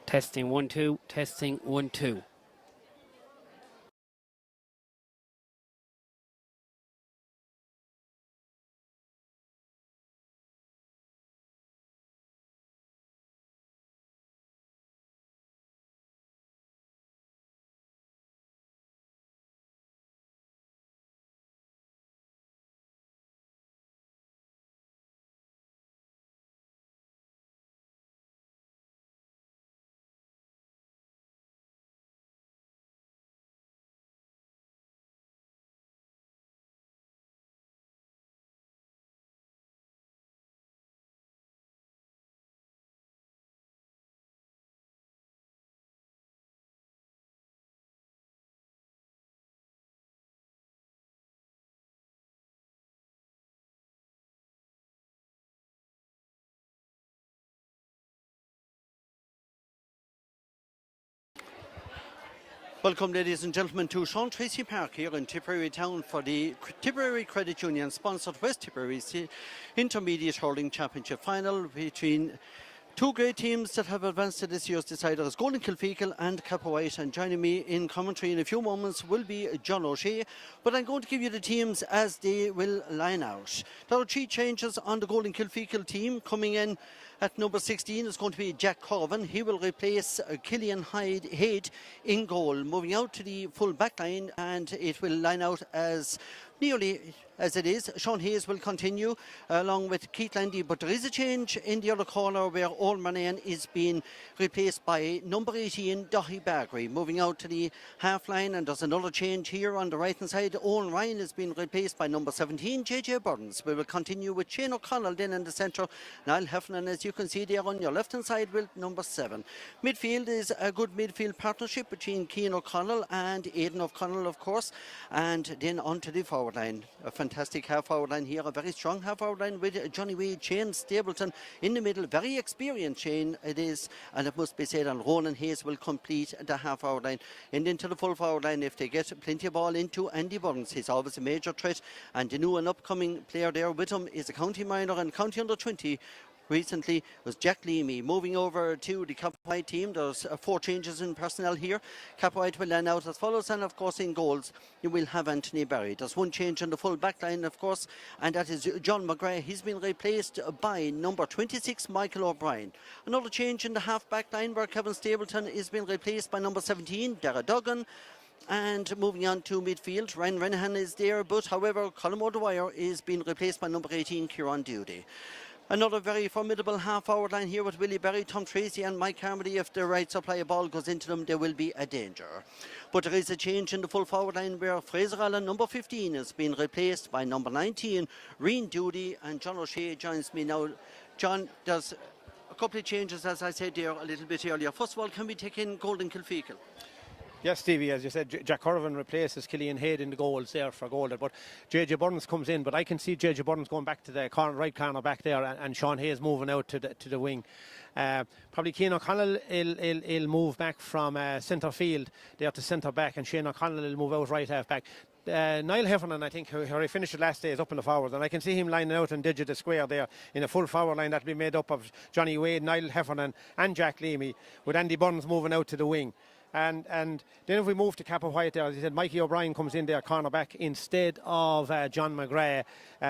Testing 1 2. Testing 1 2. Welcome, ladies and gentlemen, to Sean Tracy Park here in Tipperary town for the Tipperary Credit Union sponsored West Tipperary Intermediate Hurling Championship final between two great teams that have advanced to this year's deciders, Golden Kilfeacle and Cappawhite. And joining me in commentary in a few moments will be John O'Shea. But I'm going to give you the teams as they will line out. There are 3 changes on the Golden Kilfeacle team. Coming in at number 16 is going to be Jack Corvin. He will replace Killian Hyde in goal. Moving out to the full back line, and it will line out as nearly as it is. Sean Hayes will continue along with Keith Landy, but there is a change in the other corner where Owen Manan is being replaced by number 18 Dahi Bagri. Moving out to the half line, and there's another change here on the right hand side. Owen Ryan is being replaced by number 17 JJ Burns. We will continue with Shane O'Connell then in the centre. Niall Heffernan, as you can see there on your left hand side, with number 7. Midfield is a good midfield partnership between Cian O'Connell and Aidan O'Connell, of course, and then on to the forward line. A fantastic half-forward line here, a very strong half-forward line with Johnny Wade, Shane Stapleton in the middle, very experienced Shane it is, and it must be said, and Ronan Hayes will complete the half-forward line. And into the full forward line, if they get plenty of ball into Andy Burns, he's always a major threat, and the new and upcoming player there with him is a county minor and county under 20 recently was Jack Leamy. Moving over to the Cappawhite team, there's 4 changes in personnel here. Cappawhite will line out as follows, and of course in goals you will have Anthony Barry. There's 1 change in the full back line, of course, and that is John McGrath. He's been replaced by number 26 Michael O'Brien. Another change in the half back line where Kevin Stapleton is being replaced by number 17 Dara Duggan. And moving on to midfield, Ryan Renahan is there, but however Colm O'Dwyer is being replaced by number 18 Kieran Duty. Another very formidable half-forward line here with Willie Berry, Tom Tracy and Mike Carmody. If the right supply of ball goes into them, there will be a danger. But there is a change in the full forward line where Fraser Allen, number 15, is being replaced by number 19, Reen Doody, and John O'Shea joins me now. John, there's a couple of changes, as I said there a little bit earlier. First of all, can we take in Golden Kilfeacle? Yes, Stevie, as you said, Jack Corvin replaces Killian Hayde in the goals there for Golden, but JJ Burns comes in, but I can see JJ Burns going back to the right corner back there, and Sean Hayes moving out to the wing. Probably Cian O'Connell will move back from centre field there to centre back, and Shane O'Connell will move out right half back. Niall Heffernan, I think, who he finished the last day, is up in the forward, and I can see him lining out in Digital Square there in a full forward line that will be made up of Johnny Wade, Niall Heffernan and Jack Leamy, with Andy Burns moving out to the wing. And then if we move to Cappawhite there, as I said, Mikey O'Brien comes in there cornerback instead of John McGrath.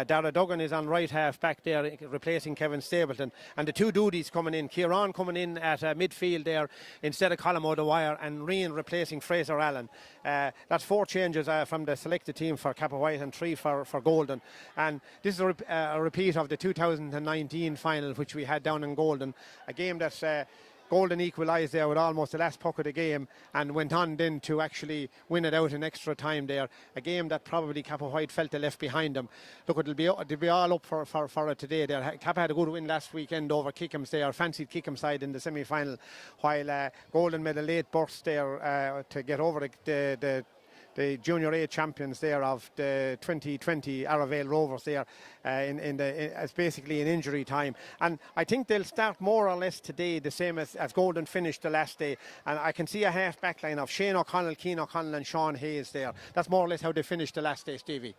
Dara Duggan is on right half back there replacing Kevin Stapleton, and the 2 Doodies coming in, Kieran coming in at midfield there instead of Colm O'Dwyer, and Reen replacing Fraser Allen. That's 4 changes from the selected team for Cappawhite and 3 for Golden, and this is a repeat of the 2019 final which we had down in Golden, a game that Golden equalised there with almost the last puck of the game and went on then to actually win it out in extra time there. A game that probably Cappawhite felt they left behind them. Look, it'll be all up for it today there. Kappa had a good win last weekend over Kickham's there, fancied Kickham side in the semi-final, while Golden made a late burst there to get over the Junior A champions there of the 2020 Arravale Rovers there as basically in injury time. And I think they'll start more or less today the same as Golden finished the last day. And I can see a half back line of Shane O'Connell, Cian O'Connell and Sean Hayes there. That's more or less how they finished the last day, Stevie.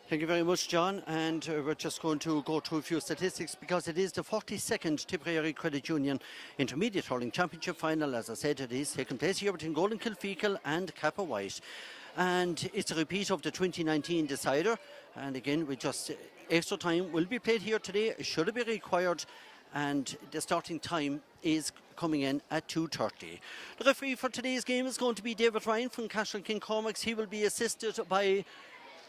Thank you very much, John. And we're just going to go through a few statistics because it is the 42nd Tipperary Credit Union Intermediate Hurling Championship final. As I said, it is taking place here between Kilfeacle and Cappawhite. And it's a repeat of the 2019 decider. And again, we just extra time will be played here today. Should it be required? And the starting time is coming in at 2:30. The referee for today's game is going to be David Ryan from Cashel King Cormacs. He will be assisted by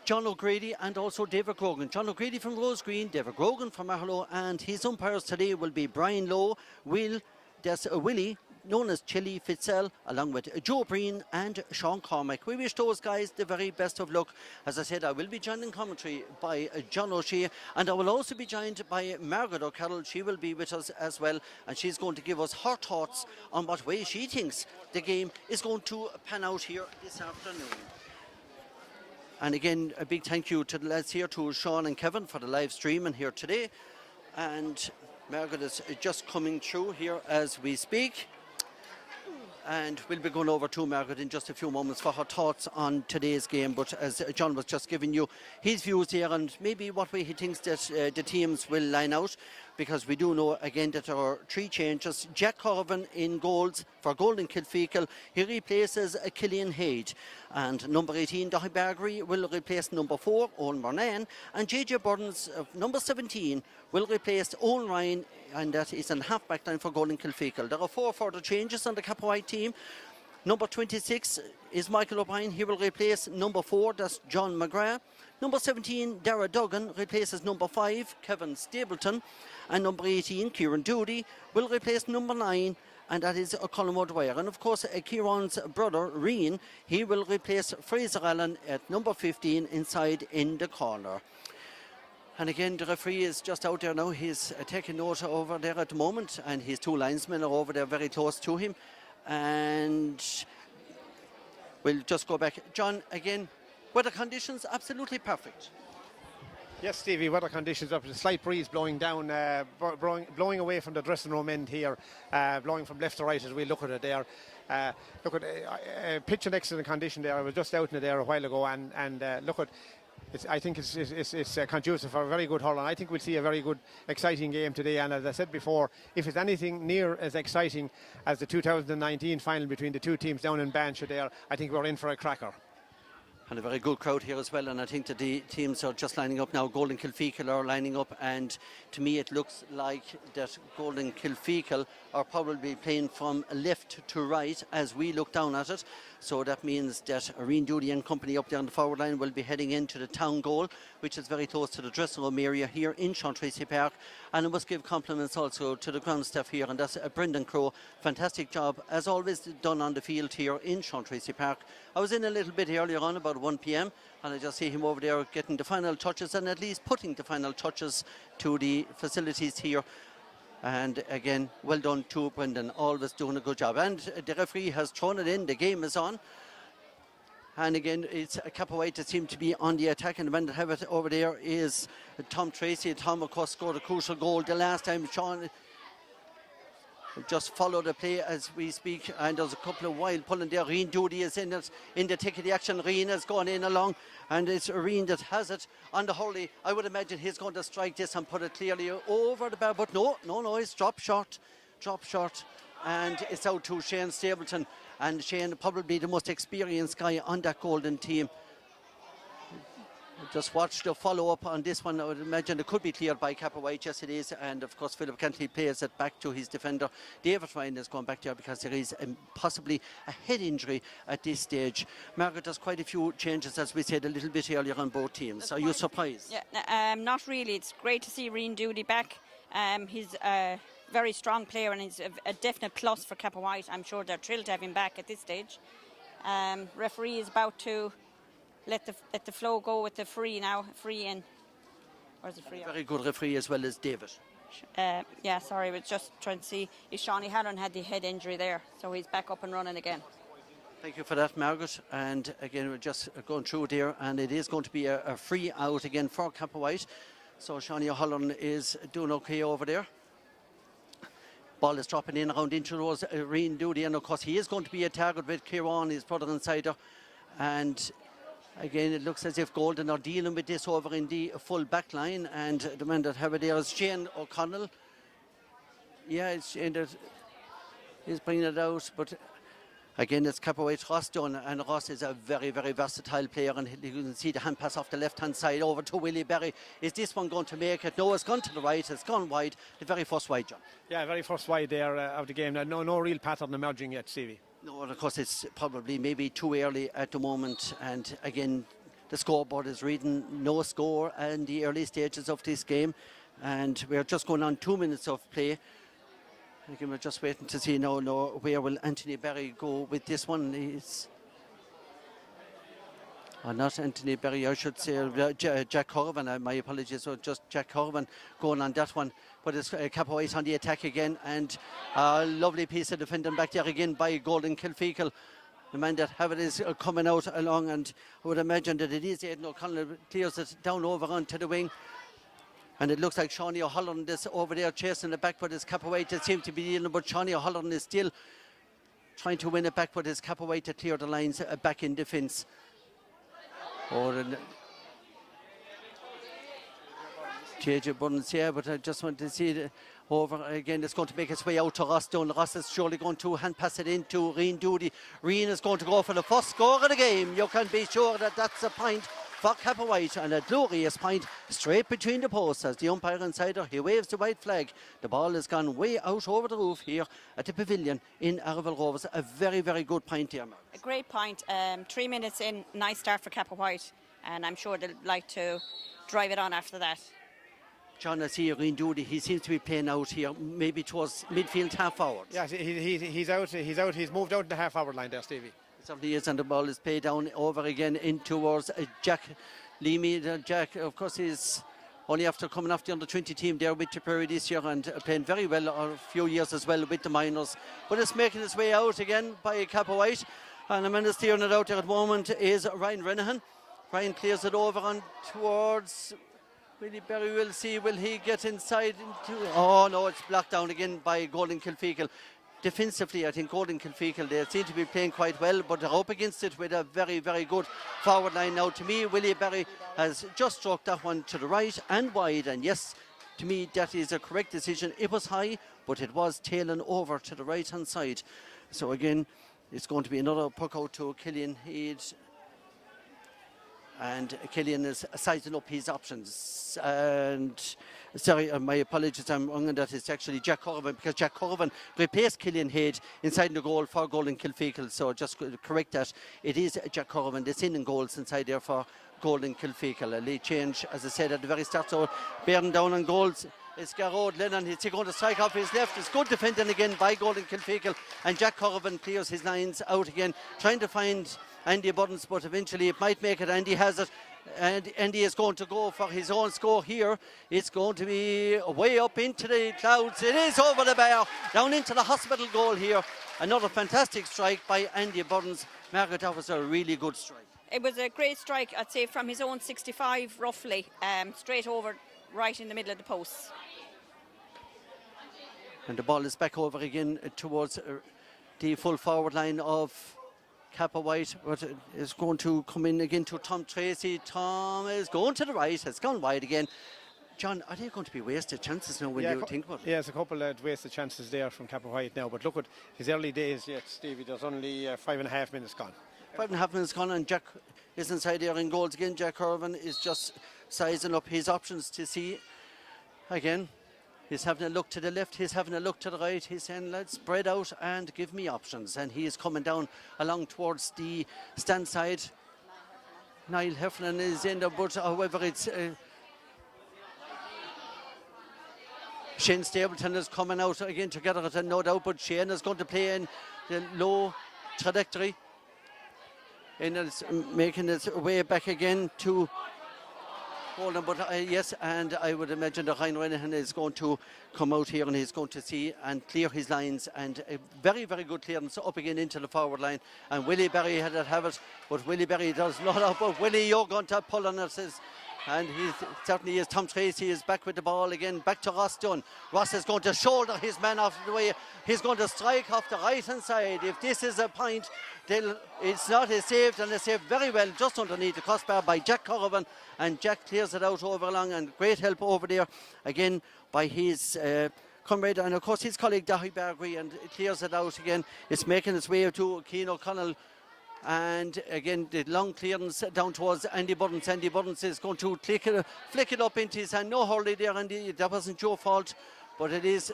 John O'Grady and also David Grogan. John O'Grady from Rose Green, David Grogan from Maherlow, and his umpires today will be Brian Lowe, Willie, known as Chili Fitzell, along with Joe Breen and Sean Cormack. We wish those guys the very best of luck. As I said, I will be joined in commentary by John O'Shea, and I will also be joined by Margaret O'Carroll. She will be with us as well, and she's going to give us her thoughts on what way she thinks the game is going to pan out here this afternoon. And again, a big thank you to the lads here, to Sean and Kevin, for the live streaming here today. And Margaret is just coming through here as we speak. And we'll be going over to Margaret in just a few moments for her thoughts on today's game. But as John was just giving you his views here and maybe what way he thinks that the teams will line out, because we do know again that there are three changes. Jack Corvin in goals for Golden Kilfeacle. He replaces Killian Haid. And number 18, Dahi Bargery, will replace number 4, Owen Bernan. And JJ Burns, number 17, will replace Owen Ryan, and that is in half-back line for Golden Kilfeacle. There are 4 further changes on the Cappawhite team. Number 26 is Michael O'Brien. He will replace number 4, that's John McGrath. Number 17, Dara Duggan, replaces number 5, Kevin Stapleton. And number 18, Kieran Doody, will replace number 9, and that is Colin O'Dwyer. And of course, Kieran's brother, Rian, he will replace Fraser Allen at number 15 inside in the corner. And again, the referee is just out there now. He's taking note over there at the moment, and his 2 linesmen are over there very close to him. And we'll just go back. John, again, weather conditions absolutely perfect. Yes, Stevie, weather conditions up. A slight breeze blowing down, blowing away from the dressing room end here, blowing from left to right as we look at it there. Look at pitch in excellent condition there. I was just out in it there a while ago, and look at. I think it's conducive for a very good hurling. I think we'll see a very good, exciting game today. And as I said before, if it's anything near as exciting as the 2019 final between the two teams down in Banshire there, I think we're in for a cracker. And a very good crowd here as well, and I think that the teams are just lining up now. Golden Kilfeacle are lining up, and to me it looks like that Golden Kilfeacle are probably playing from left to right as we look down at it. So that means that Irene Doody and company up there on the forward line will be heading into the town goal, which is very close to the dressing room area here in Sean Tracy Park. And I must give compliments also to the ground staff here, and that's Brendan Crowe. Fantastic job, as always, done on the field here in Sean Tracy Park. I was in a little bit earlier on, about 1 p.m, and I just see him over there getting the final touches, and at least putting the final touches to the facilities here. And again, well done to Brendan, always doing a good job. And the referee has thrown it in, the game is on. And again, it's a Cappawhite that seem to be on the attack, and the man that have it over there is Tom Tracy. Tom, of course, scored a crucial goal the last time. Sean just follow the play as we speak, and there's a couple of wild pulling there. Rian Doody is in the thick of the action. Rian has gone in along, and it's Rian that has it on the hurley. I would imagine he's going to strike this and put it clearly over the bar, but no, it's drop short, and it's out to Shane Stapleton, and Shane probably the most experienced guy on that Golden team. Just watch the follow-up on this one. I would imagine it could be cleared by Cappawhite. Yes, it is. And, of course, Philip Cantley plays it back to his defender. David Ryan is going back there because there is possibly a head injury at this stage. Margaret, there's quite a few changes, as we said a little bit earlier, on both teams. Are you surprised? Yeah, not really. It's great to see Rian Doody back. He's a very strong player, and he's a definite plus for Cappawhite. I'm sure they're thrilled to have him back at this stage. Referee is about to let the flow go with the free now. Free in. Or is it free out? Very good referee as well as David. Yeah, sorry, we're just trying to see if Shawnee Halloran had the head injury there, so he's back up and running again. Thank you for that, Margaret. And again, we're just going through there, and it is going to be a free out again for Cappawhite. So Shawnee Halloran is doing okay over there. Ball is dropping in around into those Rian Doody, and of course he is going to be a target with Kieran, his brother inside there. And Again, it looks as if Golden are dealing with this over in the full back line, and the man that have it there is Shane O'Connell. Yeah, it's Shane that is bringing it out, but again, it's Cappawhite Ross done, and Ross is a very, very versatile player, and you can see the hand pass off the left-hand side over to Willie Berry. Is this one going to make it? No, it's gone to the right, it's gone wide, the very first wide, John. Yeah, very first wide there of the game. No real pattern emerging yet, Stevie. No, and of course it's probably maybe too early at the moment, and again the scoreboard is reading no score in the early stages of this game, and we're just going on 2 minutes of play. Again, we're just waiting to see now where will Anthony Berry go with this one. He's not Anthony Berry, I should say Jack Corvin. My apologies, so just Jack Corvin going on that one. But it's Cappawhite on the attack again, and a lovely piece of defending back there again by Golden Kilfeacle. The man that have it is coming out along, and I would imagine that it is Aidan O'Connell clears it down over onto the wing. And it looks like Shawnee O'Halloran is over there chasing it back, but it's Cappawhite that seems to be dealing, but Shawnee O'Halloran is still trying to win it back, but it's Cappawhite to clear the lines back in defence. JJ Burns, yeah, but I just want to see it over again. It's going to make its way out to Ross Dunn. Ross is surely going to hand pass it into Rian Doody. Rian is going to go for the first score of the game. You can be sure that that's a point for Cappawhite, and a glorious point straight between the posts as the umpire insider, he waves the white flag. The ball has gone way out over the roof here at the pavilion in Arville Rovers. A very, very good point here, Mark. A great point. 3 minutes in, nice start for Cappawhite, and I'm sure they'll like to drive it on after that. John, I see Rian Doody, he seems to be playing out here, maybe towards midfield half forward. Yeah, he's out. He's moved out in the half-hour line there, Stevie. Certainly is, and the ball is played down over again in towards Jack Leamy. Jack, of course, is only after coming off the under-20 team there with Tipperary this year, and playing very well a few years as well with the minors. But it's making its way out again by Cappawhite, and the man that's steering it out there at the moment is Ryan Renahan. Ryan clears it over on towards Willie Berry. We'll see, will he get inside into... Oh no, it's blocked down again by Golden Kilfeacle. Defensively, I think Golden Kilfeacle, they seem to be playing quite well, but they're up against it with a very, very good forward line. Now, to me, Willie Berry has just struck that one to the right and wide, and yes, to me, that is a correct decision. It was high, but it was tailing over to the right-hand side. So again, it's going to be another puck out to Killian Head, and Killian is sizing up his options. And sorry, my apologies, I'm wrong on that. It's actually Jack Corvin, because Jack Corvin replaced Killian Head inside the goal for Golden Kilfeacle. So just to correct that, it is Jack Corvin that's in goals inside there for Golden Kilfeacle. A late change, as I said at the very start. So bearing down on goals is Garrod Lennon. Is he going to strike off his left? It's good defending again by Golden Kilfeacle, and Jack Corvin clears his lines out again, trying to find Andy Buttons, but eventually it might make it. Andy has it, and Andy is going to go for his own score here. It's going to be way up into the clouds. It is over the bar, down into the hospital goal here. Another fantastic strike by Andy Buttons. Margaret, that was a really good strike. It was a great strike, I'd say, from his own 65 roughly, straight over right in the middle of the posts. And the ball is back over again towards the full forward line of Cappawhite, but it's going to come in again to Tom Tracy. Tom is going to the right, has gone wide again. John, are they going to be wasted chances now when you think about it? Yeah, there's a couple of wasted chances there from Cappawhite now, but look at his early days yet, Stevie. There's only 5.5 minutes gone. 5.5 minutes gone, and Jack is inside there in goals again. Jack Irvin is just sizing up his options to see again. He's having a look to the left, he's having a look to the right. He's saying, let's spread out and give me options. And he is coming down along towards the stand side. Niall Heffernan is in there, but however, it's Shane Stapleton is coming out again together, no doubt. But Shane is going to play in the low trajectory, and it's making its way back again to Holden, but yes, and I would imagine that Ryan Renahan is going to come out here and he's going to see and clear his lines, and a very, very good clearance up again into the forward line. And Willie Berry had it have it, but Willie Berry does not up. But Willie, you're going to pull on it, says And he certainly is. Tom Tracy is back with the ball again. Back to Ross Dunn. Ross is going to shoulder his man off the way. He's going to strike off the right hand side. If this is a point, it's not. It's saved, and it's saved very well just underneath the crossbar by Jack Corrigan. And Jack clears it out over along, and great help over there again by his comrade, and of course his colleague Dahi Bargui, and it clears it out again. It's making its way to Keane O'Connell. And again, the long clearance down towards Andy Burns. Andy Burns is going to flick it up into his hand. No hurley there, Andy. That wasn't your fault, but it is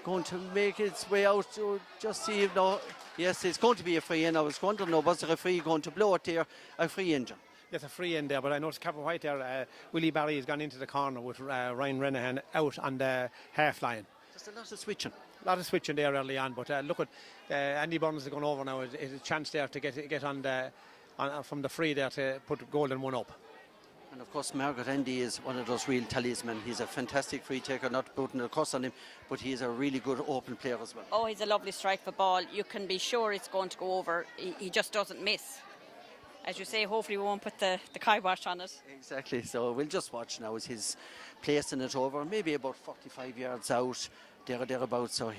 going to make its way out. To just see if now. Yes, it's going to be a free in. I was wondering, was the referee going to blow it there? A free in, John. Yes, a free in there, but I noticed Cappawhite there. Willie Barry has gone into the corner with Ryan Renahan out on the half line. Just a lot of switching. A lot of switching there early on, but look at Andy Burns is going over now. Is a chance there to get on from the free there to put golden one up. And of course, Margaret Andy is one of those real talisman. He's a fantastic free taker, not putting a cross on him, but he is a really good open player as well. Oh, he's a lovely strike for ball. You can be sure it's going to go over. He just doesn't miss. As you say, hopefully we won't put the kibosh on it. Exactly. So we'll just watch now as he's placing it over, maybe about 45 yards out. Thereabouts. So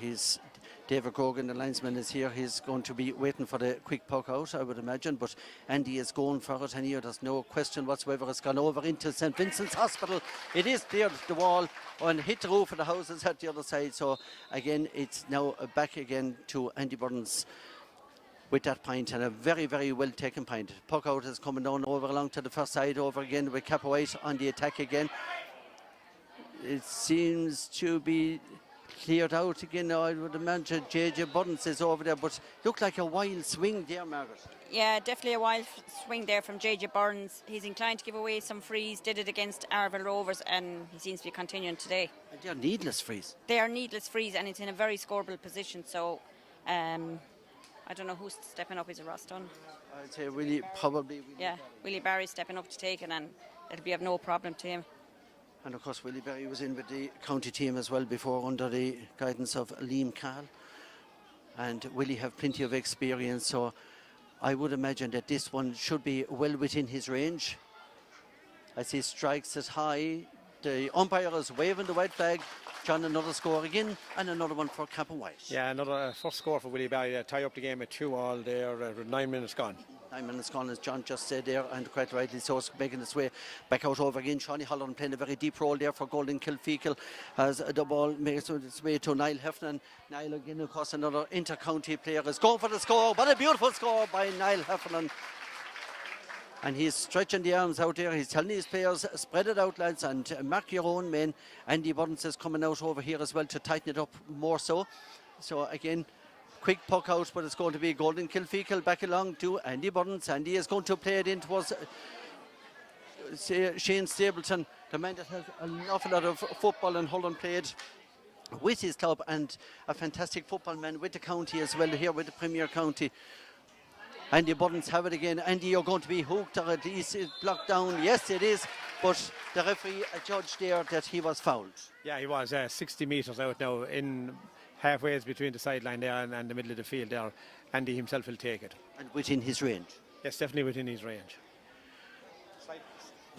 David Grogan, the linesman, is here. He's going to be waiting for the quick puck out, I would imagine, but Andy is going for it, and here there's no question whatsoever. It's gone over into St. Vincent's Hospital. It is cleared the wall and hit the roof of the houses at the other side. So again, it's now back again to Andy Burns with that point, and a very, very well taken point. Puck out is coming down over along to the first side over again with Cappawhite on the attack again. It seems to be cleared out again now. I would imagine JJ Burns is over there, but looked like a wild swing there, Margaret. Yeah, definitely a wild swing there from JJ Burns. He's inclined to give away some frees, did it against Arville Rovers, and he seems to be continuing today. And they're needless frees. They are needless frees, and it's in a very scoreable position, so I don't know who's stepping up. Is it Ross Dunn? I'd say Willie Barry. Willie Barry's stepping up to take it, and it'll be of no problem to him. And of course, Willie Barry was in with the county team as well before, under the guidance of Liam Cahill. And Willie have plenty of experience, so I would imagine that this one should be well within his range. As he strikes it high, the umpire is waving the white flag. John, another score again, and another one for Cappawhite. Yeah, another first score for Willie Barry. Tie up the game at 2-2 there, with 9 minutes gone. 9 minutes gone, as John just said there, and quite rightly so. It's making its way back out over again. Shawnee Holland playing a very deep role there for Golden Kilfeacle as the ball makes its way to Niall Heffernan. Niall again, of course, another inter-county player is going for the score. What a beautiful score by Niall Heffernan. And he's stretching the arms out there. He's telling his players, spread it out, lads, and mark your own men. Andy Burns is coming out over here as well to tighten it up more so. So again, quick puck out, but it's going to be Golden Kilfeacle back along to Andy Burns. Andy is going to play it in towards Shane Stapleton, the man that has an awful lot of football and Holland played with his club, and a fantastic football man with the county as well, here with the Premier County. Andy Burns have it again. Andy, you're going to be hooked, or at least it's blocked down. Yes, it is, but the referee judged there that he was fouled. Yeah, he was 60 metres out now, in halfway between the sideline there and the middle of the field there. Andy himself will take it. And within his range? Yes, definitely within his range.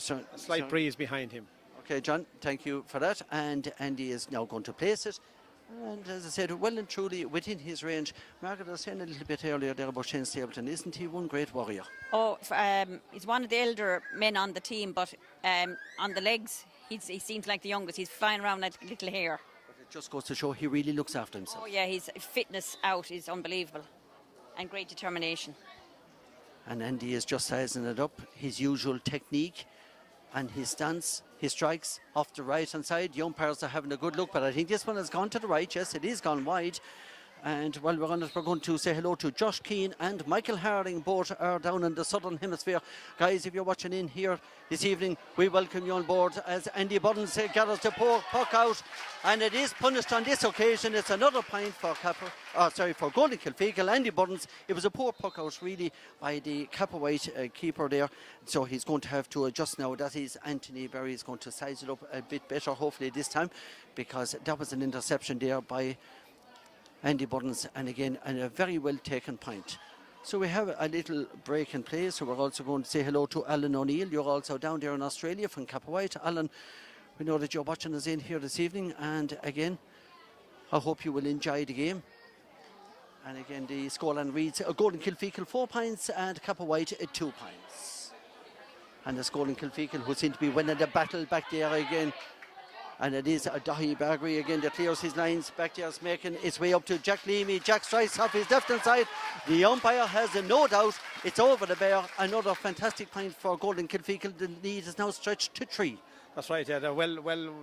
A slight breeze behind him. Okay, John, thank you for that. And Andy is now going to place it. And as I said, well and truly within his range. Margaret was saying a little bit earlier there about Shane Stapleton. Isn't he one great warrior? Oh, he's one of the elder men on the team, but on the legs, he seems like the youngest. He's flying around like little hare. But it just goes to show he really looks after himself. Oh yeah, his fitness out is unbelievable, and great determination. And Andy is just sizing it up. His usual technique and his stance, his strikes off the right hand side. The umpires are having a good look, but I think this one has gone to the right. Yes, it is gone wide. And while we're on it, we're going to say hello to Josh Keane and Michael Hurling. Both are down in the southern hemisphere. Guys, if you're watching in here this evening, we welcome you on board as Andy Burns gathers the puck out, and it is punished on this occasion. It's another point for for Golden Kilfeacle. Andy Burns, it was a poor puck out really by the Cappawhite keeper there, so he's going to have to adjust now. That is Anthony Berry is going to size it up a bit better hopefully this time, because that was an interception there by Andy Burns, and again, and a very well taken point. So we have a little break in place. So we're also going to say hello to Alan O'Neill. You're also down there in Australia from Cappawhite. Alan, we know that you're watching us in here this evening. And again, I hope you will enjoy the game. And again, the scoreline reads Golden Kilfeacle 4 points and Cappawhite 2 points. And the Golden Kilfeacle, who seem to be winning the battle back there again. And it is Dahi Bagri again that clears his lines. Back there is making its way up to Jack Leamy. Jack strikes off his left hand side. The umpire has no doubt it's over the bar. Another fantastic point for Golden Kilfeacle. The lead is now stretched to 3. That's right, yeah. They're well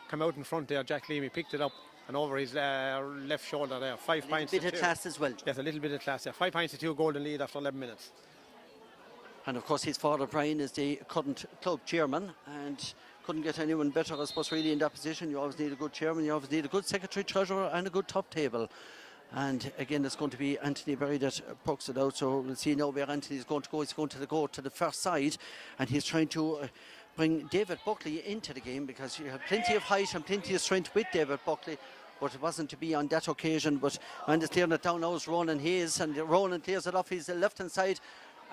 come out in front there. Jack Leamy picked it up and over his left shoulder there. 5 points to 2. A bit of class as well. Yes, a little bit of class there. 5 points to 2, Golden lead after 11 minutes. And of course his father Brian is the current club chairman and couldn't get anyone better, I suppose, really in that position. You always need a good chairman, you always need a good secretary treasurer and a good top table. And again, it's going to be Anthony Berry that pokes it out. So we'll see now where Anthony's going to go. He's going to go to the first side and he's trying to bring David Buckley into the game because you have plenty of height and plenty of strength with David Buckley. But it wasn't to be on that occasion. But and it's clearing it down now is Ronan Hayes, and Ronan clears it off his left hand side.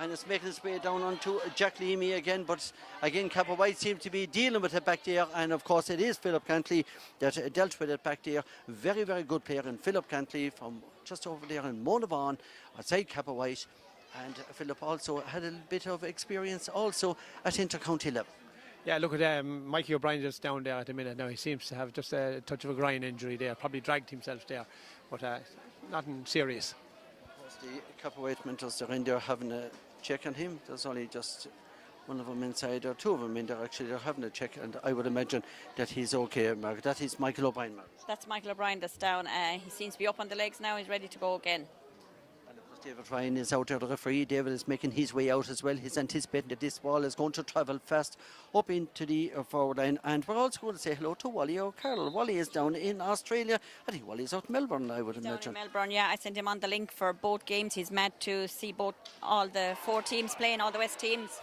And it's making its way down onto Jack Leamy again. But again, Cappawhite seems to be dealing with it back there. And of course, it is Philip Cantley that dealt with it back there. Very, very good player in Philip Cantley from just over there in Monavon outside Cappawhite. And Philip also had a little bit of experience also at inter-county level. Yeah, look at Mikey O'Brien just down there at the minute now. He seems to have just a touch of a groin injury there. Probably dragged himself there, but nothing serious. The Cappawhite mentors are in there having a check on him. There's only just one of them inside, or two of them in there actually. They're having a check, and I would imagine that he's okay, Margaret. That is Michael O'Brien, Margaret. That's Michael O'Brien that's down. He seems to be up on the legs now. He's ready to go again. And of course, David Ryan is out there, the referee. David is making his way out as well. He's anticipating that this ball is going to travel fast up into the forward line. And we're also going to say hello to Wally O'Carroll. Wally is down in Australia. I think Wally's out in Melbourne, I would imagine. Down in Melbourne, yeah. I sent him on the link for both games. He's mad to see all the 4 teams playing, all the West teams.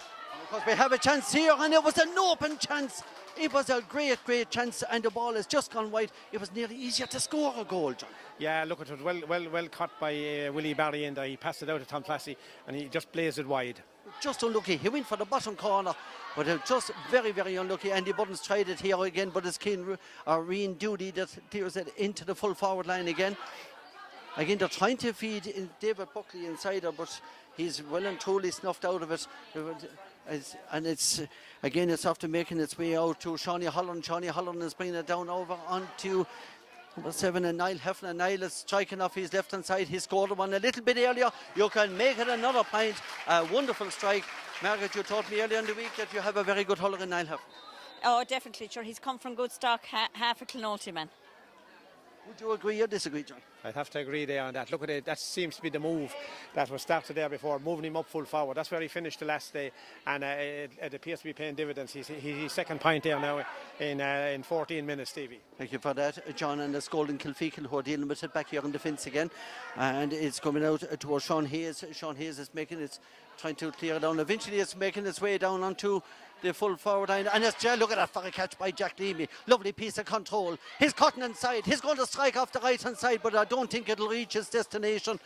Because we have a chance here, and it was an open chance. It was a great, great chance, and the ball has just gone wide. It was nearly easier to score a goal, John. Yeah, look, it was well caught by Willie Barry, and he passed it out to Tom Flassy, and he just blazed it wide. Just unlucky. He went for the bottom corner, but just very, very unlucky. Andy Buttons tried it here again, but it's Rian Doody that clears it into the full forward line again. Again, they're trying to feed David Buckley inside her, but he's well and truly snuffed out of it. And it's after making its way out to Shawnee Holland. Shawnee Holland is bringing it down over onto number 7 and Niall Hefner. Niall is striking off his left hand side. He scored one a little bit earlier. You can make it another point. A wonderful strike. Margaret, you told me earlier in the week that you have a very good hurler in Niall Hefner. Oh, definitely, sure. He's come from good stock, half a Clonalty man. Would you agree or disagree, John? I'd have to agree there on that. Look at it, that seems to be the move that was started there before, moving him up full forward. That's where he finished the last day, and it appears to be paying dividends. He's second point there now in 14 minutes, Stevie. Thank you for that, John. And it's Golden Kilfeacle who are dealing with it back here on the fence again. And it's coming out towards Sean Hayes. Sean Hayes is trying to clear it down. Eventually it's making its way down onto the full forward line, and look at that for a catch by Jack Leamy. Lovely piece of control. He's cutting inside. He's going to strike off the right hand side, but I don't think it'll reach its destination.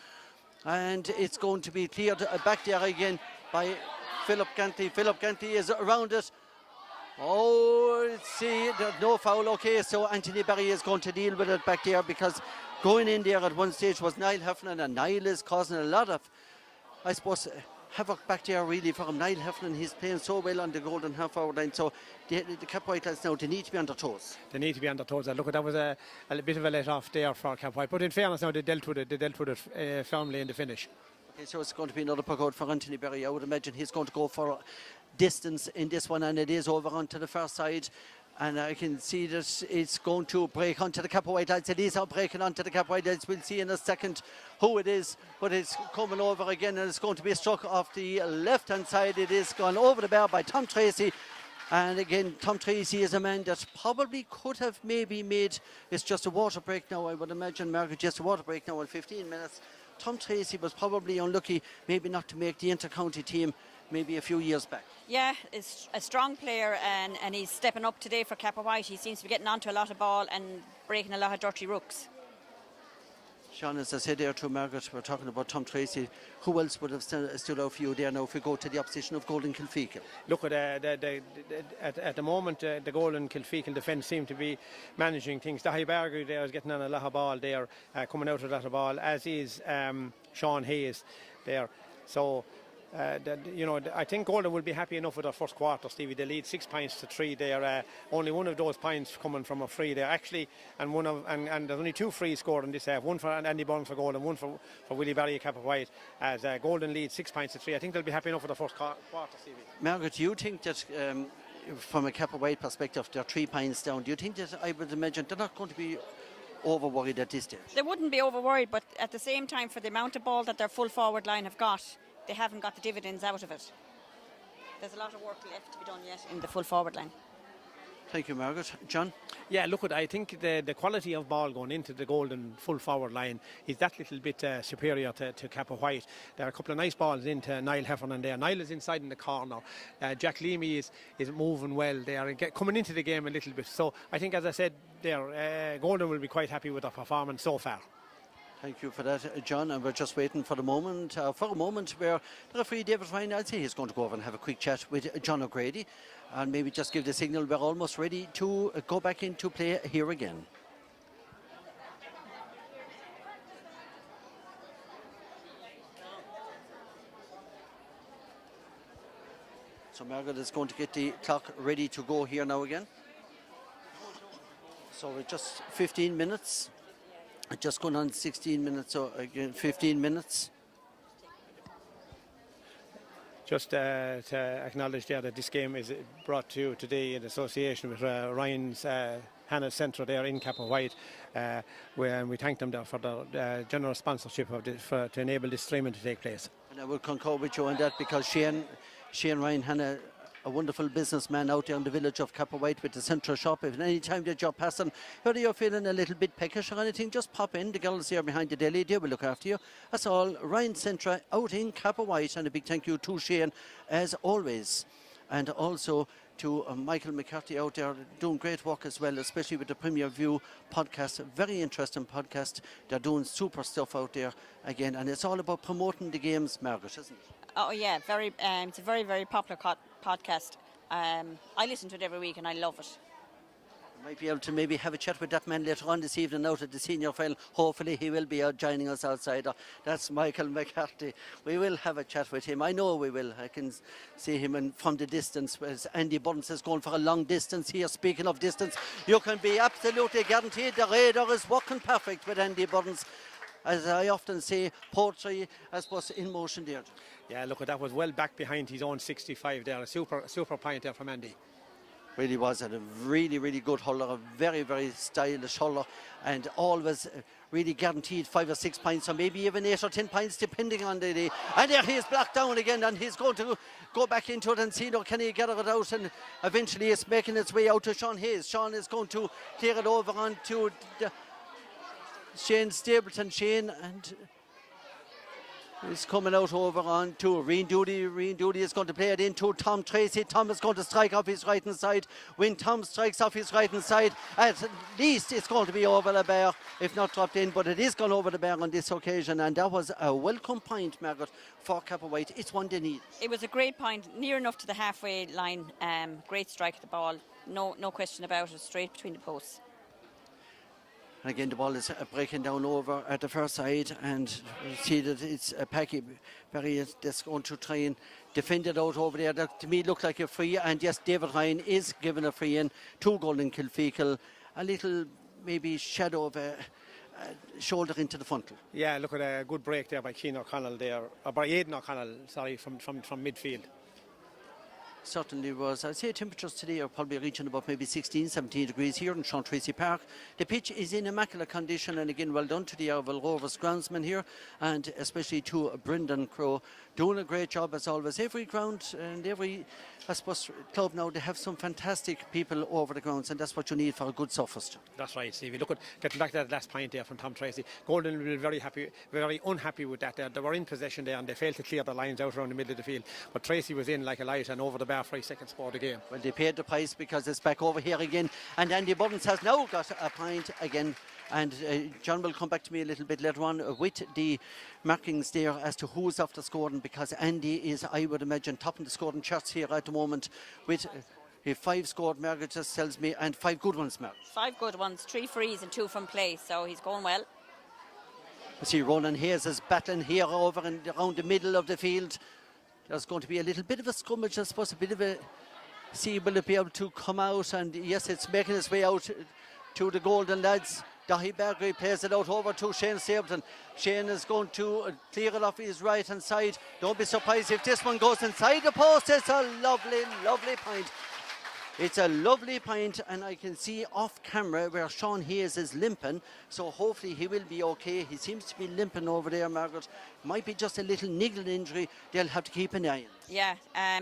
And it's going to be cleared back there again by Philip Gantley. Philip Gantley is around it. Oh, see, there's no foul. Okay, so Anthony Berry is going to deal with it back there, because going in there at one stage was Niall Hefner, and Niall is causing a lot of, I suppose, havoc back there really for him. Niall Hefner, he's playing so well on the golden half forward line, so the Cappawhite lads now, they need to be on their toes. They need to be on their toes. Look, that was a bit of a let off there for Cappawhite, but in fairness now they dealt with it firmly in the finish. Okay, so it's going to be another puck out for Anthony Berry. I would imagine he's going to go for distance in this one, and it is over onto the far side. And I can see that it's going to break onto the Cappawhite lads. It is out breaking onto the Cappawhite lads. We'll see in a second who it is, but it's coming over again, and it's going to be struck off the left-hand side. It is gone over the bar by Tom Tracy. And again, Tom Tracy is a man that probably could have maybe made, it's just a water break now, I would imagine, Margaret, just a water break now in 15 minutes. Tom Tracy was probably unlucky maybe not to make the inter-county team maybe a few years back. Yeah, he's a strong player, and he's stepping up today for Cappawhite. He seems to be getting onto a lot of ball and breaking a lot of dirty rooks. Sean, as I said there to Margaret, we're talking about Tom Tracy. Who else would have stood out for you there now if we go to the opposition of Golden Kilfeacle? Look, at the moment, the Golden Kilfeacle defence seem to be managing things. Dahi Barger there is getting on a lot of ball there, coming out of that ball, as is Sean Hayes there. So, I think Golden will be happy enough with their first quarter, Stevie. They lead 6 points to 3 there. Only one of those points coming from a free there, actually, and there's only 2 frees scored in this half. One for Andy Burns for Golden, one for Willie Barry Cappawhite, as Golden leads 6 points to 3. I think they'll be happy enough with the first quarter, Stevie. Margaret, do you think that from a Cappawhite perspective, they're 3 points down? Do you think that, I would imagine, they're not going to be over worried at this stage? They wouldn't be over worried, but at the same time, for the amount of ball that their full forward line have got, they haven't got the dividends out of it. There's a lot of work left to be done yet in the full forward line. Thank you, Margaret. John? Yeah, look, I think the quality of ball going into the Golden full forward line is that little bit superior to Cappawhite. There are a couple of nice balls into Niall Heffernan there. Niall is inside in the corner. Jack Leamy is moving well there, coming into the game a little bit. So I think, as I said there, Golden will be quite happy with their performance so far. Thank you for that, John. And we're just waiting for a moment where the referee David Ryan, I'd say he's going to go over and have a quick chat with John O'Grady and maybe just give the signal we're almost ready to go back into play here again. So Margaret is going to get the clock ready to go here now again. So we're just 15 minutes. Just going on 16 minutes, so again 15 minutes. Just to acknowledge there that this game is brought to you today in association with Ryan's Hannah Centre there in Cappawhite, where we thank them there for the general sponsorship of to enable this streaming to take place. And I will concur with you on that, because Shane Ryan Hannah, a wonderful businessman out there in the village of Cappawhite with the central shop. If any time that you're passing, whether you're feeling a little bit peckish or anything, just pop in. The girls here behind the deli, they will look after you. That's all. Ryan Centre out in Cappawhite, and a big thank you to Shane as always. And also to Michael McCarthy out there doing great work as well, especially with the Premier View podcast. A very interesting podcast. They're doing super stuff out there again, and it's all about promoting the games, Margaret, isn't it? Oh yeah, it's a very, very popular podcast. I listen to it every week and I love it. Might be able to maybe have a chat with that man later on this evening out at the senior final. Hopefully he will be out joining us outside. That's Michael McCarthy. We will have a chat with him. I know we will. I can see him from the distance. As Andy Burns is going for a long distance here. Speaking of distance, you can be absolutely guaranteed the radar is working perfect with Andy Burns. As I often say, poetry, I suppose, in motion there. Yeah, look, that was well back behind his own 65 there. A super point there from Andy. Really was, and a really, really good hurler, a very, very stylish hurler, and always really guaranteed 5 or 6 points, or maybe even 8 or 10 points, depending on the day. And there he is blocked down again, and he's going to go back into it and see, can he get it out, and eventually it's making its way out to Sean Hayes. Sean is going to clear it over onto Shane Stapleton. Shane, and he's coming out over on to Rian Doody. Rian Doody is going to play it into Tom Tracy. Tom is going to strike off his right hand side. When Tom strikes off his right hand side, at least it's going to be over the bar, if not dropped in, but it is gone over the bar on this occasion, and that was a welcome point, Margaret, for Cappawhite. It's one they need. It was a great point, near enough to the halfway line. Great strike at the ball, no question about it, straight between the posts. And again, the ball is breaking down over at the first side, and you see that it's a Packy Barry that's going to try and defend it out over there. That to me looked like a free, and yes, David Ryan is given a free in to Golden Kilfeacle. A little maybe shadow of a shoulder into the frontal. Yeah, look at a good break there by Keane O'Connell there, or by Aidan O'Connell, sorry, from midfield. Certainly was. I'd say temperatures today are probably reaching about maybe 16, 17 degrees here in Sean Tracy Park. The pitch is in immaculate condition, and again, well done to the Arville Rovers groundsman here, and especially to Brendan Crowe, doing a great job as always. Every ground and every, I suppose, club now, they have some fantastic people over the grounds, and that's what you need for a good surface. That's right, Stevie. Look at getting back to that last point there from Tom Tracy. Golden will be very unhappy with that. They were in possession there, and they failed to clear the lines out around the middle of the field. But Tracy was in like a light and over the bar for his second score of the game. Well, they paid the price because it's back over here again. And Andy Burns has now got a point again. And John will come back to me a little bit later on with the markings there as to who's after scoring, because Andy is, I would imagine, topping the scoring charts here at the moment with 5 scored, Margaret just tells me, and 5 good ones, Margaret. 5 good ones, 3 frees and 2 from play, so he's going well. I see Ronan Hayes is battling here over and around the middle of the field. There's going to be a little bit of a scrummage, I suppose, a bit of a... See, will it be able to come out? And yes, it's making its way out to the Golden Lads. Dahi Bergery plays it out over to Shane Sableton. Shane is going to clear it off his right hand side. Don't be surprised if this one goes inside the post. It's a lovely, lovely point. It's a lovely point, and I can see off camera where Sean Hayes is limping, so hopefully he will be okay. He seems to be limping over there, Margaret. Might be just a little niggling injury. They'll have to keep an eye on. Yeah,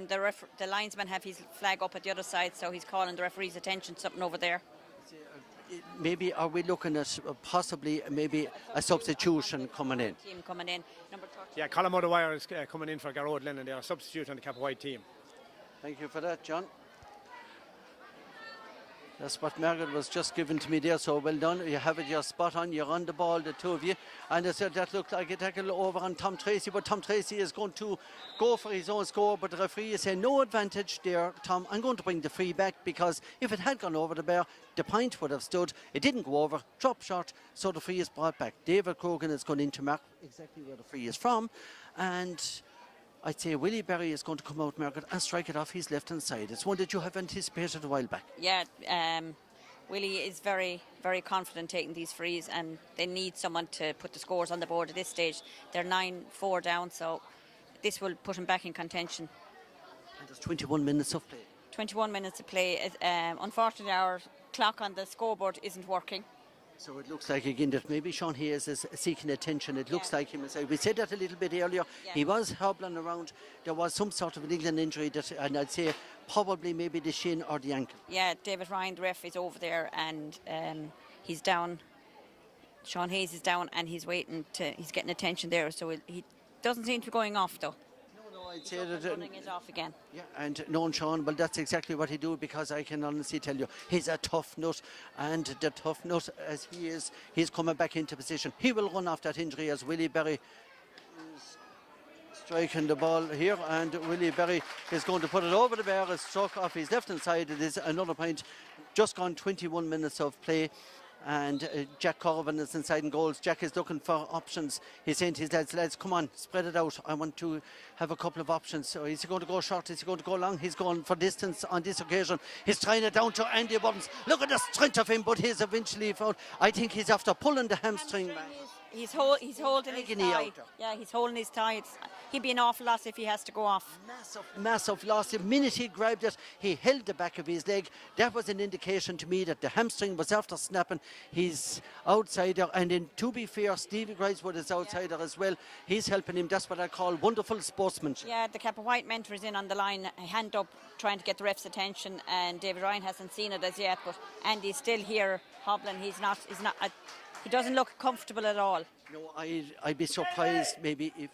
the linesman have his flag up at the other side, so he's calling the referee's attention to something over there. Maybe are we looking at possibly maybe a substitution coming in? Team coming in, number 30. Yeah, Colin O'Dwyer is coming in for Garrod Lennon. They are a substitute on the Cappawhite team. Thank you for that, John. That's what Margaret was just given to me there, so well done. You have it, you're spot on, you're on the ball, the two of you. And I said that looked like a tackle over on Tom Tracy, but Tom Tracy is going to go for his own score, but the referee is saying no advantage there, Tom. I'm going to bring the free back, because if it had gone over the bar, the point would have stood. It didn't go over, drop shot, so the free is brought back. David Crogan is going in to mark exactly where the free is from, and I'd say Willie Berry is going to come out, Margaret, and strike it off his left-hand side. It's one that you have anticipated a while back. Yeah, Willie is very, very confident taking these frees, and they need someone to put the scores on the board at this stage. They're 9-4 down, so this will put him back in contention. And there's 21 minutes of play. 21 minutes to play. Unfortunately, our clock on the scoreboard isn't working. So it looks like again that maybe Sean Hayes is seeking attention. It looks like him. We said that a little bit earlier. Yeah. He was hobbling around. There was some sort of an England injury, that, and I'd say probably maybe the shin or the ankle. Yeah, David Ryan, the ref, is over there, and he's down. Sean Hayes is down, and he's waiting he's getting attention there. So he doesn't seem to be going off though. No, I'd say that. Running it off again. Yeah, and knowing Sean, well, that's exactly what he do, because I can honestly tell you, he's a tough nut, and the tough nut as he is, he's coming back into position. He will run off that injury as Willie Berry is striking the ball here, and Willie Berry is going to put it over the bar. It's struck off his left-hand side. It is another point. Just gone 21 minutes of play. And Jack Corvin is inside in goals. Jack is looking for options. He's saying to his lads, come on, spread it out. I want to have a couple of options. So is he going to go short? Is he going to go long? He's going for distance on this occasion. He's trying it down to Andy Burns. Look at the strength of him, but he's eventually found. I think he's after pulling the hamstring back. He's holding his tie. Yeah, he's holding his tie. He'd be an awful loss if he has to go off. Massive loss. The minute he grabbed it, he held the back of his leg. That was an indication to me that the hamstring was after snapping. He's outsider, and then to be fair, Stevie Gricewood is outsider as well. He's helping him. That's what I call wonderful sportsmanship. Yeah, the Cappawhite mentor is in on the line, a hand up, trying to get the ref's attention, and David Ryan hasn't seen it as yet, but Andy's still here hobbling. He's not. He doesn't look comfortable at all. No, I'd be surprised maybe if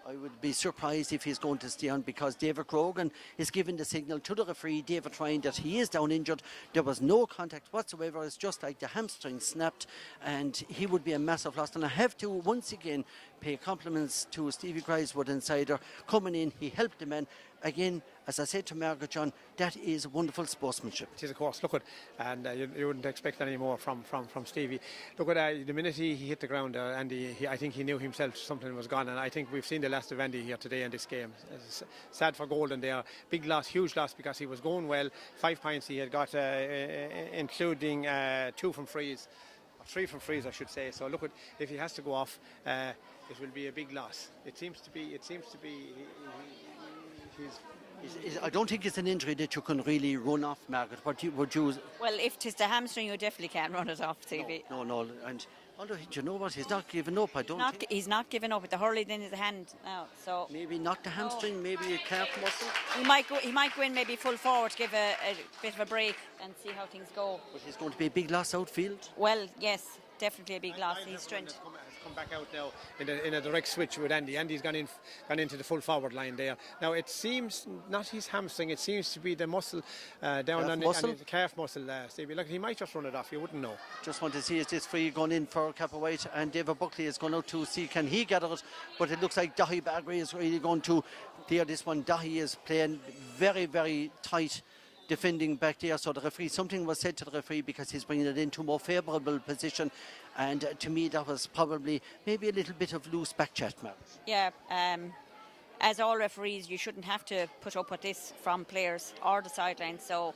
I would be surprised if he's going to stay on, because David Grogan is giving the signal to the referee, David Ryan, that he is down injured. There was no contact whatsoever. It's just like the hamstring snapped, and he would be a massive loss. And I have to once again pay compliments to Stevie Gricewood insider coming in. He helped the man. Again, as I said to Margaret John, that is wonderful sportsmanship. It is, of course. Look at, and you wouldn't expect any more from Stevie. Look at the minute he hit the ground, Andy. I think he knew himself something was gone, and I think we've seen the last of Andy here today in this game. It's sad for Golden there. Big loss, huge loss, because he was going well. 5 points he had got, including 2 from frees. 3 from frees, I should say. So look at, if he has to go off, it will be a big loss. It seems to be. I don't think it's an injury that you can really run off, Margaret. Would you? Well, if it's the hamstring, you definitely can't run it off, TV. No. And although, do you know what? He's not giving up. He's not giving up with the hurling in his hand now. So maybe not the hamstring, maybe a calf muscle. He might go in maybe full forward to give a bit of a break and see how things go. But he's going to be a big loss outfield. Well, yes, definitely a big loss. He's strength. Come back out now in a direct switch with Andy. Andy's gone into the full forward line there. Now it seems not his hamstring, it seems to be the muscle down on the calf muscle, Stevie. Look, he might just run it off, you wouldn't know. Just want to see is this free going in for Cappawhite, and David Buckley is going out to see can he get it, but it looks like Dahi Bagri is really going to clear this one. Dahi is playing very, very tight defending back there, so the referee, something was said to the referee because he's bringing it into a more favourable position, and to me that was probably maybe a little bit of loose back chat, Mark. Yeah, as all referees, you shouldn't have to put up with this from players or the sidelines, so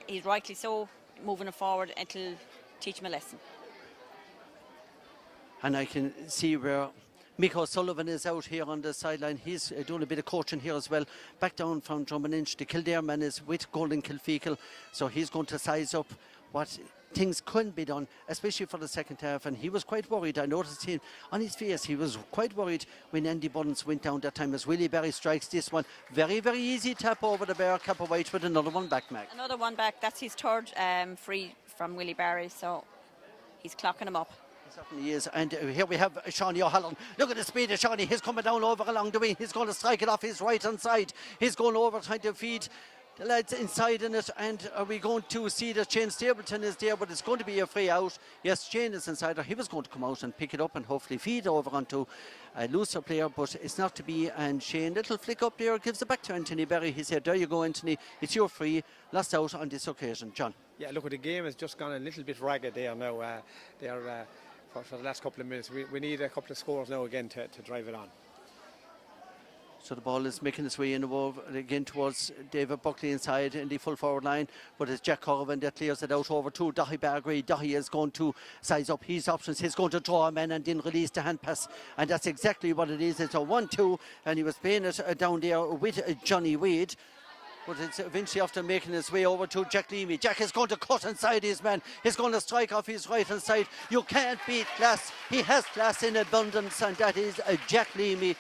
he's rightly so moving it forward. It'll teach him a lesson. And I can see where Mick O'Sullivan is out here on the sideline. He's doing a bit of coaching here as well. Back down from Drummond. The Kildare man is with Golden Kilfeacle, so he's going to size up what things couldn't be done, especially for the second half. And he was quite worried. I noticed him on his face. He was quite worried when Andy Burns went down that time as Willie Barry strikes this one. Very, very easy tap over the bar. Cappawhite with another one back, Mac. Another one back. That's his third free from Willie Barry, so he's clocking him up. Certainly is. And here we have Shawnee O'Halloran. Look at the speed of Shawnee. He's coming down over along the wing. He's going to strike it off his right hand side. He's going over trying to feed the lads inside in it. And are we going to see that Shane Stapleton is there, but it's going to be a free out. Yes, Shane is inside there. He was going to come out and pick it up and hopefully feed over onto a looser player, but it's not to be. And Shane, little flick up there, gives it back to Anthony Berry. He said, there you go, Anthony, it's your free. Lost out on this occasion. John. Yeah, look, the game has just gone a little bit ragged there now. For the last couple of minutes. We need a couple of scores now again to drive it on. So the ball is making its way in again towards David Buckley inside in the full forward line, but it's Jack Corrigan that clears it out over to Dahi Bagri. Dahi is going to size up his options. He's going to draw a man and then release the hand pass, and that's exactly what it is. It's a 1-2, and he was playing it down there with Johnny Wade. But it's eventually after making his way over to Jack Leamy. Jack is going to cut inside his man. He's going to strike off his right hand side. You can't beat class. He has class in abundance, and that is Jack Leamy.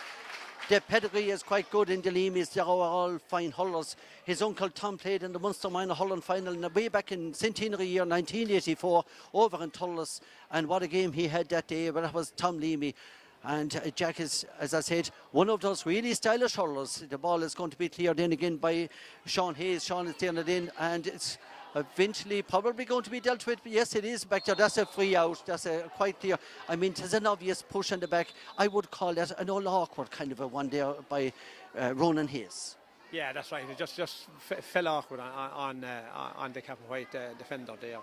The pedigree is quite good in the Leamys. They're all fine hurlers. His uncle Tom played in the Munster Minor Hurling final way back in centenary year 1984 over in Thurles. And what a game he had that day. But that was Tom Leamy. And Jack is, as I said, one of those really stylish hurlers. The ball is going to be cleared in again by Sean Hayes. Sean is clearing it in, and it's eventually probably going to be dealt with. Yes, it is back there. That's a free out. That's a quite clear. I mean, there's an obvious push in the back. I would call that an all awkward kind of a one there by Ronan Hayes. Yeah, that's right. It just fell awkward on the Cappawhite defender there.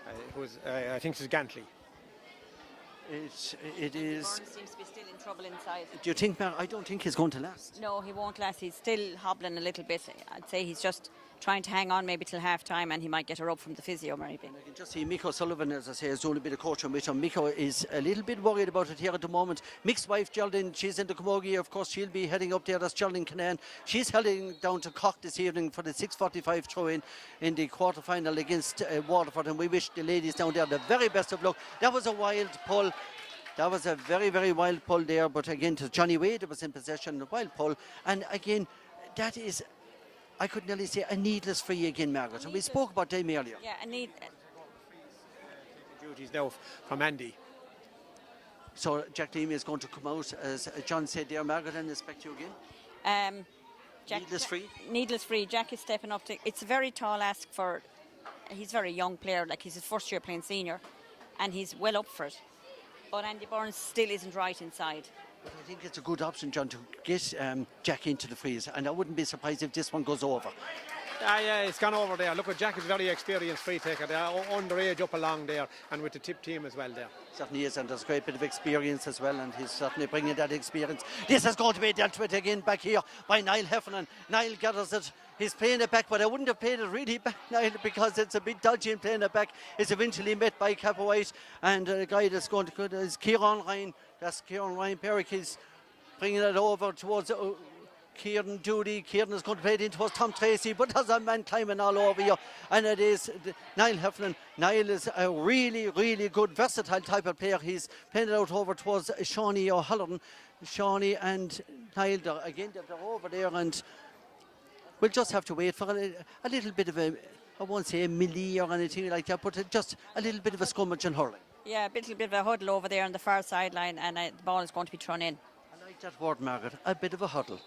It was, I think, it's Gantley. It is. Burns seems to be still in trouble inside. Do you think, Mar? I don't think he's going to last. No, he won't last. He's still hobbling a little bit. I'd say he's just trying to hang on maybe till half time, and he might get a rub from the physio maybe. I can just see Mick O'Sullivan, as I say, is doing a bit of coaching with him. Mick is a little bit worried about it here at the moment. Mick's wife Geraldine, she's in the Camogie. Of course, she'll be heading up there. That's Geraldine Canaan. She's heading down to Cork this evening for the 6:45 throw-in in the quarter-final against Waterford, and we wish the ladies down there the very best of luck. That was a wild pull. That was a very, very wild pull there, but again, to Johnny Wade, it was in possession, a wild pull. And again, that is, I could nearly say, a needless free again, Margaret. And we spoke about them earlier. Yeah, duties now from Andy. So Jack Leamy is going to come out, as John said there, Margaret, and expect you again. Needless free? Needless free. Jack is stepping up. It's a very tall ask for, he's a very young player, like he's his first year playing senior, and he's well up for it. But Andy Burns still isn't right inside. But I think it's a good option, John, to get Jack into the freeze, and I wouldn't be surprised if this one goes over. Yeah, it's gone over there. Look, Jack is a very experienced free taker. They're underage up along there, and with the tip team as well there. Certainly is, and there's a great bit of experience as well, and he's certainly bringing that experience. This is going to be dealt with again back here by Niall Heffernan. Niall gathers it. He's playing it back, but I wouldn't have played it really back, Niall, because it's a bit dodgy in playing it back. It's eventually met by Cappawhite, and the guy that's going to go is Kieran Ryan. That's Kieran Ryan Perrick. He's bringing it over towards Kieran Doody. Kieran is going to play it in towards Tom Tracy, but there's a man climbing all over you, and it is Niall Heffernan. Niall is a really, really good, versatile type of player. He's playing it out over towards Shawnee O'Halloran. Shawnee and Niall, again, they're over there, and we'll just have to wait for a little bit of a, I won't say a melee or anything like that, but just a little bit of a scummage in hurling. Yeah, a little bit of a huddle over there on the far sideline, and the ball is going to be thrown in. I like that word, Margaret, a bit of a huddle.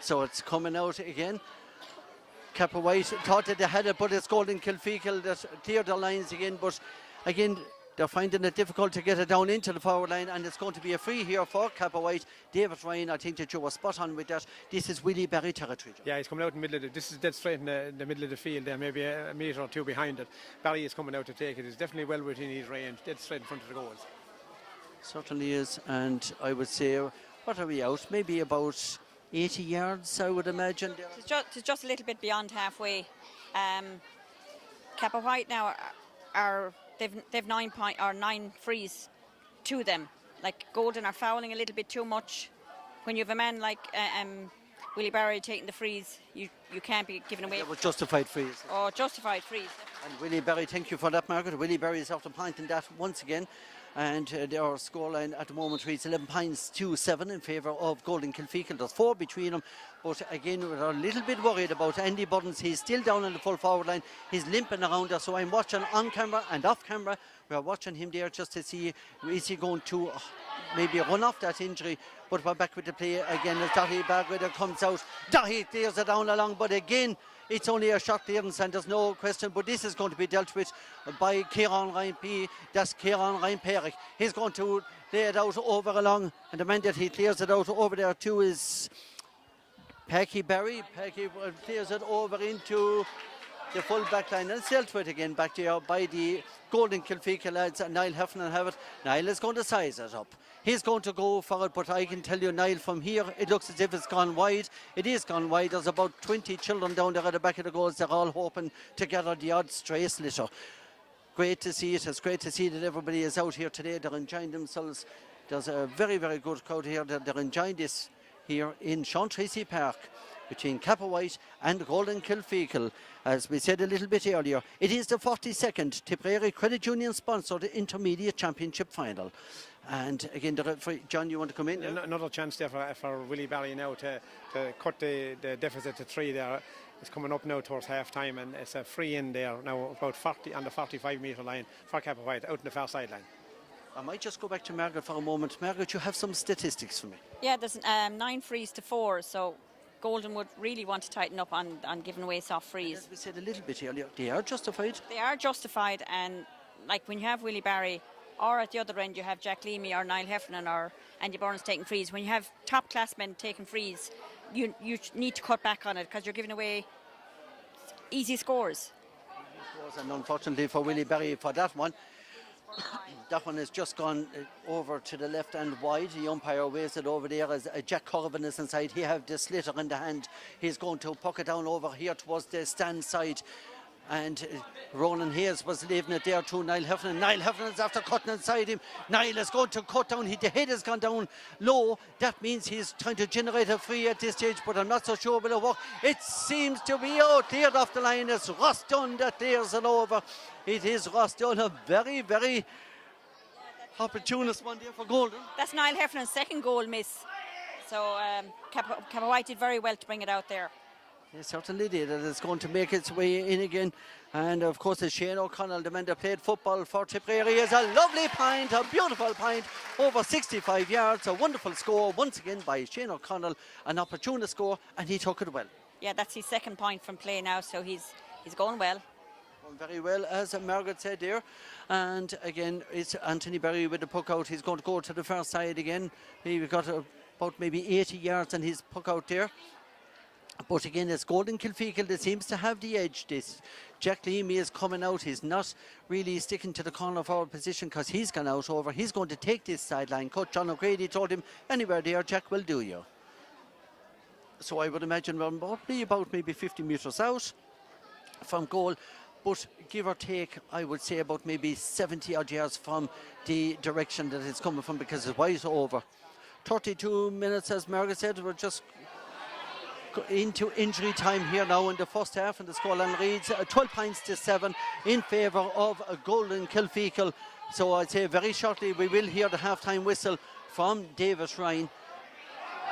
So it's coming out again. Cappawhite thought that they had it, but it's Golden Kilfeacle that cleared the lines again. But again, they're finding it difficult to get it down into the forward line, and it's going to be a free here for Cappawhite. David Ryan, I think that you were spot on with that. This is Willie Barry territory. Yeah, he's coming out in the middle of this is dead straight in the middle of the field there, maybe a metre or two behind it. Barry is coming out to take it. He's definitely well within his range, dead straight in front of the goals. Certainly is, and I would say, what are we out? Maybe about 80 yards, I would imagine. It's just a little bit beyond halfway. Cappawhite now they've 9 frees to them. Like Golden are fouling a little bit too much. When you have a man like Willie Barry taking the frees, you can't be giving away. It was justified frees. Oh, justified frees. And Willie Barry, thank you for that, Margaret. Willie Barry is after pointing that once again. And their scoreline at the moment reads 11 points to 7 in favour of Golden Kilfeacle. There's 4 between them, but again we're a little bit worried about Andy Buttons. He's still down on the full forward line. He's limping around there, so I'm watching on camera and off camera. We're watching him there just to see, is he going to maybe run off that injury. But we're back with the play again as Dahi Bagweder comes out. Dahi clears it down along, but again it's only a short clearance and there's no question, but this is going to be dealt with by Kieran Ryan P. That's Kieran Ryan Perrick. He's going to lay it out over along, and the man that he clears it out over there too is Packy Barry. Packy clears it over into the full back line, and it's dealt with again back there by the Golden Kilfeacle lads, and Niall Heffernan have it. Niall is going to size it up. He's going to go for it, but I can tell you, Niall, from here, it looks as if it's gone wide. It is gone wide. There's about 20 children down there at the back of the goals. They're all hoping to gather the odd stray sliotar. Great to see it. It's great to see that everybody is out here today. They're enjoying themselves. There's a very, very good crowd here. They're enjoying this here in Sean Tracy Park between Cappawhite and Golden Kilfeacle. As we said a little bit earlier, it is the 42nd Tipperary Credit Union sponsored Intermediate Championship final. And again, John, you want to come in? Another chance there for Willie Barry now to cut the deficit to 3 there. It's coming up now towards half time, and it's a free in there now about 40 on the 45 metre line for Cappawhite out in the far sideline. I might just go back to Margaret for a moment. Margaret, you have some statistics for me. Yeah, there's 9 frees to 4, so Golden would really want to tighten up on giving away soft frees. As we said a little bit earlier, they are justified. They are justified, and like when you have Willie Barry, or at the other end you have Jack Leamy or Niall Heffernan or Andy Burns taking frees. When you have top class men taking frees, you need to cut back on it because you're giving away easy scores. And unfortunately for Willie Barry for that one, that one has just gone over to the left and wide. The umpire waves it over there as Jack Corvin is inside. He have the sliotar in the hand. He's going to puck it down over here towards the stand side. And Ronan Hayes was leaving it there to Niall Heffernan. Niall Heffernan's after cutting inside him. Niall is going to cut down. The head has gone down low. That means he's trying to generate a free at this stage, but I'm not so sure will it work. It seems to be out, cleared off the line. It's Ross Dunn that clears it over. It is Ross Dunn, a very, very opportunist one there for Golden. That's Niall Heffernan's second goal miss. So Cappawhite did very well to bring it out there. They certainly did, and it's going to make its way in again. And of course, it's Shane O'Connell, the man that played football for Tipperary, is a lovely pint, a beautiful pint, over 65 yards, a wonderful score once again by Shane O'Connell, an opportunist score, and he took it well. Yeah, that's his second point from play now, so he's going well. Going very well, as Margaret said there. And again, it's Anthony Berry with the puck out. He's going to go to the far side again. He got about maybe 80 yards on his puck out there. But again, it's Golden Kilfeacle that seems to have the edge. This Jack Leamy is coming out. He's not really sticking to the corner forward position because he's gone out over. He's going to take this sideline cut. John O'Grady told him, anywhere there, Jack will do you. So I would imagine we're probably about maybe 50 metres out from goal. But give or take, I would say about maybe 70 odd yards from the direction that it's coming from, because it's wide over. 32 minutes, as Margaret said. We're just into injury time here now in the first half, and the scoreline reads 12 points to 7 in favour of Golden Kilfeacle. So I'd say very shortly we will hear the half-time whistle from David Ryan.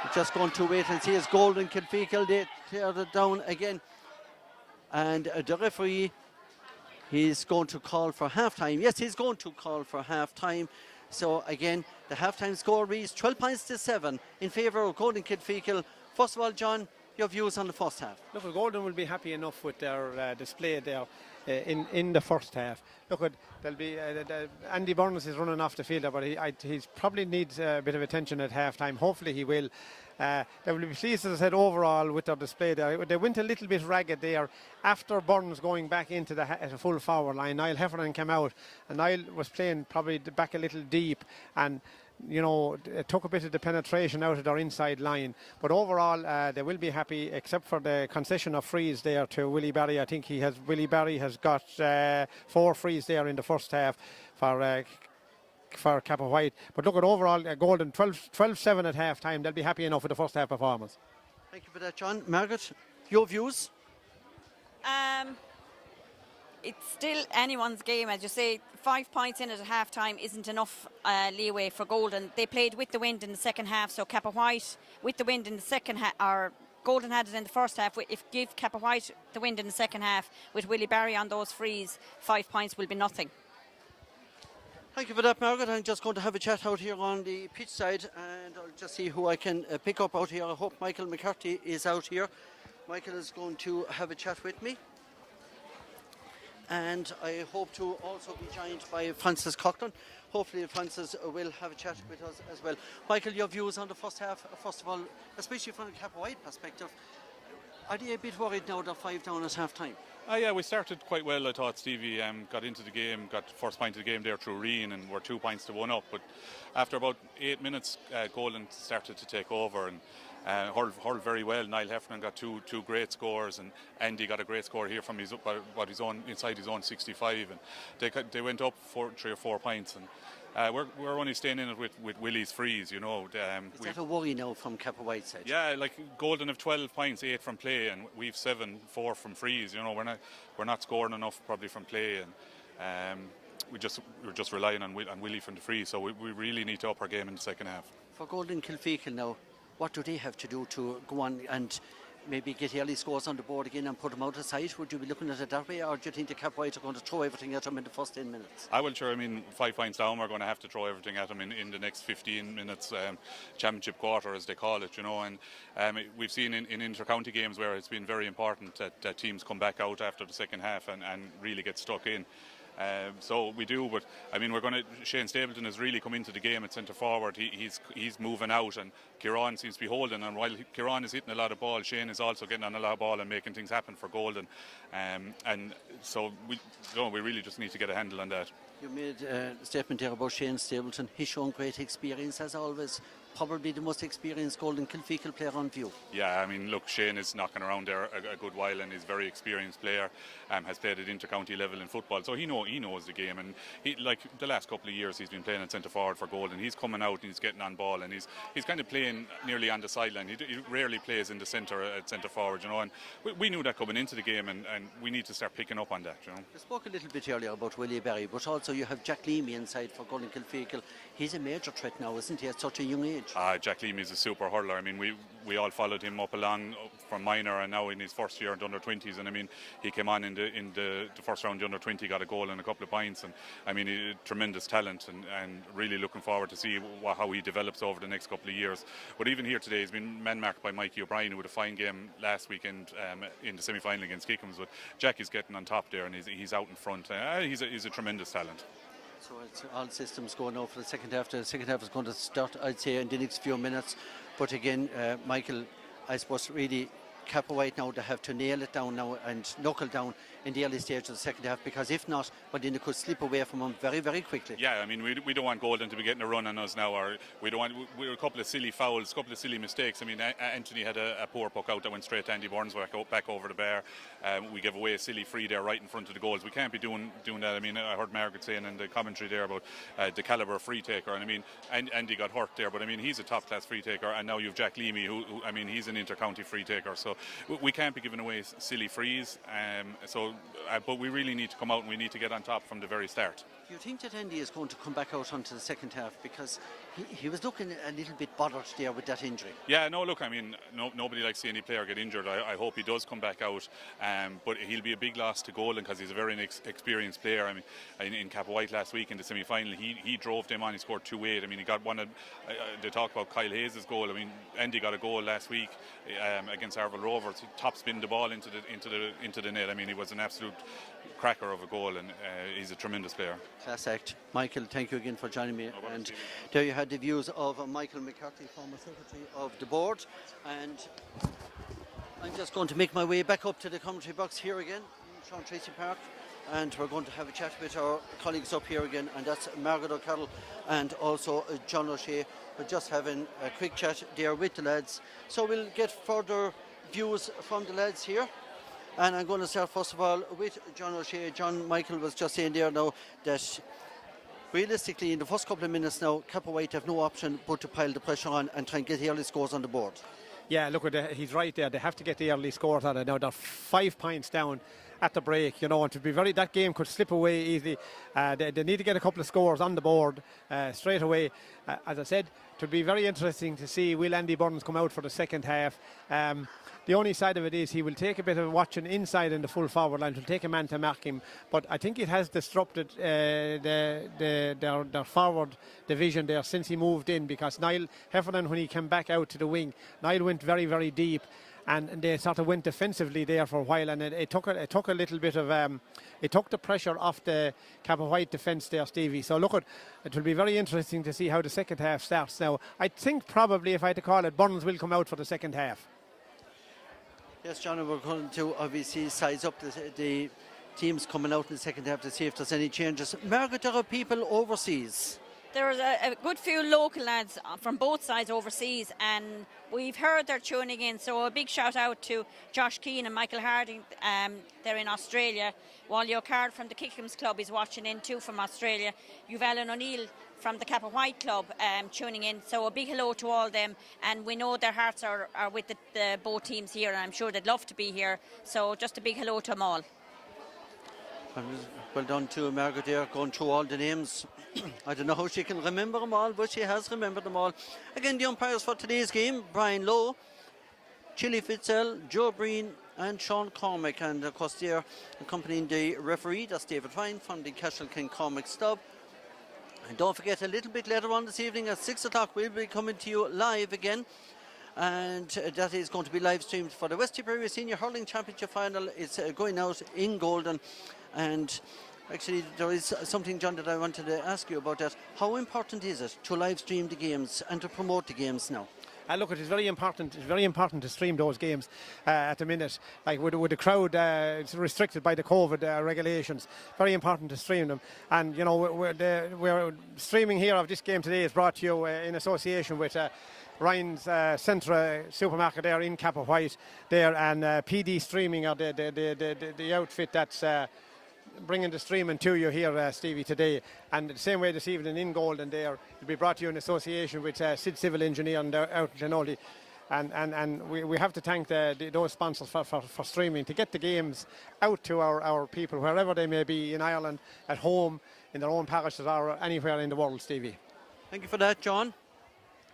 We're just going to wait and see as Golden Kilfeacle, they cleared it down again, and the referee, He's going to call for half-time. Yes, he's going to call for half-time. So again, the half-time score reads 12 points to 7 in favour of Golden Kilfeacle. First of all, John, your views on the first half. Look, Golden will be happy enough with their display there in the first half. Look, there'll be Andy Burns is running off the field there, but he's probably needs a bit of attention at half-time. Hopefully he will. They will be pleased, as I said, overall with their display there. They went a little bit ragged there after Burns going back into the full forward line. Niall Heffernan came out, and Niall was playing probably back a little deep, and it took a bit of the penetration out of their inside line. But overall, they will be happy, except for the concession of frees there to Willie Barry. I think Willie Barry has got 4 frees there in the first half for Cappawhite. But look at overall, Golden 12-7 at half time. They'll be happy enough with the first half performance. Thank you for that, John. Margaret, your views? It's still anyone's game, as you say. 5 points in at half time isn't enough leeway for Golden. They played with the wind in the second half, so Cappawhite with the wind in the second half, or Golden had it in the first half. If give Cappawhite the wind in the second half with Willie Barry on those frees, 5 points will be nothing. Thank you for that, Margaret. I'm just going to have a chat out here on the pitch side, and I'll just see who I can pick up out here. I hope Michael McCarthy is out here. Michael is going to have a chat with me. And I hope to also be joined by Francis Coughlin. Hopefully Francis will have a chat with us as well. Michael, your views on the first half, first of all, especially from a Cappawhite perspective. Are they a bit worried now they're 5 down at half time? Yeah, we started quite well. I thought Stevie got into the game, got the first point of the game there through Reen, and we're 2 points to 1 up. But after about 8 minutes, Golden started to take over and hurled very well. Niall Heffernan got two great scores, and Andy got a great score here from his own inside his own 65, and they went up 3 or 4 points. And we're only staying in it with Willie's frees, Is that a worry now from Cappawhite's side? Yeah, like Golden have 12 points, 8 from play, and we've 7, 4 from frees. We're not scoring enough probably from play, and we're just relying on Willie from the free. So we really need to up our game in the second half. For Golden Kilfeacle now, what do they have to do to go on and maybe get early scores on the board again and put them out of sight? Would you be looking at it that way, or do you think the Cappawhite are going to throw everything at them in the first 10 minutes? I will, sure. I mean, 5 points down, we're going to have to throw everything at them in the next 15 minutes, championship quarter, as they call it, And we've seen in inter-county games where it's been very important that teams come back out after the second half and really get stuck in. So we do, but I mean, Shane Stapleton has really come into the game at centre forward. He's moving out, and Kieran seems to be holding. And while Kieran is hitting a lot of ball, Shane is also getting on a lot of ball and making things happen for Golden. And so we really just need to get a handle on that. You made a statement there about Shane Stapleton. He's shown great experience as always. Probably the most experienced Golden Kilfeacle player on view. Yeah, I mean, look, Shane is knocking around there a good while, and he's a very experienced player. Has played at inter-county level in football, so he knows the game. And he, like the last couple of years, he's been playing at centre forward for Golden. He's coming out and he's getting on ball, and he's kind of playing nearly on the sideline. He rarely plays in the centre at centre forward, And we knew that coming into the game, and we need to start picking up on that. You spoke a little bit earlier about Willie Barry, but also you have Jack Leamy inside for Golden Kilfeacle. He's a major threat now, isn't he, at such a young age? Jack Leamy is a super hurler. I mean, we all followed him up along from minor and now in his first year in the under-20s, and I mean, he came on in the first round of the under-20, got a goal and a couple of points, and I mean, tremendous talent, and really looking forward to see how he develops over the next couple of years. But even here today, he's been man-marked by Mikey O'Brien, who had a fine game last weekend in the semi-final against Kickham's, but Jack is getting on top there, and he's out in front. He's a tremendous talent. So it's all systems going now for the second half. The second half is going to start, I'd say, in the next few minutes. But again, Michael, I suppose really Cappawhite now, they have to nail it down now and knuckle down in the early stage of the second half, because if not, well, then they could slip away from them very, very quickly. Yeah, I mean, we don't want Golden to be getting a run on us now, or we were a couple of silly fouls, a couple of silly mistakes. I mean, Anthony had a poor puck out that went straight to Andy Burns back over the bar. We gave away a silly free there right in front of the goals. We can't be doing that. I mean, I heard Margaret saying in the commentary there about the calibre of free taker, and I mean, Andy got hurt there, but I mean, he's a top class free taker, and now you've Jack Leamy, who I mean, he's an inter-county free taker, so we can't be giving away silly frees. But we really need to come out and we need to get on top from the very start. you think that Andy is going to come back out onto the second half? Because he was looking a little bit bothered there with that injury. Yeah, no, look, I mean, nobody likes seeing any player get injured. I hope he does come back out, but he'll be a big loss to Golden because he's a very experienced player. I mean, in Cappawhite last week in the semi-final, he drove them on. He scored 2-8. I mean, he got one. They talk about Kyle Hayes' goal. I mean, Andy got a goal last week against Arville Rovers. He top spinned the ball into the net. I mean, he was an absolute cracker of a goal, and he's a tremendous player. Class act. Michael, thank you again for joining me. And there you had the views of Michael McCarthy, former secretary of the board. And I'm just going to make my way back up to the commentary box here again in Sean Tracy Park. And we're going to have a chat with our colleagues up here again, and that's Margaret O'Carroll and also John O'Shea. We're just having a quick chat there with the lads. So we'll get further views from the lads here. And I'm going to start first of all with John O'Shea. John, Michael was just saying there now that realistically in the first couple of minutes now, Cappawhite have no option but to pile the pressure on and try and get the early scores on the board. Yeah, look, he's right there. They have to get the early scores on it. Now they're 5 points down at the break, you know, and to be that game could slip away easily. They need to get a couple of scores on the board straight away. As I said, it would be very interesting to see will Andy Burns come out for the second half. The only side of it is he will take a bit of watching inside in the full forward line. He'll take a man to mark him. But I think it has disrupted their forward division there since he moved in, because Niall Heffernan, when he came back out to the wing, Niall went very, very deep. And they sort of went defensively there for a while, and it took a little bit of it took the pressure off the Cappawhite defence there, Stevie. So look, it will be very interesting to see how the second half starts. Now, I think probably, if I had to call it, Burns will come out for the second half. Yes, John, we're going to obviously size up the teams coming out in the second half to see if there's any changes. Margaret, there are people overseas. There's a good few local lads from both sides overseas, and we've heard they're tuning in. So a big shout out to Josh Keane and Michael Harding. They're in Australia. Wally O'Card from the Kickoff Club is watching in too from Australia. You've Alan O'Neill from the Cappawhite Club tuning in. So a big hello to all them. And we know their hearts are with the both teams here, and I'm sure they'd love to be here. So just a big hello to them all. Well done to Margaret there, going through all the names. I don't know how she can remember them all, but she has remembered them all. Again, the umpires for today's game: Brian Lowe, Chili Fitzell, Joe Breen and Sean Cormack. And of course there, accompanying the referee, that's David Fine from the Cashel King Cormack Stub. And don't forget, a little bit later on this evening at 6 o'clock, we'll be coming to you live again. And that is going to be live streamed for the West Tipperary Senior Hurling Championship Final. It's going out in Golden. And actually, there is something, John, that I wanted to ask you about that. How important is it to live stream the games and to promote the games now? Look, it is very important. It's very important to stream those games at the minute. Like with the crowd, it's restricted by the COVID regulations. Very important to stream them. And you know, we're streaming here of this game today is brought to you in association with Ryan's Centra supermarket there in Cappawhite there, and PD Streaming are the outfit that's bringing the streaming to you here, Stevie, today. And the same way this evening in Golden there, it'll be brought to you in association with Sid Civil Engineering out in Genoli. And we have to thank those sponsors for streaming to get the games out to our people, wherever they may be, in Ireland, at home, in their own parishes, or anywhere in the world, Stevie. Thank you for that, John.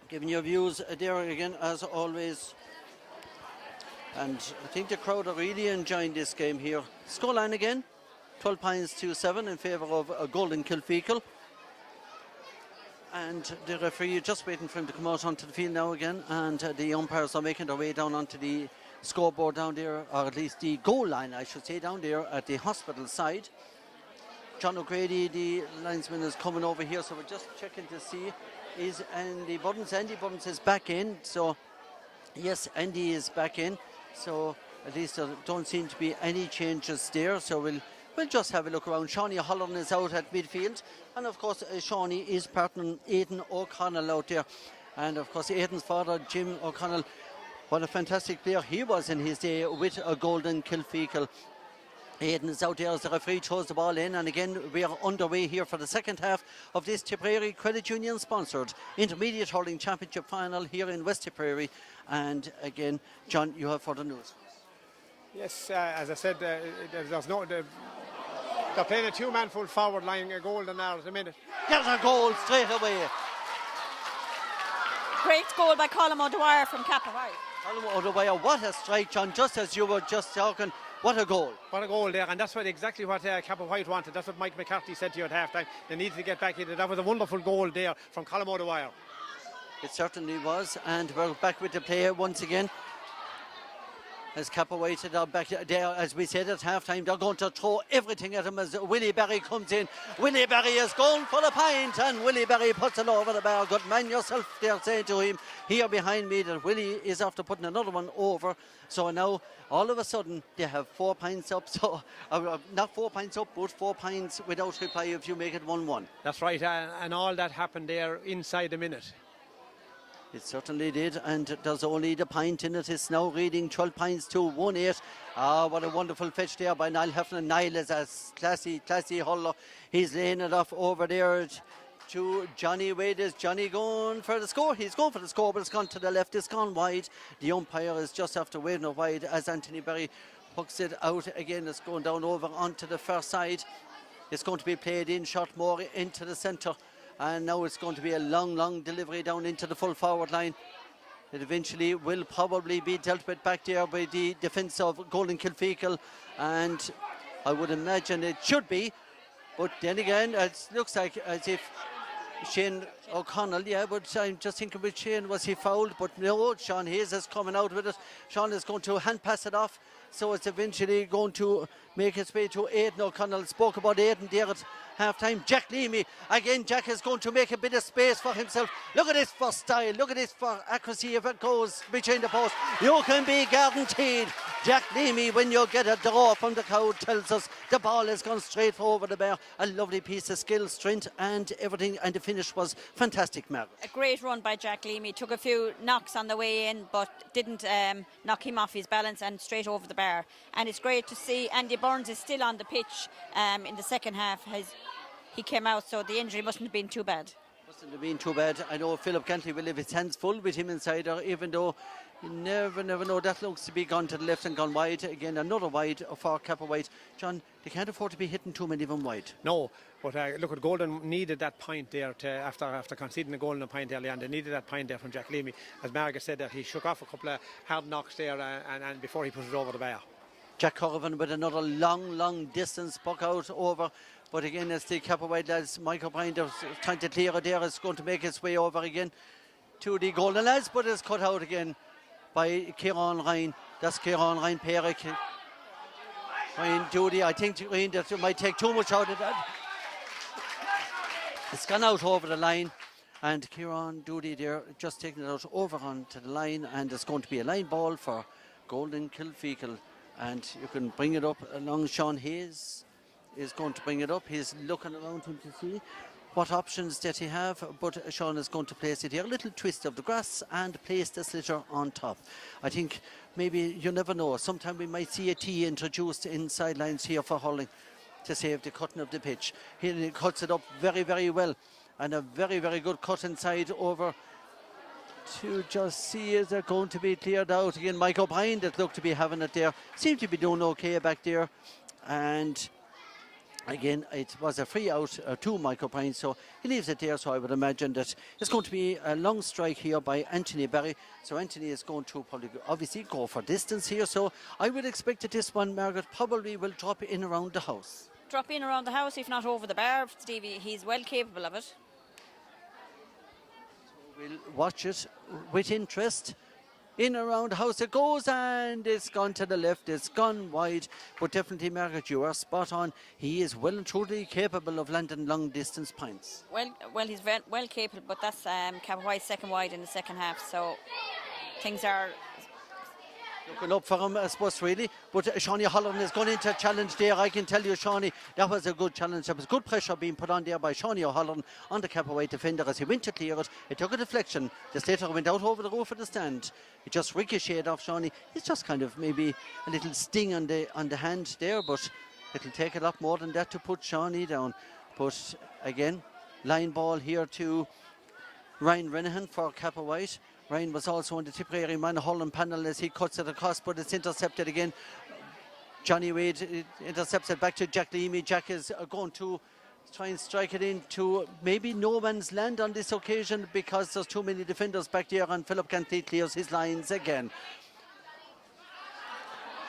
Giving your views there again, as always. And I think the crowd are really enjoying this game here. Scoreline again, 12 points to 7 in favour of Golden Kilfeacle. And the referee just waiting for him to come out onto the field now again. And the umpires are making their way down onto the scoreboard down there, or at least the goal line, I should say, down there at the hospital side. John O'Grady, the linesman, is coming over here, so we're just checking to see is Andy Burns. Andy Burns is back in, so yes, Andy is back in. So at least there don't seem to be any changes there. So we'll just have a look around. Shawnee Holland is out at midfield, and of course Shawnee is partnering Aidan O'Connell out there. And of course Aidan's father, Jim O'Connell, what a fantastic player he was in his day with a Golden Kilfeacle. Aidan is out there as the referee throws the ball in, and again we are underway here for the second half of this Tipperary Credit Union sponsored Intermediate Hurling Championship Final here in West Tipperary. And again, John, you have further news. Yes, as I said, there's They're playing a two-man full forward line, a goal an hour at a minute. There's a goal straight away. Great goal by Colm O'Dwyer from Cappawhite. Colm O'Dwyer, what a strike, John, just as you were just talking. What a goal. What a goal there, and that's exactly what Cappawhite wanted. That's what Mike McCarthy said to you at half-time. They needed to get back in it. That was a wonderful goal there from Colm O'Dwyer. It certainly was, and we're back with the play once again. As Cappawhite are back there, as we said at half-time, they're going to throw everything at him as Willie Barry comes in. Willie Barry is going for the point, and Willie Barry puts it over the bar. Good man yourself, they're saying to him here behind me that Willie is after putting another one over. So now, all of a sudden, they have 4 points up. So, not 4 points up, but 4 points without reply if you make it 1-1. That's right, and all that happened there inside a minute. It certainly did, and there's only the pint in it. It's now reading 12 pints to 1-8. What a wonderful fetch there by Niall Heffernan. Niall is a classy hurler. He's laying it off over there to Johnny Wade. Is Johnny going for the score? He's going for the score, but it's gone to the left. It's gone wide. The umpire is just after waving it wide as Anthony Berry hooks it out again. It's going down over onto the far side. It's going to be played in short more into the centre. And now it's going to be a long delivery down into the full forward line. It eventually will probably be dealt with back there by the defence of Golden Kilfeacle. And I would imagine it should be. But then again, it looks like as if Shane O'Connell, but I'm just thinking with Shane, was he fouled? But no, Sean Hayes is coming out with it. Sean is going to hand pass it off. So it's eventually going to make its way to Aidan O'Connell. Spoke about Aidan there at half-time. Jack Leamy. Again, Jack is going to make a bit of space for himself. Look at this for style. Look at this for accuracy. If it goes between the posts, you can be guaranteed. Jack Leamy, when you get a draw from the crowd, tells us the ball has gone straight over the bar. A lovely piece of skill, strength and everything. And the finish was fantastic, Margaret. A great run by Jack Leamy. Took a few knocks on the way in, but didn't knock him off his balance and straight over the bar. And it's great to see Andy Burns is still on the pitch in the second half. He came out, so the injury mustn't have been too bad. Mustn't have been too bad. I know Philip Cantley will have his hands full with him inside there, even though you never know. That looks to be gone to the left and gone wide. Again, another wide for Cappawhite. John, they can't afford to be hitting too many of them wide. No, but look at Golden needed that point there after conceding the goal and a point early on. They needed that point there from Jack Leamy. As Margaret said, that he shook off a couple of hard knocks there and before he put it over the bar. Jack Corrigan with another long distance puck out over. But again, it's the Cappawhite lads. Mike O'Brien trying to clear it there. It's going to make its way over again to the Golden lads, but it's cut out again by Kieran Ryan. That's Kieran Ryan Perrick. Ryan Doody, I think Ryan that might take too much out of that. It's gone out over the line. And Kieran Doody there just taking it out over onto the line. And it's going to be a line ball for Golden Kilfeacle. And you can bring it up along. Sean Hayes is going to bring it up. He's looking around him to see what options that he have, but Sean is going to place it here. A little twist of the grass and place the slitter on top. I think maybe, you never know, sometime we might see a tee introduced in sidelines here for Hurling to save the cutting of the pitch. He cuts it up very well, and a very good cut inside over to just see is it going to be cleared out. Again, Mike O'Brien that looked to be having it there, seemed to be doing okay back there, and again, it was a free out to Mike O'Brien, so he leaves it there. So I would imagine that it's going to be a long strike here by Anthony Berry. So Anthony is going to probably obviously go for distance here. So I would expect that this one, Margaret, probably will drop in around the house. Drop in around the house, if not over the bar, Stevie. He's well capable of it. We'll watch it with interest. In around the house it goes, and it's gone to the left, it's gone wide, but definitely, Margaret, you are spot on. He is well and truly capable of landing long distance points. Well, he's well capable, but that's Cappawhite second wide in the second half, so things are looking up for him, I suppose, really. But Shawnee Holland is going into a challenge there. I can tell you, Shawnee, that was a good challenge. There was good pressure being put on there by Shawnee O'Halloran on the Cappawhite defender as he went to clear it. It took a deflection. The slater went out over the roof of the stand. It just ricocheted off Shawnee. It's just kind of maybe a little sting on the hand there, but it'll take a lot more than that to put Shawnee down. But again, line ball here to Ryan Renahan for Cappawhite. Ryan was also on the Tipperary Man Hurling panel as he cuts it across, but it's intercepted again Johnny Wade intercepts it back to Jack Leamy. Jack is going to try and strike it into maybe no man's land on this occasion because there's too many defenders back there, and Philip Cantley clears his lines again.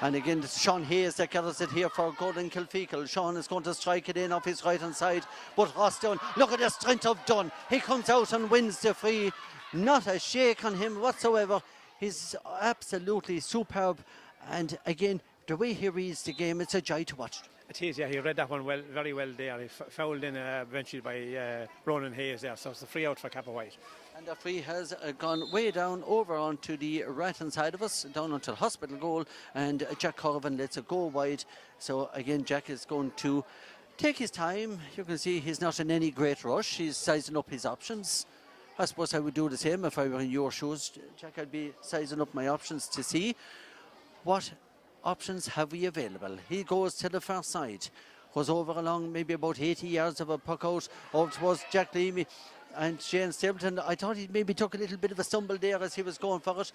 And again, it's Sean Hayes that gathers it here for Gordon Kilfeacle. Sean is going to strike it in off his right-hand side. But Ross Dunn, look at the strength of Dunn. He comes out and wins the free. Not a shake on him whatsoever. He's absolutely superb. And again, the way he reads the game, it's a joy to watch. It is, yeah, he read that one well, very well there. He fouled in eventually by Ronan Hayes there, so it's a free out for Cappawhite. And the free has gone way down over onto the right-hand side of us, down onto the hospital goal, and Jack Corvin lets it go wide. So again, Jack is going to take his time. You can see he's not in any great rush. He's sizing up his options. I suppose I would do the same if I were in your shoes, Jack. I'd be sizing up my options to see what options have we available. He goes to the far side, goes over along maybe about 80 yards of a puck out over towards Jack Leamy and Shane Stapleton. I thought he maybe took a little bit of a stumble there as he was going for it,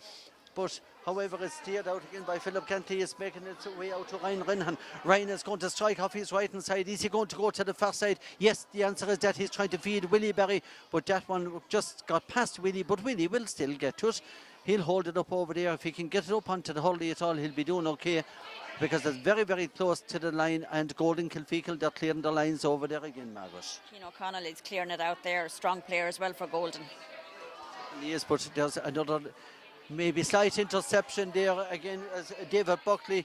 but however it's steered out again by Philip Cantley. Is making its way out to Ryan Rinhan. Ryan is going to strike off his right hand side. Is he going to go to the far side? Yes, the answer is that he's trying to feed Willie Berry, but that one just got past Willie, but Willie will still get to it. He'll hold it up over there. If he can get it up onto the hurley at all, he'll be doing okay, because it's very, very close to the line, and Golden Kilfeacle, they're clearing the lines over there again, Margaret. Keane O'Connell is clearing it out there. Strong player as well for Golden. He is, but there's another maybe slight interception there again as David Buckley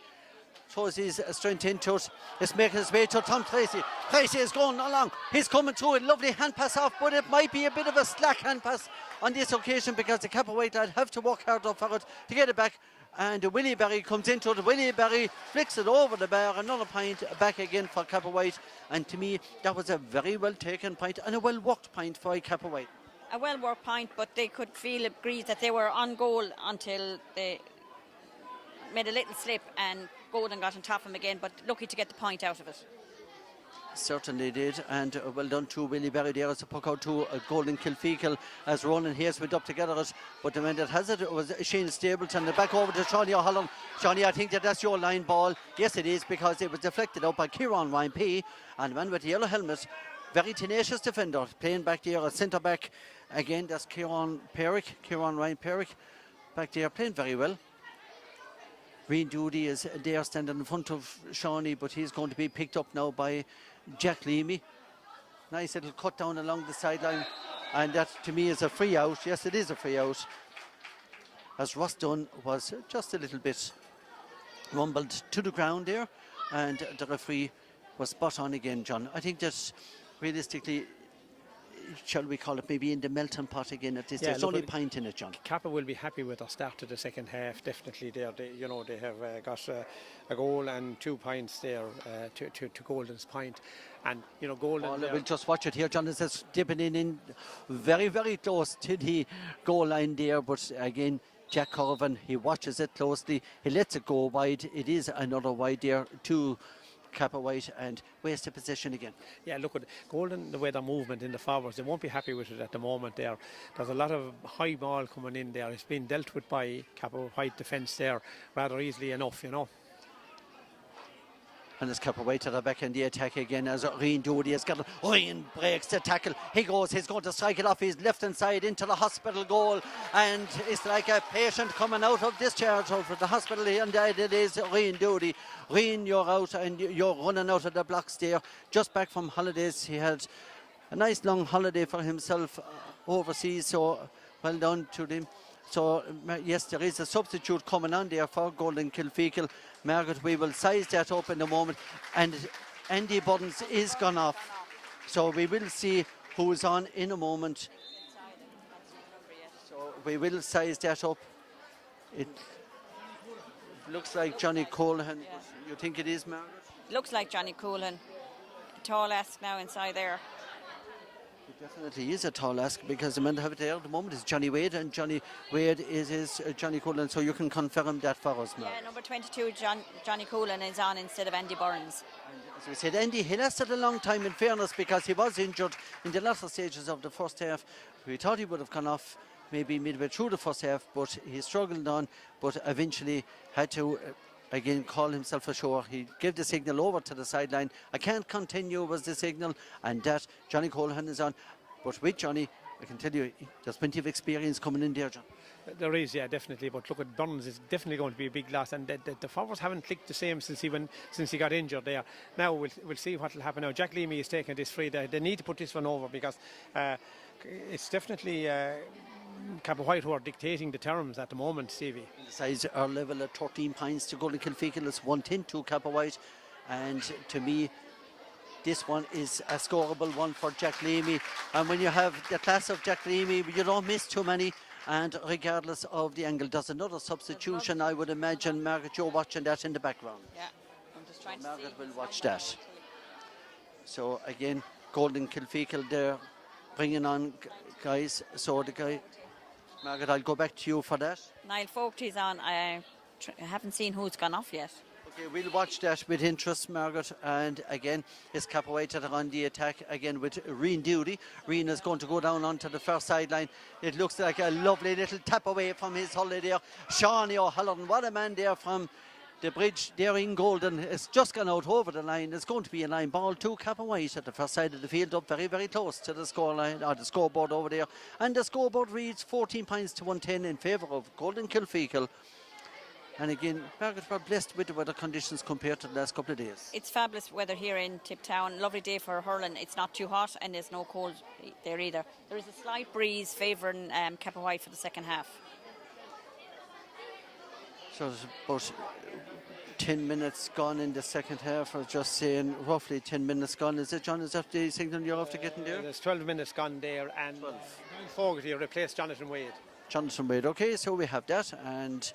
throws his strength into it. It's making his way to Tom Tracy. Tracy is going along. He's coming through a lovely hand pass off, but it might be a bit of a slack hand pass on this occasion because the Cappawhite lad have to work harder for it to get it back. And Willie Berry comes into it. Willie Berry flicks it over the bar. Another point back again for Cappawhite. And to me, that was a very well taken point and a well worked point for Cappawhite. A well worked point, but they could feel agreed that they were on goal until they made a little slip and Golden got on top of him again, but lucky to get the point out of it. Certainly did, and well done to Willie Berry there as a puck out to Golden Kilfeacle as Ronan Hayes went up to gather it, but the man that has it was Shane Stapleton. Back over to Shawnee O'Halloran. Shawnee, I think that's your line ball. Yes, it is, because it was deflected out by Kieran Ryan P, and the man with the yellow helmet, very tenacious defender, playing back there at centre back. Again, that's Kieran Ryan Perrick back there, playing very well. Green Doody is there standing in front of Shawnee, but he's going to be picked up now by Jack Leamy. Nice little cut down along the sideline, and that to me is a free out. Yes, it is a free out, as Ross Dunn was just a little bit rumbled to the ground there, and the referee was spot on again, John. I think that realistically, shall we call it maybe in the melting pot again at this stage. There's only a pint in it, John. Kappa will be happy with the start of the second half, definitely there. They have got a goal and 2 points there to Golden's point. And, Golden... we'll just watch it here, John. Is just dipping in very, very close to the goal line there. But again, Jack Corvin, he watches it closely. He lets it go wide. It is another wide there to Cappawhite, and waste of possession again. Yeah, look at Golden, the way they're movement in the forwards, they won't be happy with it at the moment there. There's a lot of high ball coming in there. It's been dealt with by Cappawhite defence there rather easily enough, And it's Cappawhite to the back in the attack again as Ryan Doody has got it. Ryan breaks the tackle. He's going to strike it off his left hand side into the hospital goal. And it's like a patient coming out of discharge over the hospital. And it is Ryan Doody. Ryan, you're out and you're running out of the blocks there. Just back from holidays. He had a nice long holiday for himself overseas. So well done to him. So, yes, there is a substitute coming on there for Golden Kilfeacle. Margaret, we will size that up in a moment. And Andy Buttons is gone off. So we will see who's on in a moment. So we will size that up. It looks like Johnny Colehan. Yeah. You think it is, Margaret? Looks like Johnny Colehan. Tall ask now inside there. It definitely is a tall ask, because the man to have it there at the moment is Johnny Wade, and Johnny Wade is Johnny Colehan, so you can confirm that for us, Mark. Yeah, number 22, Johnny Colehan is on instead of Andy Burns. And as we said, Andy, he lasted a long time in fairness, because he was injured in the latter stages of the first half. We thought he would have gone off maybe midway through the first half, but he struggled on, but eventually had to again call himself ashore. He gave the signal over to the sideline. I can't continue was the signal, and that Johnny Colehan is on. But with Johnny, I can tell you, there's plenty of experience coming in there, John. There is, yeah, definitely. But look, at Burns is definitely going to be a big loss, and the forwards haven't clicked the same since he got injured there. Now we'll see what will happen now. Jack Leamy is taking this free. They need to put this one over because it's definitely Cappawhite who are dictating the terms at the moment, Stevie. The sides are level at 13 points to Golden Kilfeacle. It's 1-10 to Cappawhite, and to me, this one is a scoreable one for Jack Leamy. And when you have the class of Jack Leamy, you don't miss too many. And regardless of the angle, there's another substitution. I would imagine, Margaret, you're watching that in the background. Yeah, I'm just trying to Margaret see. will watch that. So again, Golden Kilfeacle there, bringing on guys. So the guy, Margaret, I'll go back to you for that. Niall Fogarty's on. I haven't seen who's gone off yet. Okay, we'll watch that with interest, Margaret. And again, it's Cappawhite that are on the attack again with Reen Duty. Reen is going to go down onto the first sideline. It looks like a lovely little tap away from his holiday there. Shawnee O'Halloran, what a man there from the bridge there in Golden. It's just gone out over the line. It's going to be a line ball to Cappawhite at the first side of the field, up very, very close to the scoreline, or the scoreboard over there. And the scoreboard reads 14 points to 110 in favour of Golden Kilfeacle. And again, Margaret, we're blessed with the weather conditions compared to the last couple of days. It's fabulous weather here in Tiptown. Lovely day for hurling. It's not too hot and there's no cold there either. There is a slight breeze favouring Cappawhite for the second half. So there's about 10 minutes gone in the second half. I was just saying roughly 10 minutes gone. Is it, John? Is that the signal you're after getting there? There's 12 minutes gone there, and Fogarty replaced Jonathan Wade. Jonathan Wade, okay, so we have that. And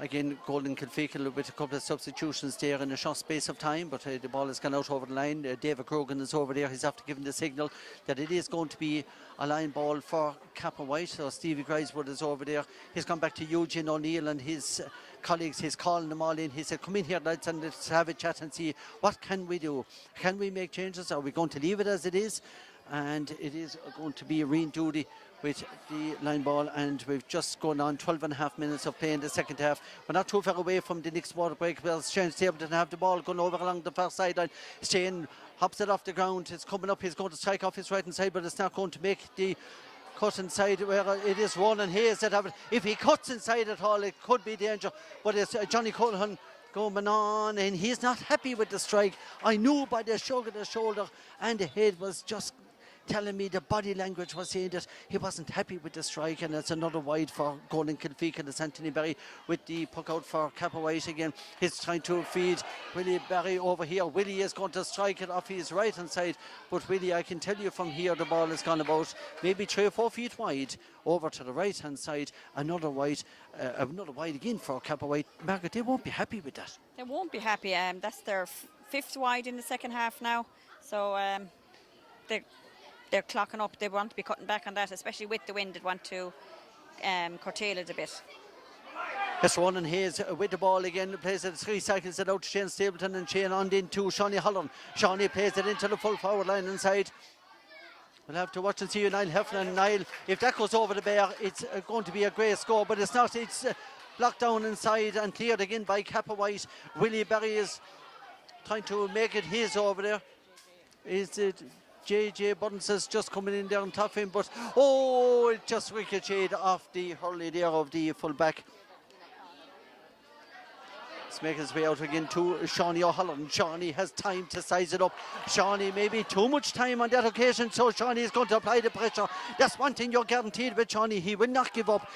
again, Golden Kilfeacle with a couple of substitutions there in a short space of time, but the ball has gone out over the line. David Grogan is over there. He's after giving the signal that it is going to be a line ball for Cappawhite. So Stevie Griswood is over there. He's gone back to Eugene O'Neill and his colleagues. He's calling them all in. He said, come in here, lads, and let's have a chat and see what can we do. Can we make changes? Are we going to leave it as it is? And it is going to be Reen Duty with the line ball, and we've just gone on 12 and a half minutes of play in the second half. We're not too far away from the next water break. Well, Shane Stapleton have the ball going over along the far sideline. Shane hops it off the ground. It's coming up. He's going to strike off his right hand side, but it's not going to make the cut inside where it is Ronan Hayes that have it. If he cuts inside at all, it could be danger. But it's Johnny Colehan going on, and he's not happy with the strike. I knew by the shrug of the shoulder and the head was just telling me the body language was saying that he wasn't happy with the strike, and it's another wide for Golden Kilfeacle. It's Anthony Berry with the puck out for Cappawhite again. He's trying to feed Willie Berry over here. Willie is going to strike it off his right hand side, but Willie, I can tell you from here, the ball has gone about maybe 3 or 4 feet wide over to the right hand side. Another wide again for Cappawhite. Margaret, they won't be happy with that. They won't be happy. That's their fifth wide in the second half now. So they're clocking up. They want to be cutting back on that, especially with the wind. They want to curtail it a bit. It's Ronan Hayes with the ball again. Plays it 3 cycles it out to Shane Stapleton, and Shane on into Shawnee Holland. Shawnee plays it into the full forward line inside. We'll have to watch and see Niall Heflin. Niall, if that goes over the bar, it's going to be a great score, but it's not. It's blocked down inside and cleared again by Cappawhite. Willie Berry is trying to make it his over there. Is it JJ Burns is just coming in there on top of him, but it just ricocheted off the hurley there of the full back. It's making his way out again to Shawnee O'Halloran. Shawnee has time to size it up. Shawnee maybe too much time on that occasion, so Shawnee is going to apply the pressure. That's one thing you're guaranteed with Shawnee. He will not give up.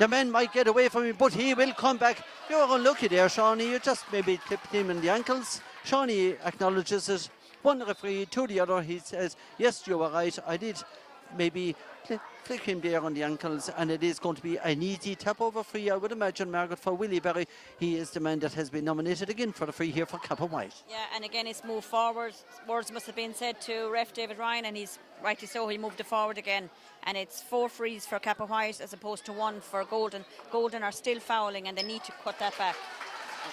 The men might get away from him, but he will come back. You're unlucky there, Shawnee. You just maybe clipped him in the ankles. Shawnee acknowledges it. One referee to the other, he says, yes, you were right. I did maybe flick him there on the ankles, and it is going to be an easy tap over free, I would imagine, Margaret, for Willie Berry. He is the man that has been nominated again for the free here for Cappawhite. Yeah, and again, it's moved forward. Words must have been said to ref David Ryan, and he's rightly so. He moved it forward again, and it's 4 frees for Cappawhite as opposed to 1 for Golden. Golden are still fouling, and they need to cut that back.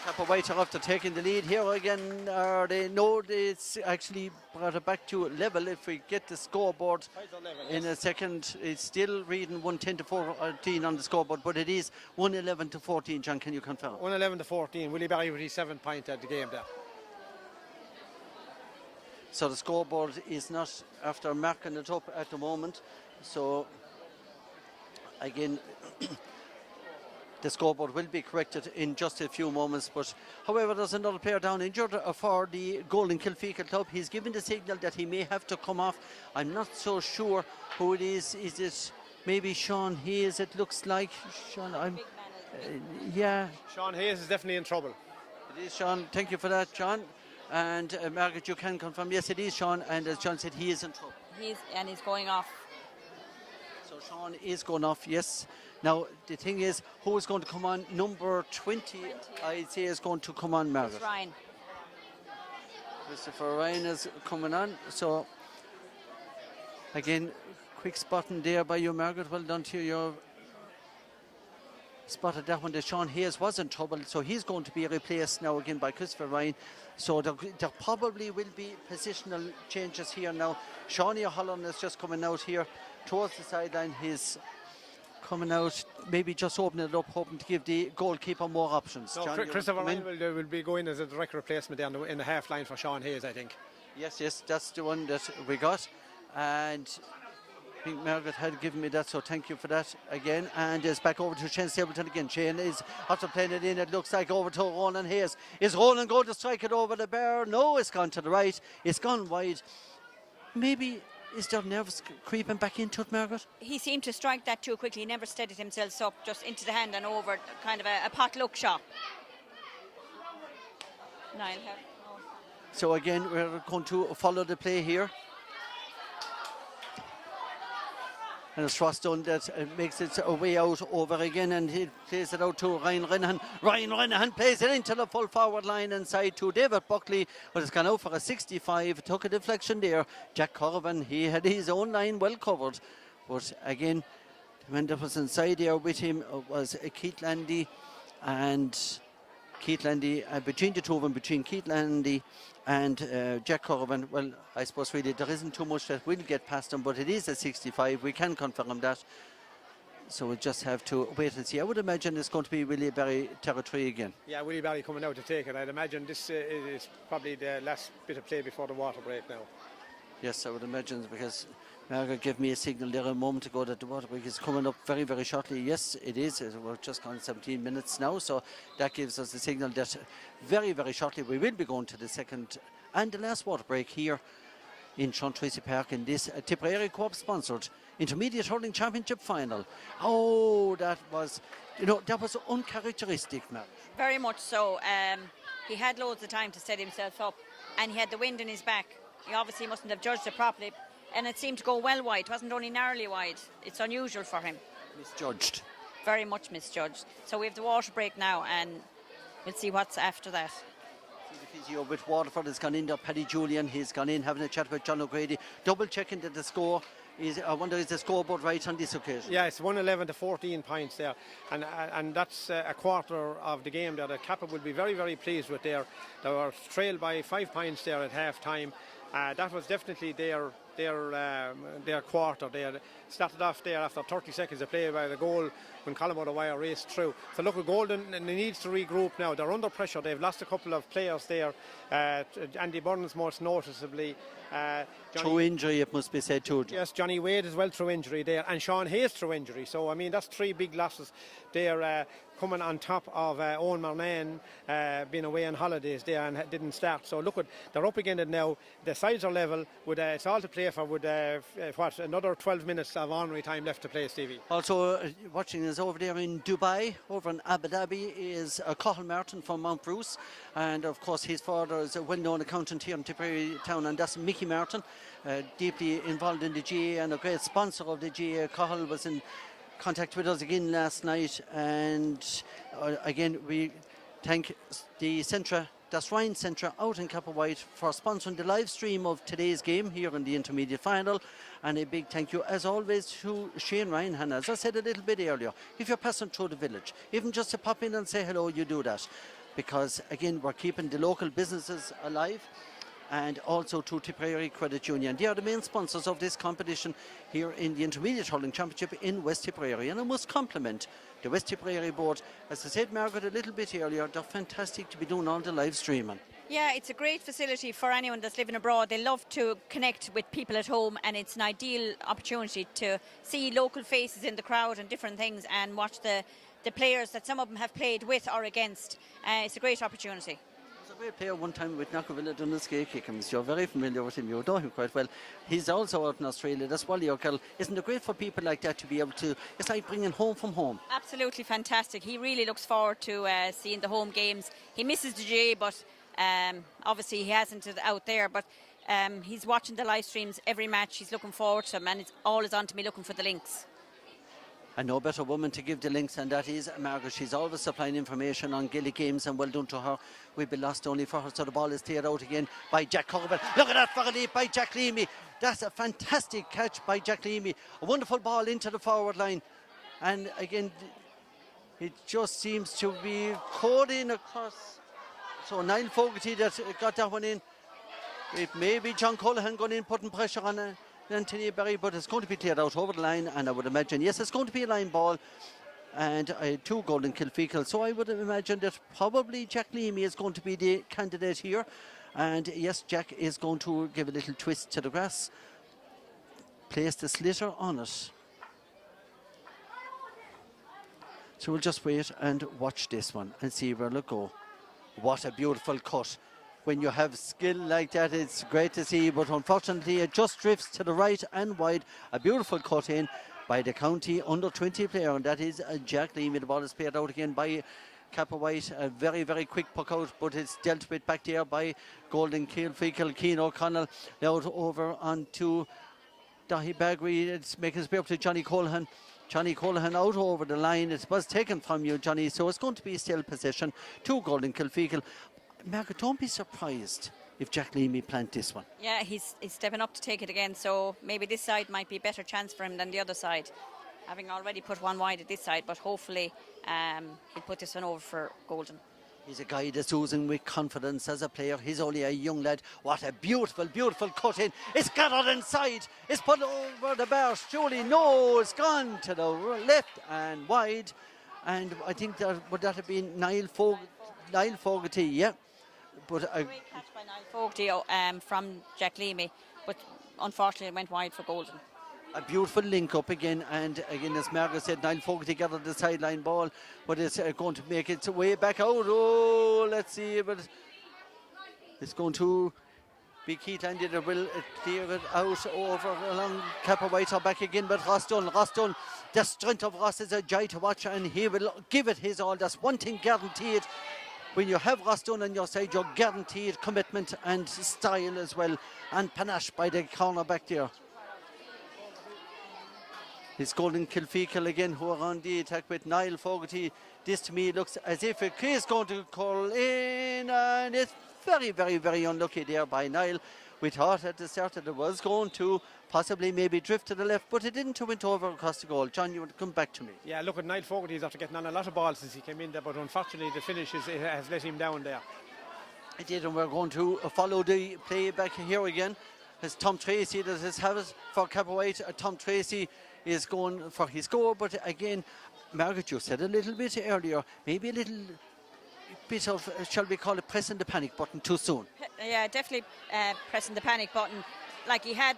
Cappawhite are after taking the lead here again. They know it's actually brought it back to level. If we get the scoreboard in a second, it's still reading 110 to 14 on the scoreboard, but it is 111 to 14. John, can you confirm? 111 to 14. Willie Barry with his 7 point at the game there. So the scoreboard is not after marking it up at the moment. So again, the scoreboard will be corrected in just a few moments. But however, there's another player down injured for the goal in Kilfeacle club. He's given the signal that he may have to come off. I'm not so sure who it is. Is it maybe Sean Hayes? It looks like Sean. Yeah. Sean Hayes is definitely in trouble. It is Sean. Thank you for that, John. And Margaret, you can confirm. Yes, it is Sean. And as John said, he is in trouble. He's going off. So Sean is going off. Yes. Now, the thing is, who is going to come on? Number 20, I'd say, is going to come on, Margaret. It's Ryan. Christopher Ryan is coming on. So, again, quick spotting there by you, Margaret. Well done to you. You've spotted that one. That Sean Hayes was in trouble. So he's going to be replaced now again by Christopher Ryan. So there probably will be positional changes here now. Shawnee Holland is just coming out here towards the sideline. He's coming out, maybe just opening it up, hoping to give the goalkeeper more options. No, John, Christopher Ryan will be going as a direct replacement there in the half line for Sean Hayes, I think. Yes, that's the one that we got. And I think Margaret had given me that, so thank you for that again. And it's back over to Shane Stapleton again. Shane is after playing it in, it looks like over to Ronan Hayes. Is Ronan going to strike it over the bar? No, it's gone to the right. It's gone wide. Maybe. Is there nerves creeping back into it, Margaret? He seemed to strike that too quickly. He never steadied himself up, just into the hand and over, kind of a potluck shot. Niall. So again, we're going to follow the play here. And it's Ross Dunn that makes its way out over again, and he plays it out to Ryan Renahan. Ryan Renahan plays it into the full forward line inside to David Buckley, but it's gone out for a 65. Took a deflection there. Jack Corrigan, he had his own line well covered, but again, the man that was inside there with him was Keith Landy, and Keith Landy, between the two of them, between Keith Landy and Jack Corrigan, well, I suppose really there isn't too much that will get past them, but it is a 65. We can confirm that. So we'll just have to wait and see. I would imagine it's going to be Willie Barry territory again. Yeah, Willie Barry coming out to take it. I'd imagine this is probably the last bit of play before the water break now. Yes, I would imagine, because Margaret gave me a signal there a moment ago that the water break is coming up very, very shortly. Yes, it is. We're just gone 17 minutes now, so that gives us a signal that very, very shortly we will be going to the second and the last water break here in Sean Tracy Park in this Tipperary Co-op sponsored Intermediate Hurling Championship final. Oh, that was uncharacteristic, Margaret. Very much so. He had loads of time to set himself up, and he had the wind in his back. He obviously mustn't have judged it properly, and it seemed to go well wide. It wasn't only narrowly wide. It's unusual for him. Misjudged. Very much misjudged. So we have the water break now, and we'll see what's after that. The physio with Waterford has gone in there. Paddy Julian, he's gone in having a chat with John O'Grady, double checking that the score is. I wonder, is the scoreboard right on this occasion? Yeah, it's 111 to 14 points there, and that's a quarter of the game there. The Kappa will be very, very pleased with there. They were trailed by 5 points there at half time. That was definitely their quarter. They started off there after 30 seconds of play by the goal when Colm O'Dwyer raced through. So look, Golden needs to regroup now. They're under pressure. They've lost a couple of players there. Andy Burns most noticeably. Through injury, it must be said too. Yes, Johnny Wade as well through injury there, and Sean Hayes through injury. So I mean, that's 3 big losses there, coming on top of Owen Marnan being away on holidays there and didn't start. So look, they're up again now. The sides are level. With it's all to play for. With another 12 minutes of honorary time left to play, Stevie. Also watching us over there in Dubai, over in Abu Dhabi, is Cathal Martin from Mount Bruce, and of course his father is a well-known accountant here in Tipperary town, and that's Mickey Martin, deeply involved in the GA and a great sponsor of the GA. Cathal was in contact with us again last night, and again we thank the Centra, that's Ryan Centra out in Cappawhite, for sponsoring the live stream of today's game here in the intermediate final. And a big thank you as always to Shane Ryan. As I said a little bit earlier, if you're passing through the village, even just to pop in and say hello, you do that. because again we're keeping the local businesses alive, and also to Tipperary Credit Union. They are the main sponsors of this competition here in the Intermediate Hurling Championship in West Tipperary, and I must compliment the West Tipperary board. As I said, Margaret, a little bit earlier, they're fantastic to be doing all the live streaming. Yeah, it's a great facility for anyone that's living abroad. They love to connect with people at home, and it's an ideal opportunity to see local faces in the crowd and different things, and watch the players that some of them have played with or against. It's a great opportunity. He was a great player one time with Knockavilla doing the skate kickings. You're very familiar with him, you know him quite well. He's also out in Australia. That's Wally O'Kell. Isn't it great for people like that to be able to, it's like bringing home from home? Absolutely fantastic. He really looks forward to seeing the home games. He misses the J, but obviously he hasn't it out there, but he's watching the live streams every match. He's looking forward to them, and it's always on to me looking for the links. And no better woman to give the links, and that is Margaret. She's always supplying information on Gaelic games, and well done to her. We've been lost only for her, so the ball is cleared out again by Jack Corbett. Look at that for a leap by Jack Leamy. That's a fantastic catch by Jack Leamy. A wonderful ball into the forward line, and again it just seems to be caught in across. So Niall Fogarty that got that one in. It may be John Colohan going in putting pressure on Anthony Berry, but it's going to be cleared out over the line, and I would imagine, yes, it's going to be a line ball, and 2 goal in Kilfeacle. So I would imagine that probably Jack Leamy is going to be the candidate here, and yes, Jack is going to give a little twist to the grass, place the slitter on it. So we'll just wait and watch this one and see where it'll go. What a beautiful cut. When you have skill like that, it's great to see, but unfortunately it just drifts to the right and wide. A beautiful cut in by the county under-20 player, and that is Jack Leamy. The ball is played out again by Cappawhite. A very, very quick puck out, but it's dealt with back there by Golden Kilfeacle. Keane O'Connell now over onto Dahi Bagri. It's making his way up to Johnny Colohan. Johnny Colohan out over the line. It was taken from you, Johnny, so it's going to be still possession. 2 goal in Kilfeacle. Margaret, don't be surprised if Jack Leamy plant this one. Yeah, he's stepping up to take it again, so maybe this side might be a better chance for him than the other side, having already put one wide at this side, but hopefully he'll put this one over for Golden. He's a guy that's oozing with confidence as a player. He's only a young lad. What a beautiful, beautiful cut in. It's gathered inside. It's put over the bar. Surely no, it's gone to the left and wide. And I think that would that have been Niall Fogarty, yeah. But a great catch by Niall Fogarty from Jack Leamy, but unfortunately it went wide for Golden. A beautiful link up again, and again, as Margaret said, Niall Fogarty gathered the sideline ball, but it's going to make its way back out. Oh, let's see, but it's going to be Keith Andy that will clear it out over along Cappawhite or back again, but Ross Dunn, the strength of Ross is a joy to watch, and he will give it his all. That's one thing guaranteed. When you have Ross Dunn on your side, you're guaranteed commitment and style as well, and panache by the corner back there. It's Golden Kilfeacle again who are on the attack with Niall Fogarty. This to me looks as if it is going to call in, and it's very, very, very unlucky there by Niall. We thought at the start that it was going to possibly maybe drift to the left, but it didn't. It went over across the goal. John, you want to come back to me? Yeah, look at Niall Fogarty. He's after getting on a lot of balls since he came in there, but unfortunately the finish has let him down there. It did, and we're going to follow the play back here again. It's Tom Tracy that has had it for Cappawhite. Tom Tracy is going for his goal, but again, Margaret, you said a little bit earlier, maybe a little bit of, shall we call it, pressing the panic button too soon. Yeah, definitely pressing the panic button. Like he had,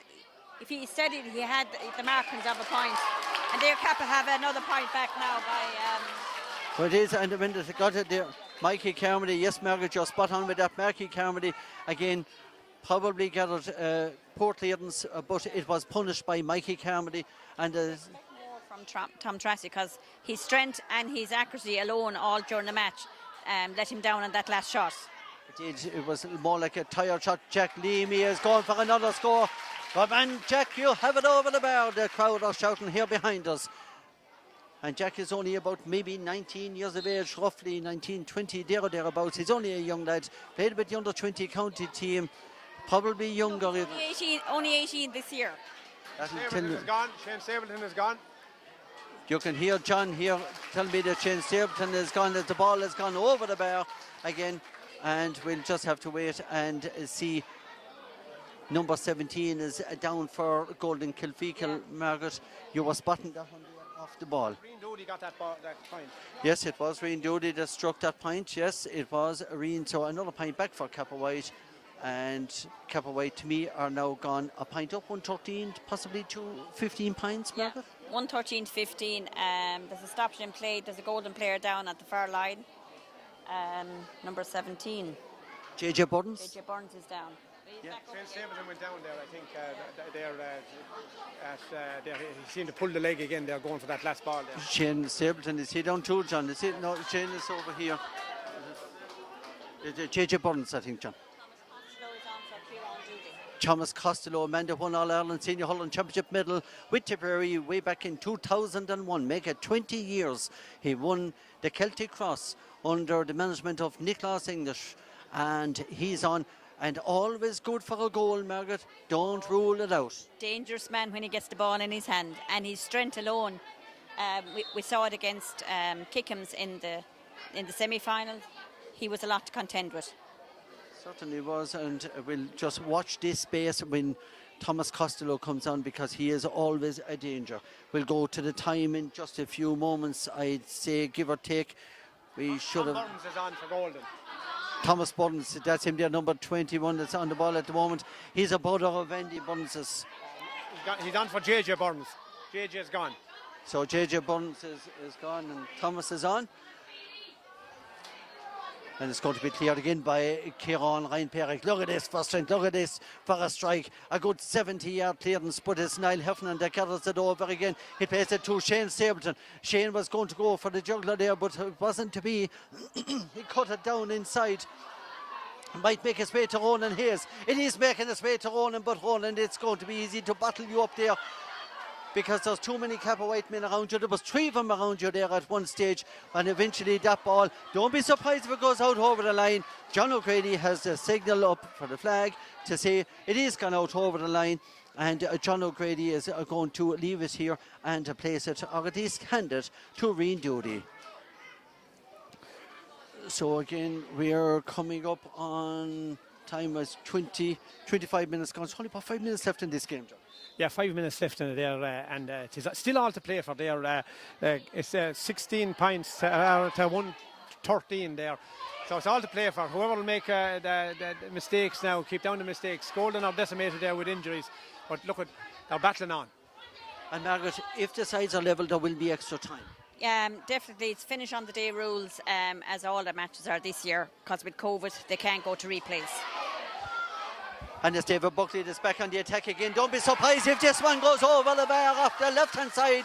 if he said it, he had the markings of a point, and there Kappa have another point back now by. Well, it is, and when they got it there, Mikey Carmody. Yes, Margaret, you're spot on with that. Mikey Carmody again. Probably gathered poor clearance, but it was punished by Mikey Carmody. And more from Tom Tracy, because his strength and his accuracy alone all during the match let him down on that last shot. It was more like a tired shot. Jack Leamy is going for another score. But man, Jack, you have it over the bar. The crowd are shouting here behind us. And Jack is only about maybe 19 years of age, roughly 19, 20, there or thereabouts. He's only a young lad. Played with the under-20 county team. Probably younger. Only 18 this year. Shane Stapleton is gone. You can hear John here tell me that Shane Stapleton has gone, as the ball has gone over the bar again, and we'll just have to wait and see. Number 17 is down for Golden Kilfeacle. Margaret, you were spotting that one there off the ball. Rian Doody got that point. Yes, it was Rian Doody that struck that point. Yes, it was Rian. So another point back for Cappawhite. And Cappawhite, to me, are now gone a point up, 113, possibly to 15 points, Margaret? Yeah, 113 to 15. There's a stoppage in play. There's a golden player down at the far line. Number 17. JJ Burns. JJ Burns is down. Yeah, Shane Stapleton went down there. I think he seemed to pull the leg again. They're going for that last ball there. Shane Stapleton, is he down too, John? Is he? No, Shane is over here. JJ Burns, I think, John. Thomas Costello, Amanda won All-Ireland Senior Hurling Championship medal with Tipperary way back in 2001. Make it 20 years. He won the Celtic Cross under the management of Nicholas English. And he's on, and always good for a goal, Margaret. Don't rule it out. Dangerous man when he gets the ball in his hand, and his strength alone. We saw it against Kickham's in the semi-final. He was a lot to contend with. Certainly was, and we'll just watch this space when Thomas Costello comes on, because he is always a danger. We'll go to the time in just a few moments. I'd say, give or take, we should have... Burns is on for Golden. Thomas Burns, that's him there, number 21, that's on the ball at the moment. He's a brother of Andy Burns's. He's on for JJ Burns. JJ is gone. So JJ Burns is gone, and Thomas is on. And it's going to be cleared again by Kieran Ryan-Perrick. Look at this for strength, look at this for a strike. A good 70-yard clearance, but it's Niall Heffernan that gathers it over again. He plays it to Shane Stapleton. Shane was going to go for the juggler there, but it wasn't to be. He cut it down inside. Might make his way to Ronan Hayes. It is making its way to Ronan, but Ronan, it's going to be easy to battle you up there, because there's too many Cappawhite men around you. There was 3 of them around you there at one stage, and eventually that ball, don't be surprised if it goes out over the line. John O'Grady has a signal up for the flag to say it is gone out over the line, and John O'Grady is going to leave it here and place it, or at least hand it, to Rian Doody. So again, we're coming up on time as 25 minutes gone. There's only about 5 minutes left in this game, John. Yeah, 5 minutes left in it there, and it is still all to play for there. It's 16 points to 113 there. So it's all to play for. Whoever will make the mistakes now, keep down the mistakes. Golden are decimated there with injuries, but look at, they're battling on. And Margaret, if the sides are level, there will be extra time. Definitely, it's finish on the day rules, as all the matches are this year, because with COVID they can't go to replays. And it's David Buckley that's back on the attack again. Don't be surprised if this one goes over the bar off the left-hand side.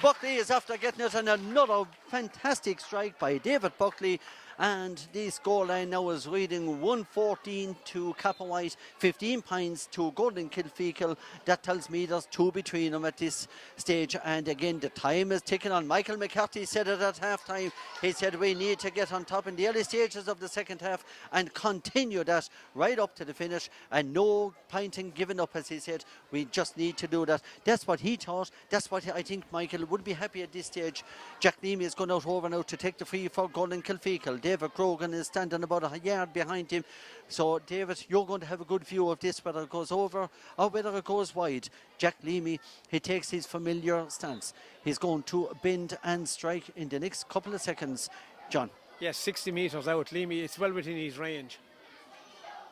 Buckley is after getting it, and another fantastic strike by David Buckley. And the scoreline now is reading 114 to Cappawhite, 15 points to Golden Kilfeacle. That tells me there's 2 between them at this stage. And again, the time is ticking on. Michael McCarthy said it at half-time. He said we need to get on top in the early stages of the second half and continue that right up to the finish. And no pointing given up, as he said. We just need to do that. That's what he thought. That's what I think Michael would be happy at this stage. Jack Leamy is going out over now to take the free for Golden Kilfeacle. David Grogan is standing about a yard behind him. So, David, you're going to have a good view of this, whether it goes over or whether it goes wide. Jack Leamy, he takes his familiar stance. He's going to bend and strike in the next couple of seconds. John. Yes, 60 metres out. Leamy, it's well within his range.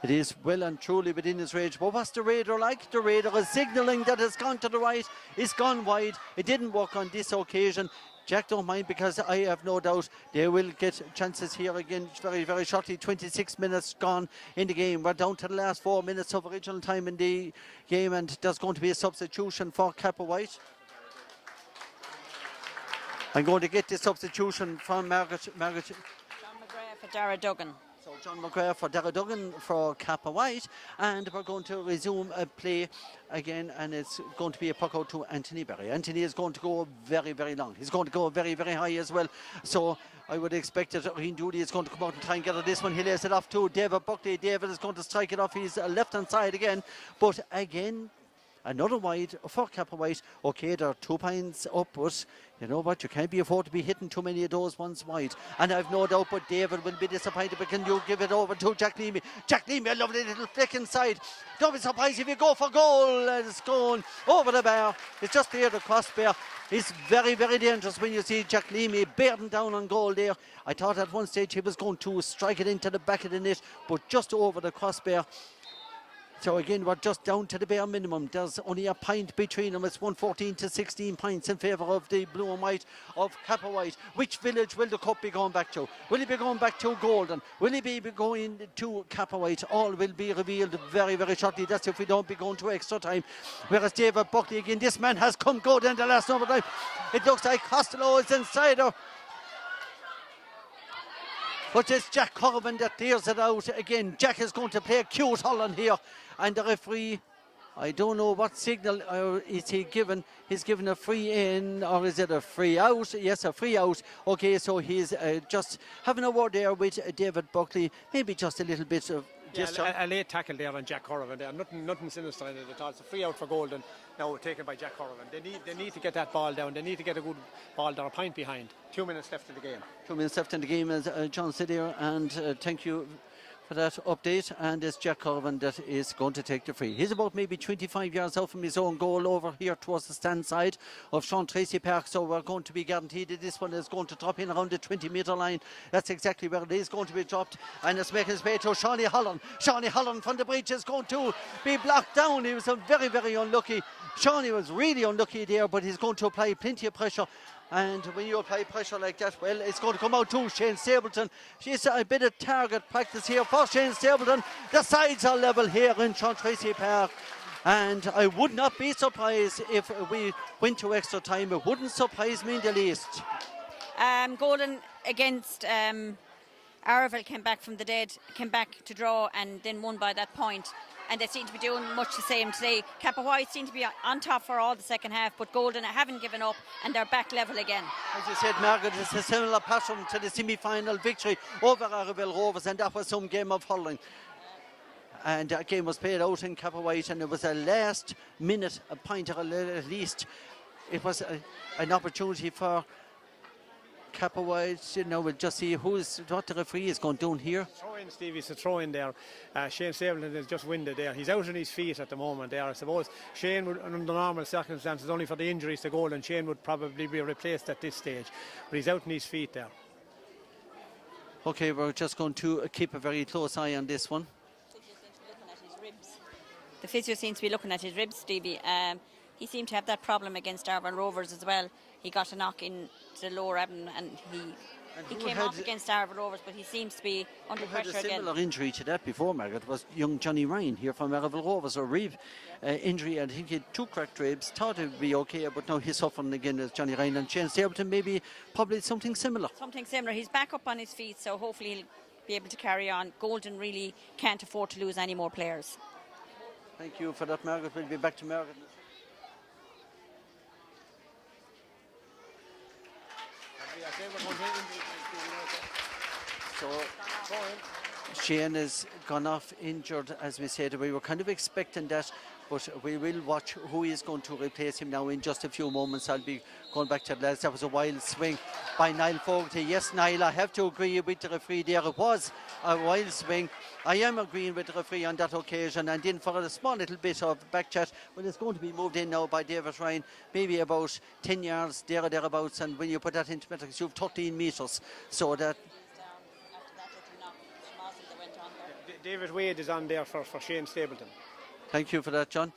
It is well and truly within his range. But what's the radar like? The radar is signalling that it's gone to the right. It's gone wide. It didn't work on this occasion. Jack don't mind, because I have no doubt they will get chances here again very, very shortly. 26 minutes gone in the game. We're down to the last 4 minutes of original time in the game, and there's going to be a substitution for Cappawhite. I'm going to get the substitution from Margaret. John McGrath for Dara Duggan. So John McGrath for Dara Duggan for Cappawhite, and we're going to resume a play again, and it's going to be a puck out to Anthony Berry. Anthony is going to go very, very long. He's going to go very, very high as well. So I would expect that Rian Doody is going to come out and try and get at this one. He lays it off to David Buckley. David is going to strike it off his left-hand side again, but again, Another wide for Cappawhite. Okay, they're 2 points up, but you know what? You can't be afford to be hitting too many of those ones wide. And I've no doubt, but David will be disappointed. But can you give it over to Jack Leamy? Jack Leamy, a lovely little flick inside. Don't be surprised if you go for goal. It's going over the bar. It's just there, the crossbar. It's very, very dangerous when you see Jack Leamy bearing down on goal there. I thought at one stage he was going to strike it into the back of the net, but just over the crossbar. So again, we're just down to the bare minimum. There's only a point between them. It's 114 to 16 points in favour of the blue and white of Cappawhite. Which village will the cup be going back to? Will it be going back to Golden? Will it be going to Cappawhite? All will be revealed very, very shortly. That's if we don't be going to extra time. Whereas David Buckley again, this man has come good in the last number of time. It looks like Costello is inside her. But it's Jack Corvin that clears it out again. Jack is going to play a cute Holland here. And the referee, I don't know what signal is he given. He's given a free in, or is it a free out? Yes, a free out. Okay, so he's just having a word there with David Buckley. Maybe just a little bit of a late tackle there on Jack Corvin there. Nothing sinister in it at all. It's a free out for Golden. Now taken by Jack Corvin. They need to get that ball down. They need to get a good ball. They're a point behind. 2 minutes left in the game. 2 minutes left in the game, as John said here. And thank you for that update, and it's Jack Corvin that is going to take the free. He's about maybe 25 yards out from his own goal over here towards the stand side of Sean Tracy Park, so we're going to be guaranteed that this one is going to drop in around the 20-metre line. That's exactly where it is going to be dropped, and it's making its way to Shawnee Holland. Shawnee Holland from the bridge is going to be blocked down. He was very, very unlucky. Shawnee was really unlucky there, but he's going to apply plenty of pressure. And when you apply pressure like that, well, it's going to come out to Shane Stapleton. She's a bit of target practice here for Shane Stapleton. The sides are level here in Sean Tracy Park. And I would not be surprised if we went to extra time. It wouldn't surprise me in the least. Golden against Arville came back from the dead, came back to draw and then won by that point. And they seem to be doing much the same today. Cappawhite seem to be on top for all the second half, but Golden haven't given up and they're back level again. As you said, Margaret, it's a similar pattern to the semi-final victory over Arville Rovers, and that was some game of hurling. And that game was played out in Cappawhite, and it was a last minute pointer, at least. It was an opportunity for Cappawhite. You know, we'll just see what the referee is going down here. Throw in, Stevie. It's a throw in there. Shane Stapleton is just winded there. He's out on his feet at the moment there. I suppose Shane would, under normal circumstances, only for the injuries to Golden, Shane would probably be replaced at this stage. But he's out on his feet there. Okay, we're just going to keep a very close eye on this one. The physio seems to be looking at his ribs, Stevie. He seemed to have that problem against Arville Rovers as well. He got a knock in the lower abdomen and he came off against Arville Rovers, but he seems to be under pressure again. Had a similar injury to that before, Margaret, was young Johnny Ryan here from Arville Rovers. A rib injury, and I think he had 2 cracked ribs. Thought it would be okay, but now he's suffering again as Johnny Ryan. And Shane Stapleton maybe probably something similar. Something similar. He's back up on his feet, so hopefully he'll be able to carry on. Golden really can't afford to lose any more players. Thank you for that, Margaret. We'll be back to Margaret. So Shane has gone off injured, as we said. We were kind of expecting that, but we will watch who is going to replace him now in just a few moments. I'll be going back to the lads. That was a wild swing by Niall Fogarty. Yes, Niall, I have to agree with the referee there. It was a wild swing. I am agreeing with the referee on that occasion. And then for a small little bit of back chat, well, it's going to be moved in now by David Ryan, maybe about 10 yards there or thereabouts. And when you put that into metrics, you have 13 metres. So that David Wade is on there for Shane Stapleton. Thank you for that, John.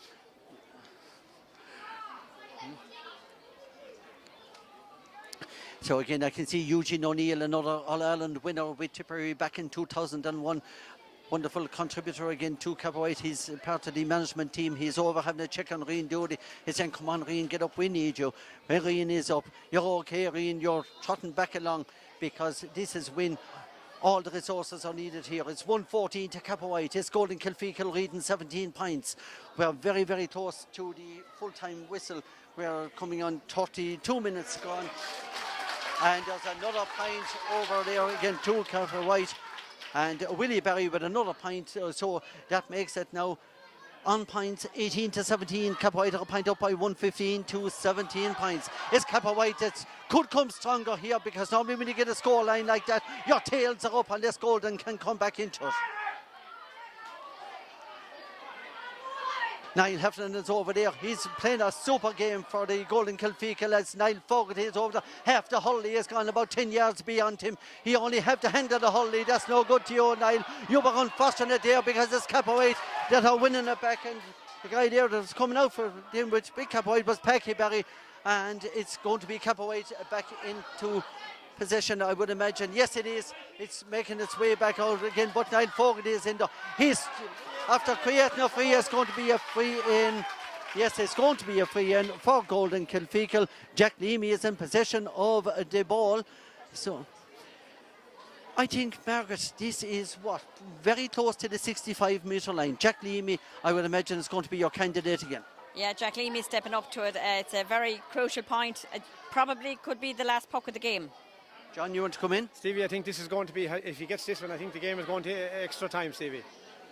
So again, I can see Eugene O'Neill, another All-Ireland winner with Tipperary back in 2001. Wonderful contributor again to Cappawhite. He's part of the management team. He's over having a check on Rian Doody. He's saying, come on, Rian, get up, we need you. When Rian is up, you're okay, Rian, you're trotting back along, because this is when all the resources are needed here. It's 114 to Cappawhite. It's Golden Kilfeacle reading 17 points. We're very, very close to the full-time whistle. We're coming on 32 minutes gone. And there's another point over there again to Cappawhite. And Willie Barry with another point. So that makes it now on points, 18-17. Cappawhite are a point up by 115 to 17 points. It's Cappawhite that could come stronger here, because normally when you get a score line like that, your tails are up unless Golden can come back into it. Niall Heffernan is over there. He's playing a super game for the Golden Kilfeacle as Niall Fogarty is over there. Half the Hurley has gone about 10 yards beyond him. He only have the hand of the Hurley. That's no good to you, Niall. You were unfortunate there, because it's Cappawhite that are winning it back, and the guy there that was coming out for him with big Cappawhite was Packyberry, and it's going to be Cappawhite back into possession, I would imagine. Yes, it is. It's making its way back out again, but Niall Fogarty is in there. He's after creating a free. It's going to be a free in. Yes, it's going to be a free in for Golden Kilfeacle. Jack Leamy is in possession of the ball. So I think, Margaret, this is what? Very close to the 65-metre line. Jack Leamy, I would imagine, is going to be your candidate again. Yeah, Jack Leamy stepping up to it. It's a very crucial point. It probably could be the last puck of the game. John, you want to come in? Stevie, I think this is going to be, if he gets this one, I think the game is going to extra time, Stevie.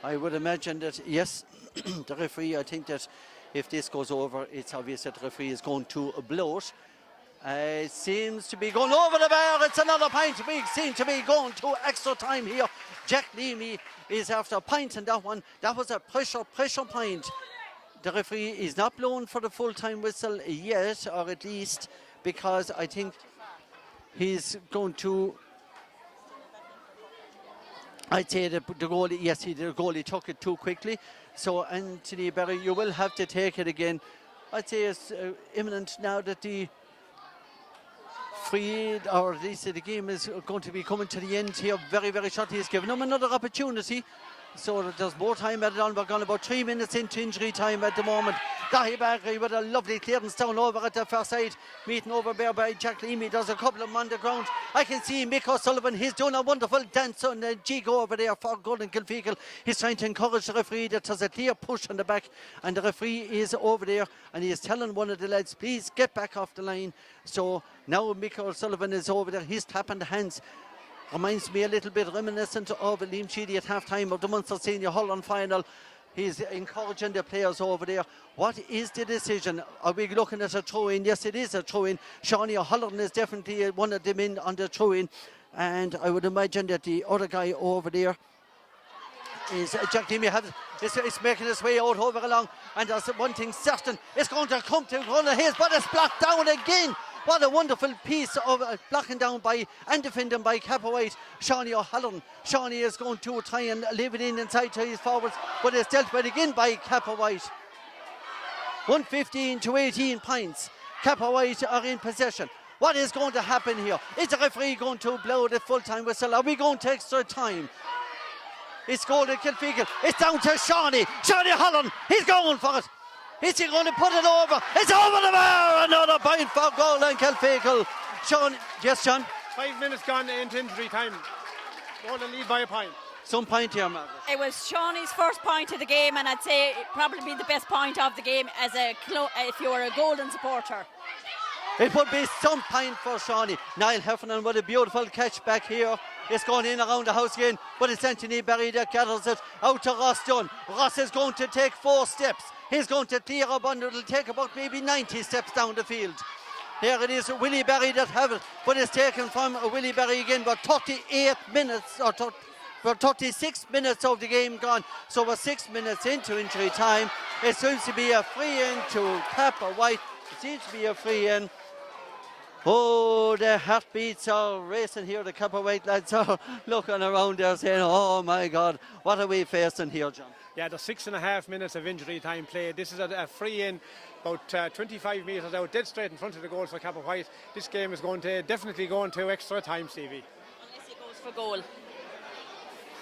I would imagine that, yes, the referee, I think that if this goes over, it's obvious that the referee is going to blow it. It seems to be going over the bar. It's another point. We seem to be going to extra time here. Jack Leamy is after a point in that one. That was a pressure point. The referee is not blown for the full-time whistle yet, or at least because I think he's going to... I'd say that the goalie, yes, the goalie took it too quickly. So Anthony Berry, you will have to take it again. I'd say it's imminent now that the free, or at least the game is going to be coming to the end here very, very shortly. He's given them another opportunity. So there's more time added on. We're going about 3 minutes into injury time at the moment. Dahi Barry with a lovely clearance down over at the far side, meeting over there by Jack Leamy. There's a couple of them on the ground. I can see Mick O'Sullivan. He's doing a wonderful dance on the jig over there for Golden Kilfeacle. He's trying to encourage the referee that there's a clear push on the back, and the referee is over there and he is telling one of the lads, please get back off the line. So now Mick O'Sullivan is over there. He's tapping the hands. Reminds me a little bit reminiscent of Liam Sheedy at half-time of the Munster Senior Hurling final. He's encouraging the players over there. What is the decision? Are we looking at a throw-in? Yes, it is a throw-in. Shawnee O'Halloran is definitely one of them in on the throw-in. And I would imagine that the other guy over there is Jack Leamy. It's making its way out over along. And there's one thing certain. It's going to come to one of his, but it's blocked down again. What a wonderful piece of blocking down by and defending by Cappawhite, Shawnee O'Halloran. Shawnee is going to try and leave it in inside to his forwards, but it's dealt with again by Cappawhite. 115 to 18 points. Cappawhite are in possession. What is going to happen here? Is the referee going to blow the full-time whistle? Are we going to extra time? It's Golden Kilfeacle. It's down to Shawnee O'Halloran. He's going for it. Is he going to put it over? It's over the bar. Another point for Golden Kilfeacle. Sean, yes, John? 5 minutes gone into injury time. Golden lead by a point. Some point here, Margaret. It was Shawnee's first point of the game, and I'd say it probably be the best point of the game as if you were a Golden supporter. It would be some point for Shawnee. Niall Heffernan with a beautiful catch back here. It's going in around the house again, but it's Anthony Berry that gathers it out to Ross Dunn. Ross is going to take 4 steps. He's going to clear up and it'll take about maybe 90 steps down the field. Here it is, Willie Berry that have it, but it's taken from Willie Berry again. But 38 minutes, or 36 minutes of the game gone. So we're 6 minutes into injury time. It seems to be a free in to Cappawhite. It seems to be a free in. Oh, the heartbeats are racing here. The Cappawhite lads are looking around there saying, oh my God, what are we facing here, John? Yeah, there's 6.5 minutes of injury time played. This is a free in about 25 metres out, dead straight in front of the goal for Cappawhite. This game is going to definitely go into extra time, Stevie. Unless he goes for goal.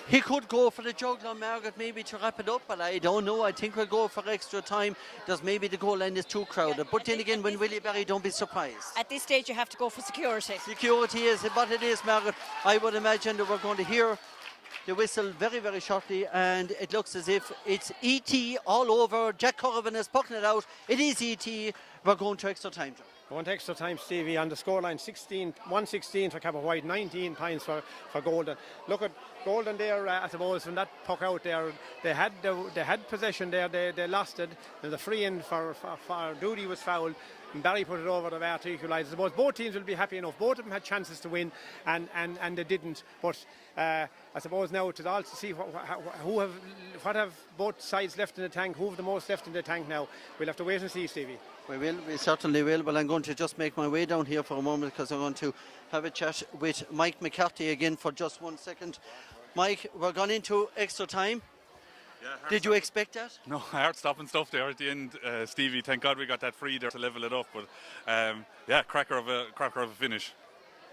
He could go for the juggler, Margaret, maybe to wrap it up, but I don't know. I think we'll go for extra time. There's maybe the goal line is too crowded. But then again, when Willie Berry, don't be surprised. At this stage, you have to go for security. Security is what it is, Margaret. I would imagine that we're going to hear the whistle very, very shortly, and it looks as if it's ET all over. Jack Corrigan is pucking it out. It is ET. We're going to extra time, John. Going to extra time, Stevie, on the scoreline, 116 for Cappawhite, 19 points for Golden. Look at Golden there, I suppose, from that puck out there, they had possession there, they lost it. The free in for Doody was fouled, and Barry put it over the bar to equalise. I suppose both teams will be happy enough. Both of them had chances to win, and they didn't. But I suppose now it's all to see what have both sides left in the tank, who have the most left in the tank now. We'll have to wait and see, Stevie. We certainly will, but I'm going to just make my way down here for a moment because I'm going to have a chat with Mike McCarthy again for just 1 second. Mike, we're going into extra time. Yeah, did you expect that? No, hard stopping stuff there at the end, Stevie. Thank God we got that free there to level it up. But yeah, cracker of a finish.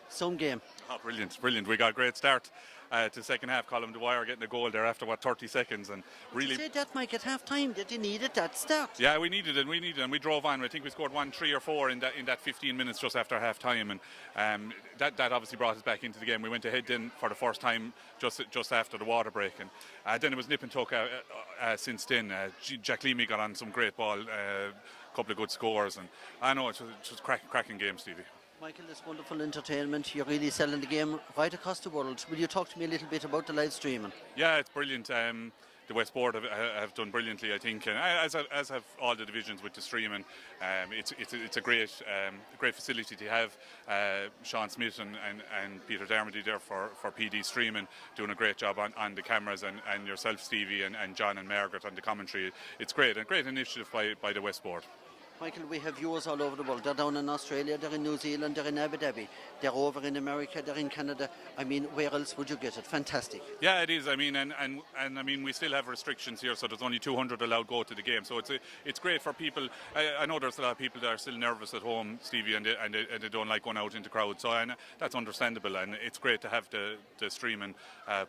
Some game. Oh, brilliant. We got a great start to second half. Colin Dwyer getting a goal there after 30 seconds, and really. You said that, Mike, at half time that you needed that start. Yeah, we needed it, and we drove on. I think we scored 1, 3 or 4 in that 15 minutes just after half time, and that obviously brought us back into the game. We went ahead then for the first time just after the water break, and then it was nip and tuck since then. Jack Leamy got on some great ball, couple of good scores, and I know it was cracking game, Stevie. Michael, this wonderful entertainment, you're really selling the game right across the world. Will you talk to me a little bit about the live streaming? Yeah, it's brilliant. The West Board have done brilliantly, I think, and as have all the divisions with the streaming. It's a great facility to have. Sean Smith and Peter Dermody there for PD streaming, doing a great job on the cameras, and yourself, Stevie, and John and Margaret on the commentary. It's great, a great initiative by the West Board. Michael, we have viewers all over the world. They're down in Australia, they're in New Zealand, they're in Abu Dhabi, they're over in America, they're in Canada. I mean, where else would you get it? Fantastic. Yeah, it is. I mean, and I mean, we still have restrictions here, so there's only 200 allowed go to the game. So it's great for people. I know there's a lot of people that are still nervous at home, Stevie, and they don't like going out into crowds. So that's understandable, and it's great to have the streaming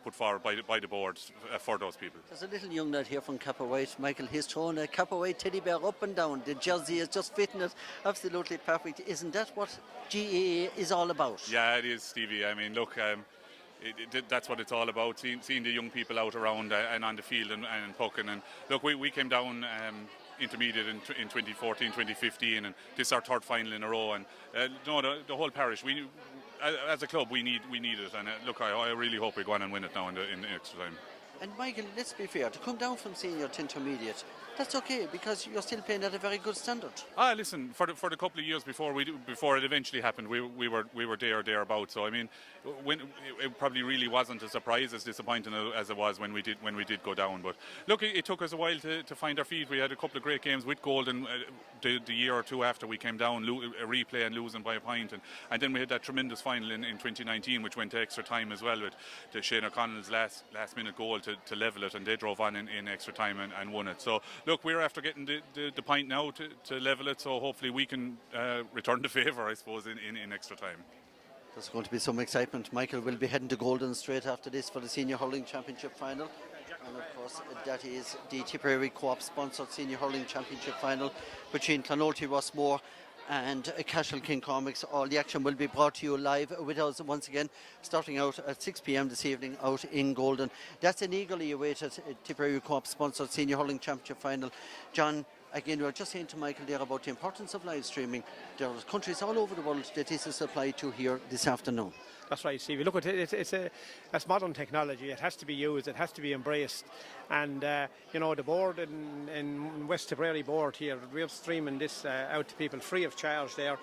put forward by the board for those people. There's a little young lad here from Cappawhite, Michael. He's thrown a Cappawhite teddy bear up and down. The jersey is just fitting it absolutely perfect. Isn't that what GAA is all about? Yeah, it is, Stevie. I mean, look, that's what it's all about, seeing the young people out around and on the field and pucking. And look, we came down intermediate in 2014, 2015, and this is our third final in a row. And the whole parish, as a club, we need it. And look, I really hope we go on and win it now in the extra time. And Michael, let's be fair, to come down from senior to intermediate, that's okay because you're still playing at a very good standard. Listen, for the couple of years before it eventually happened, we were there or thereabouts. So I mean, when it probably really wasn't a surprise, as disappointing as it was when we did go down. But look, it took us a while to find our feet. We had a couple of great games with Golden the year or two after we came down, a replay and losing by a point, and then we had that tremendous final in 2019, which went to extra time as well with Shane O'Connell's last minute goal to level it, and they drove on in extra time and won it. So look, we're after getting the point now to level it, so hopefully we can return the favour, I suppose, in extra time. There's going to be some excitement. Michael will be heading to Golden straight after this for the Senior Hurling Championship final. And of course, that is the Tipperary Co-op sponsored Senior Hurling Championship final between Clonolty Rossmore and Cashel King Comics. All the action will be brought to you live with us once again, starting out at 6 p.m. this evening out in Golden. That's an eagerly awaited Tipperary Co-op sponsored Senior Hurling Championship final. John, again, we were just saying to Michael there about the importance of live streaming. There are countries all over the world that this is applied to here this afternoon. That's right, Stevie. Look, it's modern technology. It has to be used. It has to be embraced. And the board in West Tipperary board here, we're streaming this out to people free of charge there.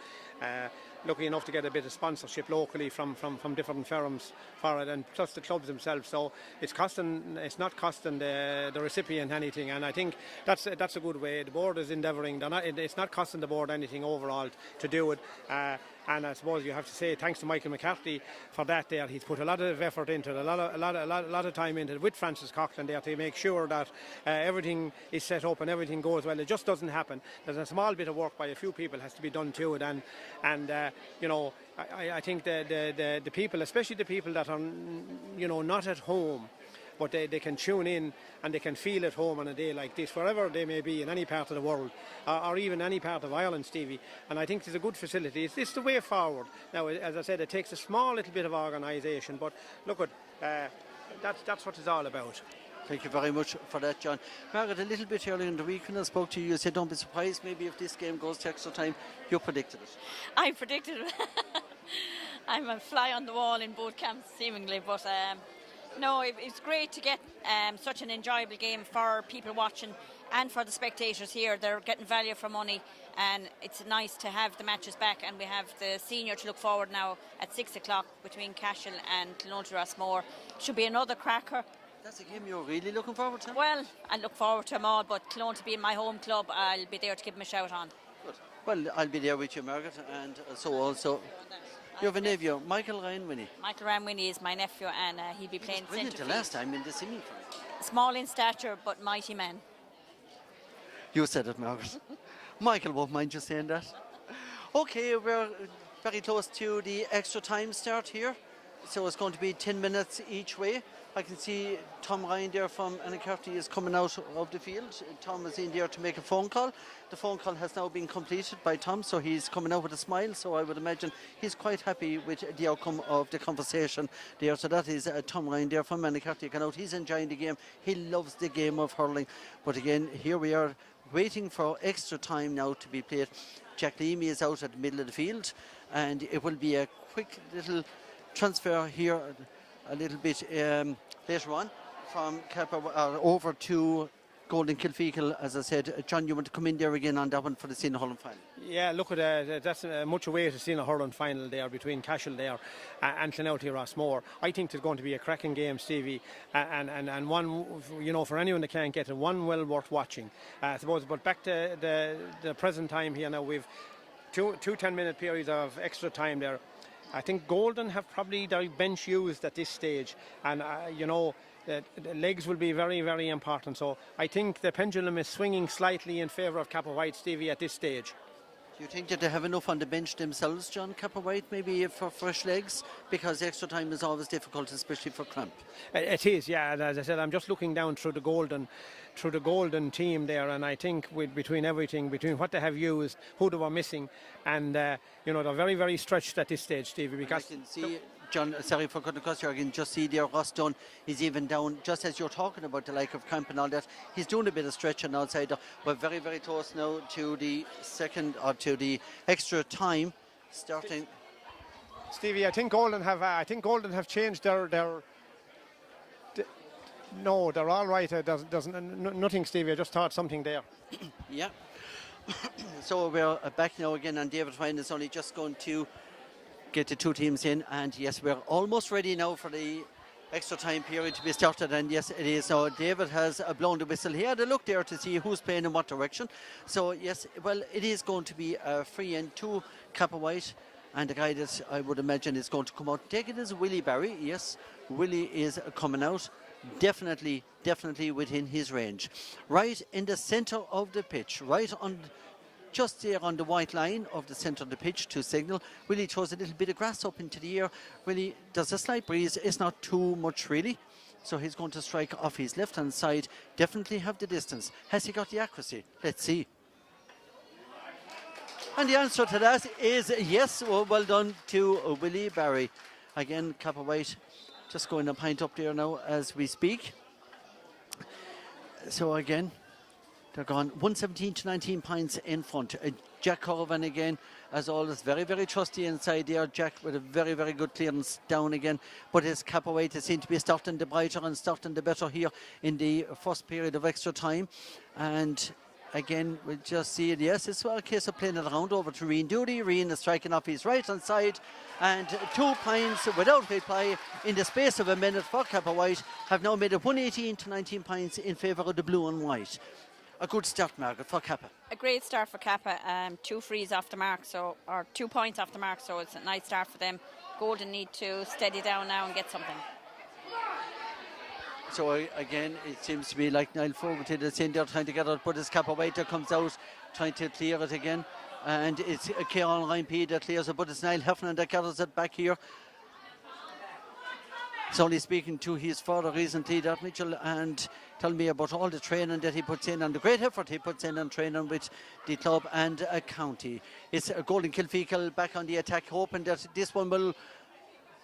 Lucky enough to get a bit of sponsorship locally from different firms for it, and plus the clubs themselves. So it's not costing the recipient anything, and I think that's a good way. The board is endeavouring. It's not costing the board anything overall to do it. And I suppose you have to say thanks to Michael McCarthy for that there. He's put a lot of effort into it, a lot of time into it with Francis Coughlin there to make sure that everything is set up and everything goes well. It just doesn't happen. There's a small bit of work by a few people has to be done to it, and I think the people, especially the people that are not at home, but they can tune in and they can feel at home on a day like this, wherever they may be in any part of the world, or even any part of Ireland, Stevie. And I think it's a good facility. It's the way forward. Now, as I said, it takes a small little bit of organisation, but look at that's what it's all about. Thank you very much for that, John. Margaret, a little bit earlier in the week when I spoke to you, you said don't be surprised maybe if this game goes to extra time. You predicted it. I predicted it. I'm a fly on the wall in both camps, seemingly, but no, it's great to get such an enjoyable game for people watching and for the spectators here. They're getting value for money, and it's nice to have the matches back, and we have the senior to look forward now at 6 o'clock between Cashel and Clonulty Rossmore. Should be another cracker. That's a game you're really looking forward to? Well, I look forward to them all, but Clonulty being my home club, I'll be there to give them a shout on. Good. Well, I'll be there with you, Margaret, and so also. You have a nephew, Michael Ryan Winnie. Michael Ryan Winnie is my nephew, and he'll be playing Brilliant centre the last time in the semi-final. Small in stature, but mighty man. You said it, Margaret. Michael won't mind you saying that. Okay, we're very close to the extra time start here. So it's going to be 10 minutes each way. I can see Tom Ryan there from Anacarty is coming out of the field. Tom is in there to make a phone call. The phone call has now been completed by Tom, so he's coming out with a smile. So I would imagine he's quite happy with the outcome of the conversation there. So that is Tom Ryan there from Anacarty coming out. He's enjoying the game. He loves the game of hurling. But again, here we are waiting for extra time now to be played. Jack Leamy is out at the middle of the field, and it will be a quick little transfer here a little bit later on from Cappawhite over to Golden Kilfeacle. As I said, John, you want to come in there again on that one for the senior hurling final? Yeah, look at that's much away to senior hurling final there between Cashel there and Clonulty Rossmore. I think it's going to be a cracking game, Stevie, and one, you know, for anyone that can't get it, one well worth watching, I suppose. But back to the present time here now, we've two 10-minute periods of extra time there. I think Golden have probably their bench used at this stage, and you know, the legs will be very, very important. So I think the pendulum is swinging slightly in favour of Cappawhite, Stevie, at this stage. Do you think that they have enough on the bench themselves, John, Cappawhite, maybe for fresh legs? Because extra time is always difficult, especially for cramp. It is, yeah. And as I said, I'm just looking down through the Golden team there, and I think between what they have used, who they were missing, and you know, they're very, very stretched at this stage, Stevie. Because I can see, John, sorry for cutting across here, I can just see there Ross Dunn is even down, just as you're talking about the like of cramp and all that. He's doing a bit of stretching outside. We're very, very close now to the second, or to the extra time starting. Stevie, I think Golden have changed their no, they're all right. There's nothing, Stevie. I just thought something there. Yeah. So we're back now again, and David Ryan is only just going to get the two teams in, and yes, we're almost ready now for the extra time period to be started, and yes, it is. So David has blown the whistle. He had a look there to see who's playing in what direction. So yes, well, it is going to be a free end to Cappawhite, and the guy that I would imagine is going to come out, take it as Willie Barry. Yes, Willie is coming out. Definitely within his range. Right in the centre of the pitch, right on, just there on the white line of the centre of the pitch to signal. Willie throws a little bit of grass up into the air. Willie does a slight breeze. It's not too much really. So he's going to strike off his left hand side. Definitely have the distance. Has he got the accuracy? Let's see. And the answer to that is yes. Well done to Willie Barry. Again, Cappawhite just going a pint up there now as we speak. So again, they're gone 117 to 19 pints in front. Jack Corvin again, as always, very, very trusty inside there. Jack with a very, very good clearance down again. But his Cappawhite seem to be starting the brighter and starting the better here in the first period of extra time. And again, we'll just see it. Yes, it's a case of playing it around over to Rian Doody. Rian is striking off his right hand side, and 2 pints without reply in the space of a minute for Cappawhite have now made it 118 to 19 pints in favour of the blue and white. A good start, Margaret, for Kappa. A great start for Kappa. 2 frees off the mark, or 2 points off the mark, so it's a nice start for them. Golden need to steady down now and get something. So again, it seems to be like Niall Fogarty that's in there trying to get it, but as Cappawhite comes out trying to clear it again, and it's Kieran Ryan P that clears it, but it's Niall Heffernan that gathers it back here. He's only speaking to his father recently, that Mitchell, and telling me about all the training that he puts in and the great effort he puts in on training with the club and a county. It's a Golden Kilfeacle back on the attack, hoping that this one will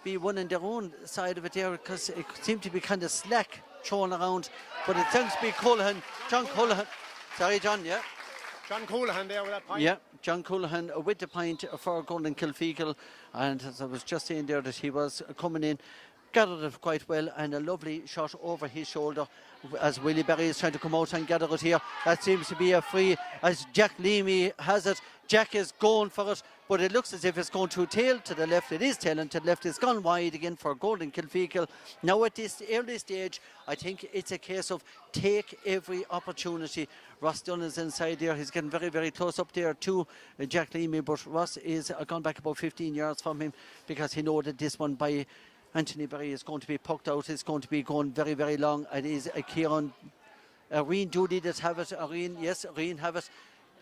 be one on their own side of it there, because it seemed to be kind of slack thrown around, but it seems to be Colohan, John Colohan. Sorry, John, yeah. John Colohan there with that point. Yeah, John Colohan with the point for Golden Kilfeacle, and as I was just saying there that he was coming in, gathered it quite well, and a lovely shot over his shoulder as Willie Berry is trying to come out and gather it here. That seems to be a free as Jack Leamy has it. Jack is going for it, but it looks as if it's going to tail to the left. It is tailing to the left. It's gone wide again for Golden Kilfeacle. Now at this early stage, I think it's a case of take every opportunity. Ross Dunn is inside there. He's getting very, very close up there to Jack Leamy, but Ross is gone back about 15 yards from him because he know that this one by Anthony Berry is going to be pucked out. It's going to be going very, very long. It is a Kieran Irene Doody that have it. Irene, yes, Irene have it.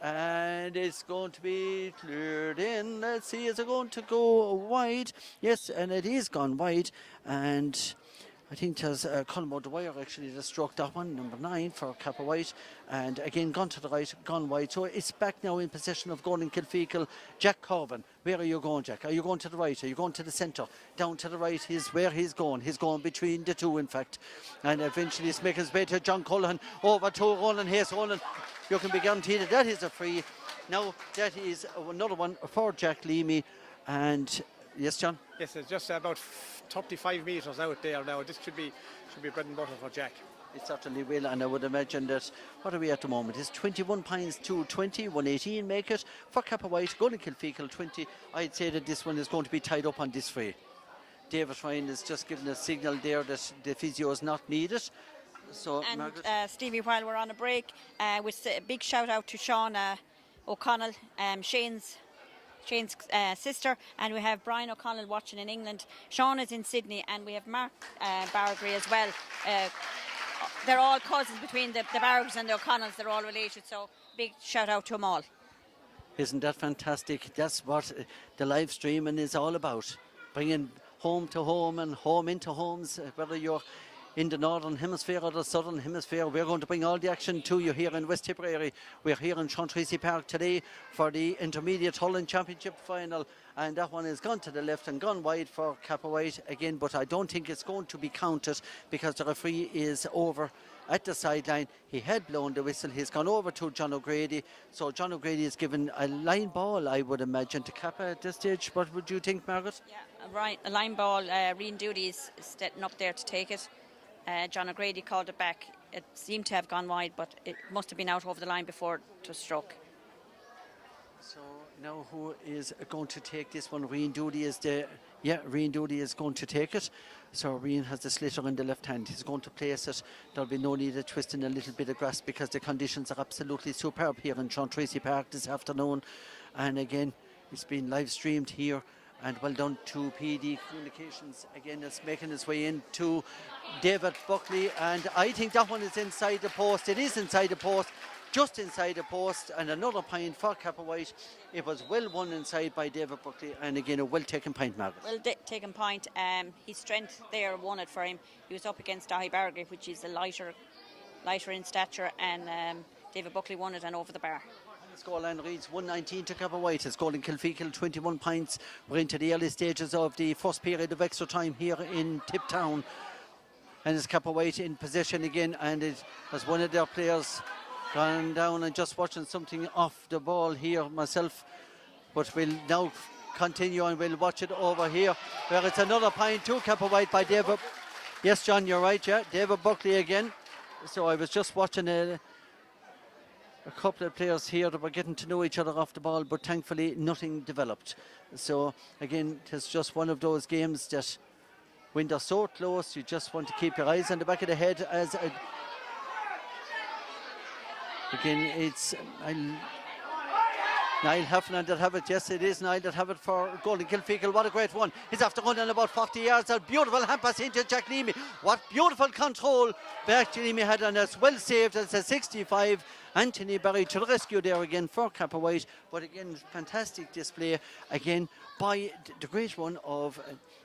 And it's going to be cleared in. Let's see, is it going to go wide? Yes, and it is gone wide. And I think there's Colm O'Dwyer actually that struck that one, number 9 for Cappawhite. And again, gone to the right, gone wide. So it's back now in possession of Golden Kilfeacle. Jack Corbin, where are you going, Jack? Are you going to the right? Are you going to the centre? Down to the right is where he's going. He's going between the two, in fact. And eventually it's making his way to John Cullen. Over to Ronan Hayes. Ronan, you can be guaranteed that is a free. Now that is another one for Jack Leamy. And yes, John? Yes, it's just about 35 metres out there now. This should be bread and butter for Jack. It certainly will, and I would imagine that, what are we at the moment? It's 21 points to 20, 118 make it for Cappawhite, Golden Kilfeacle 20. I'd say that this one is going to be tied up on this free. David Ryan is just giving a signal there that the physio is not needed. So, and Stevie, while we're on a break, with a big shout out to Sean O'Connell, Shane's sister, and we have Brian O'Connell watching in England. Sean is in Sydney, and we have Mark Bargry as well. They're all cousins between the Bargs and the O'Connells. They're all related, so big shout out to them all. Isn't that fantastic? That's what the live streaming is all about, bringing home to home and home into homes, whether you're in the northern hemisphere or the southern hemisphere. We're going to bring all the action to you here in West Tipperary. We're here in Sean Tracy Park today for the Intermediate Hurling Championship final, and that one has gone to the left and gone wide for Cappawhite again, but I don't think it's going to be counted because the referee is over at the sideline. He had blown the whistle. He's gone over to John O'Grady, so John O'Grady is given a line ball, I would imagine, to Kappa at this stage. What would you think, Margaret? Yeah, right, a line ball. Rian Doody is stepping up there to take it. John O'Grady called it back. It seemed to have gone wide, but it must have been out over the line before it was struck. So now who is going to take this one? Rian Doody is there. Yeah, Rian Doody is going to take it. So Rian has the slitter in the left hand. He's going to place it. There'll be no need of twisting a little bit of grass because the conditions are absolutely superb here in Sean Tracy Park this afternoon. And again, it's been live streamed here. And well done to PD Communications. Again, it's making its way into David Buckley. And I think that one is inside the post. It is inside the post, just inside the post. And another point for Cappawhite. It was well won inside by David Buckley. And again, a well-taken point, Margaret. Well taken point. His strength there won it for him. He was up against Dahi Bargay, which is a lighter in stature. And David Buckley won it and over the bar. The scoreline reads 119 to Cappawhite. It's Golden Kilfeacle 21 points. We're into the early stages of the first period of extra time here in Tip Town. And it's Cappawhite in possession again, and it has one of their players gone down and just watching something off the ball here myself. But we'll now continue and we'll watch it over here where it's another point to Cappawhite by David. Yes, John, you're right, yeah. David Buckley again. So I was just watching a couple of players here that were getting to know each other off the ball, but thankfully nothing developed. So again, it's just one of those games that when they're so close, you just want to keep your eyes on the back of the head. Again, it's Niall Heffernan that have it. Yes, it is Niall that have it for Golden Kilfeacle. What a great one. He's after running about 40 yards. A beautiful hand pass into Jack Leamy. What beautiful control Jack Leamy had, and it's well saved. It's a 65. Anthony Berry to the rescue there again for Cappawhite. But again, fantastic display again by the great one of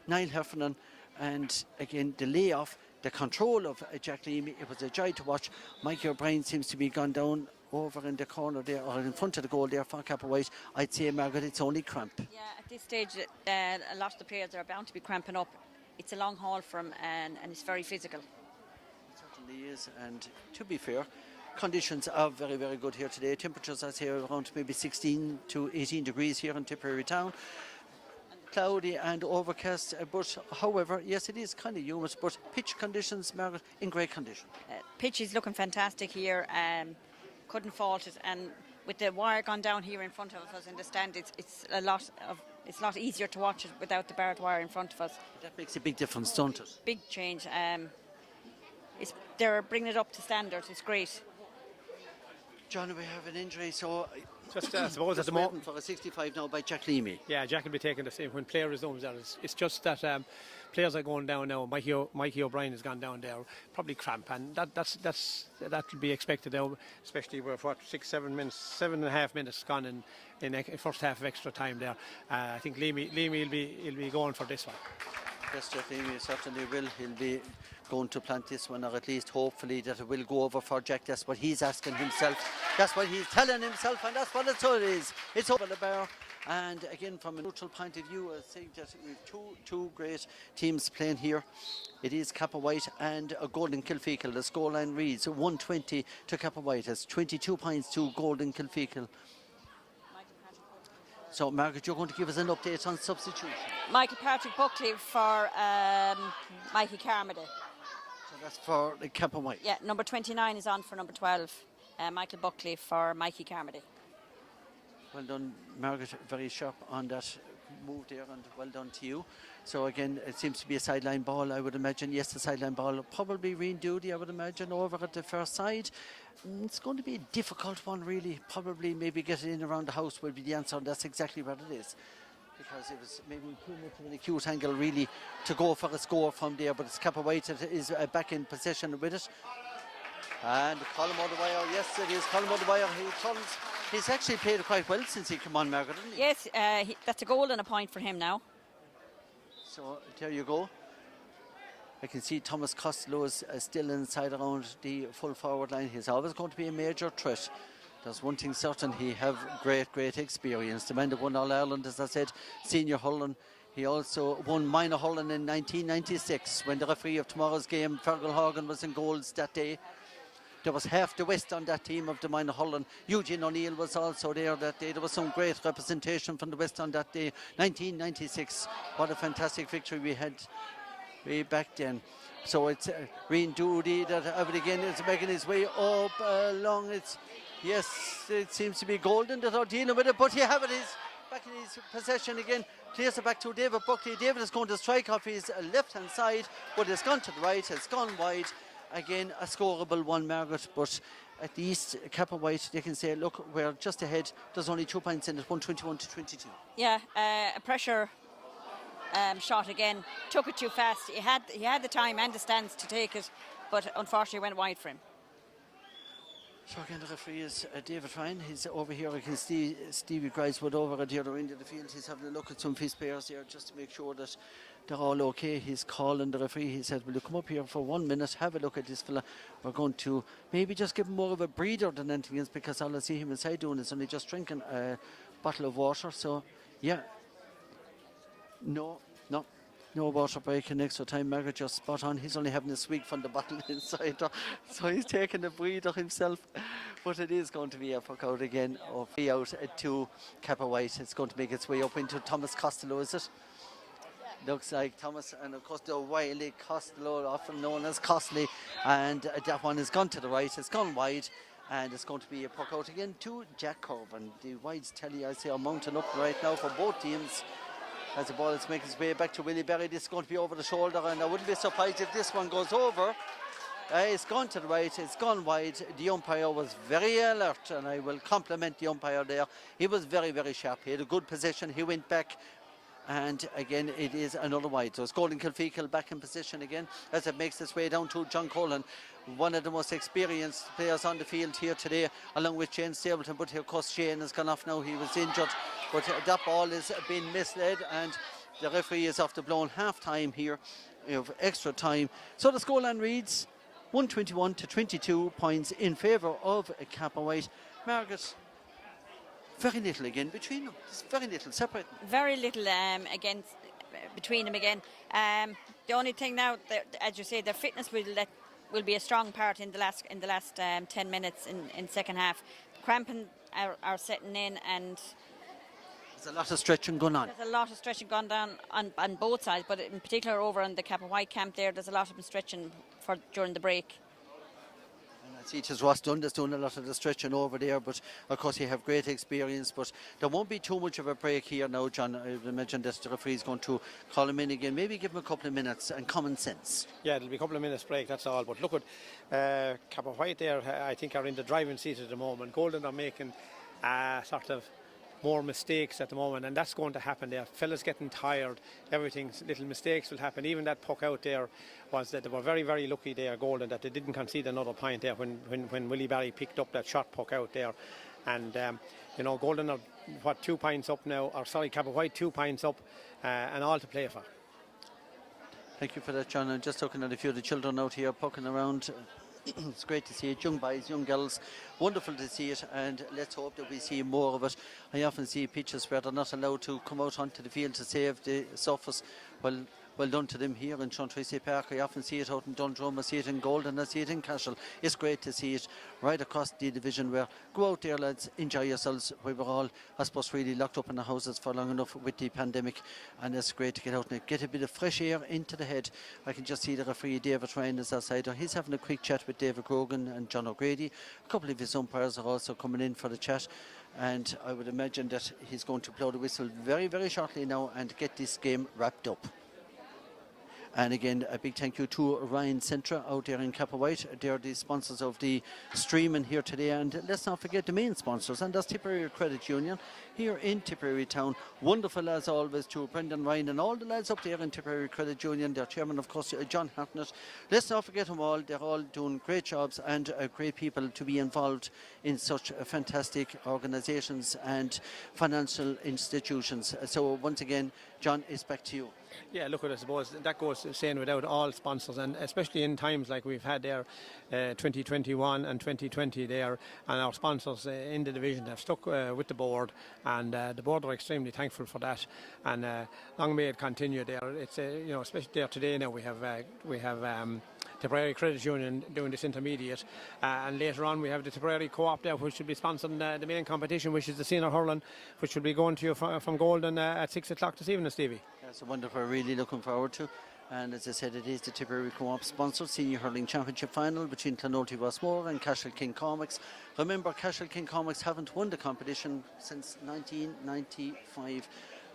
Niall Heffernan. And again, the layoff, the control of Jack Leamy. It was a joy to watch. Mikey O'Brien seems to be gone down over in the corner there, or in front of the goal there for Cappawhite. I'd say, Margaret, it's only cramp. Yeah, at this stage, a lot of the players are bound to be cramping up. It's a long haul for him, and it's very physical. certainly is. And to be fair, conditions are very, very good here today. Temperatures, I say, around maybe 16 to 18 degrees here in Tipperary town. Cloudy and overcast, but however, yes, it is kind of humid, but pitch conditions, Margaret, in great condition. Pitch is looking fantastic here. Couldn't fault it, and with the wire gone down here in front of us in the stand, it's a lot easier to watch it without the barbed wire in front of us. That makes a big difference, don't it? Big change. They're bringing it up to standard. It's great. John, we have an injury, so Just I suppose at the waiting moment. for a 65 now by Jack Leamy. Yeah, Jack will be taking the same when player resumes there. It's just that players are going down now. Mikey O'Brien has gone down there, probably cramp, and that will be expected now, especially with 7.5 minutes gone in first half of extra time there. I think Leamy will be going for this one. Yes, Jack Leamy certainly will. He'll be going to plant this one, or at least hopefully that it will go over for Jack. That's what he's asking himself. That's what he's telling himself, and that's what it is. It's over the bar. And again, from a neutral point of view, I think that we've two great teams playing here. It is Cappawhite and Golden Kilfeacle. The scoreline reads 120 to Cappawhite. It's 22 points to Golden Kilfeacle. So, Margaret, you're going to give us an update on substitution. Michael Patrick Buckley for Mikey Carmody. So that's for the Cappawhite. Yeah, number 29 is on for number 12. Michael Buckley for Mikey Carmody. Well done, Margaret. Very sharp on that move there, and well done to you. So again, it seems to be a sideline ball, I would imagine. Yes, the sideline ball. Probably Rian Doody, I would imagine, over at the first side. It's going to be a difficult one, really. Probably maybe getting in around the house will be the answer, and that's exactly what it is. Because it was maybe too much of an acute angle, really, to go for a score from there. But it's Cappawhite that is back in possession with it. And Colm O'Dwyer, yes, it is Colm O'Dwyer. He's actually played quite well since he came on, Margaret, hasn't he? Yes, that's a goal and a point for him now. So there you go. I can see Thomas Costello is still inside around the full forward line. He's always going to be a major threat. There's one thing certain, he have great experience. The man that won All Ireland, as I said, senior hurling. He also won minor hurling in 1996 when the referee of tomorrow's game, Fergal Horgan, was in goals that day. There was half the West on that team of the minor hurling. Eugene O'Neill was also there that day. There was some great representation from the West on that day. 1996. What a fantastic victory we had way back then. So it's Rian Doody that again is making his way up along. Yes, it seems to be Golden that are dealing with it, but you have it. He's back in his possession again. Clears it back to David Buckley. David is going to strike off his left-hand side, but it's gone to the right. It's gone wide. Again, a scoreable one, Margaret, but at least Cappawhite, they can say, look, we're just ahead. There's only 2 points in it, 121 to 22. Yeah, a pressure shot again. Took it too fast. He had the time and the stance to take it, but unfortunately went wide for him. So again, the referee is David Ryan. He's over here. I can see Stevie Gricewood over at the other end of the field. He's having a look at some of his players here just to make sure that they're all okay. He's calling the referee. He said, will you come up here for 1 minute, have a look at this fella. We're going to maybe just give him more of a breather than anything else, because all I see him inside doing is only just drinking a bottle of water. So, yeah. No water break in extra time. Margaret, just spot on. He's only having a swig from the bottle inside there. So he's taking a breather himself. But it is going to be a puck out again of out to Cappawhite. It's going to make its way up into Thomas Costello, is it? Looks like Thomas, and of course the wily Costello, often known as Costly. And that one has gone to the right. It's gone wide. And it's going to be a puck out again to Jack Corvin. The wides telly, I say, are mounting up right now for both teams. As the ball is making its way back to Willie Berry, this is going to be over the shoulder, and I wouldn't be surprised if this one goes over. It's gone to the right, it's gone wide. The umpire was very alert, and I will compliment the umpire there. He was very, very sharp. He had a good position. He went back, and again, it is another wide. So it's Golden Kilfeacle back in position again as it makes its way down to John Cullen, one of the most experienced players on the field here today, along with Shane Stapleton. But of course, Shane has gone off now. He was injured. But that ball has been misled, and the referee is after blown half time here of extra time. So the scoreline reads 121 to 22 points in favour of Cappawhite. Margaret, very little again between them. Just very little separating. Very little between them again. The only thing now, as you say, their fitness will will be a strong part in the last 10 minutes in second half. Cramping are setting in, and There's a lot of stretching going on. there's a lot of stretching gone down on both sides, but in particular over on the Cappawhite camp there's a lot of them stretching during the break. And I see it is Ross Dundas doing a lot of the stretching over there, but of course he have great experience, but there won't be too much of a break here now, John. I would imagine that the referee is going to call him in again, maybe give him a couple of minutes and common sense. Yeah, it'll be a couple of minutes break, that's all. But look at Cappawhite there, I think are in the driving seat at the moment. Golden are making sort of more mistakes at the moment, and that's going to happen there. Fellas getting tired, everything, little mistakes will happen. Even that puck out there was that they were very, very lucky there, Golden, that they didn't concede another point there when Willie Barry picked up that shot puck out there. And Golden are 2 points up now, or sorry, Cappawhite 2 points up, and all to play for. Thank you for that, John. I'm just looking at a few of the children out here poking around. It's great to see it, young boys, young girls, wonderful to see it, and let's hope that we see more of it. I often see pitches where they're not allowed to come out onto the field to save the surface. Well done to them here in Sean Tracy Park. I often see it out in Dundrum, I see it in Golden, I see it in Cashel. It's great to see it right across the division, where go out there, lads, enjoy yourselves. We were all, I suppose, really locked up in the houses for long enough with the pandemic, and it's great to get out and get a bit of fresh air into the head. I can just see the referee David Ryan is outside. He's having a quick chat with David Grogan and John O'Grady. A couple of his umpires are also coming in for the chat, and I would imagine that he's going to blow the whistle very, very shortly now and get this game wrapped up. And again, a big thank you to Ryan Centra out there in Cappawhite. They're the sponsors of the streaming here today. And let's not forget the main sponsors, and that's Tipperary Credit Union here in Tipperary Town. Wonderful as always to Brendan Ryan and all the lads up there in Tipperary Credit Union. Their chairman, of course, John Hartnett. Let's not forget them all. They're all doing great jobs and great people to be involved in such fantastic organisations and financial institutions. So once again, John, it's back to you. Yeah, look, I suppose that goes saying without all sponsors, and especially in times like we've had there, 2021 and 2020 there, and our sponsors in the division have stuck with the board, and the board are extremely thankful for that, and long may it continue there. It's especially there today now we have Tipperary Credit Union doing this intermediate, and later on we have the Tipperary Co-op there, which will be sponsoring the main competition, which is the senior hurling, which will be going to you from Golden at 6 o'clock this evening, Stevie. That's wonderful, really looking forward to. And as I said, it is the Tipperary Co-op sponsored Senior Hurling Championship final between Clonulty Rossmore and Cashel King Cormacs. Remember, Cashel King Cormacs haven't won the competition since 1995,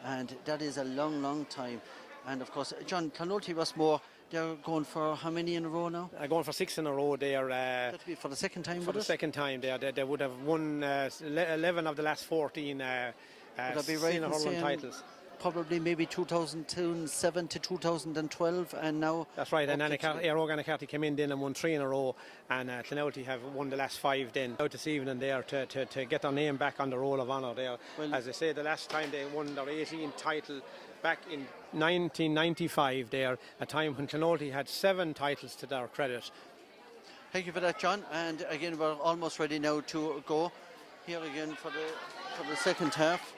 and that is a long, long time. And of course, John, Clonulty Rossmore, they're going for how many in a row now? Going for 6 in a row there. That'll be for the second time, for the second time there. They would have won 11 of the last 14 senior hurling titles. Probably maybe 2007 to 2012, and now... That's right, and then Anacarty came in then and won 3 in a row, and Clonulty have won the last 5 then. Out this evening there to get their name back on the Roll of Honour there. Well, as I say, the last time they won their 18th title back in 1995 there, a time when Clonulty had 7 titles to their credit. Thank you for that, John, and again we're almost ready now to go here again for the second half.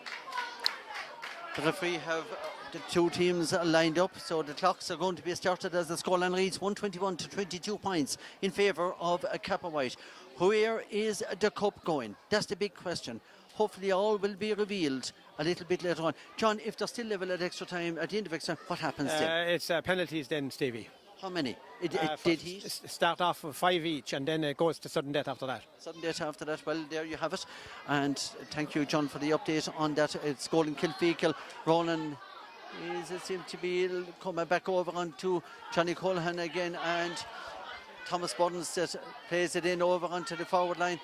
The referee have the two teams lined up, so the clocks are going to be started as the scoreline reads 121 to 22 points in favour of Cappawhite. Where is the cup going? That's the big question. Hopefully all will be revealed a little bit later on. John, if they're still level at extra time, at the end of extra time, what happens then? It's penalties then, Stevie. How many? Did he start off with 5 each, and then it goes to sudden death after that? Sudden death after that. Well, there you have it. And thank you, John, for the update on that. It's goal in Kilfeacle. Ronan seems to be coming back over onto Johnny Colohan again, and Thomas Burns plays it in over onto the forward line.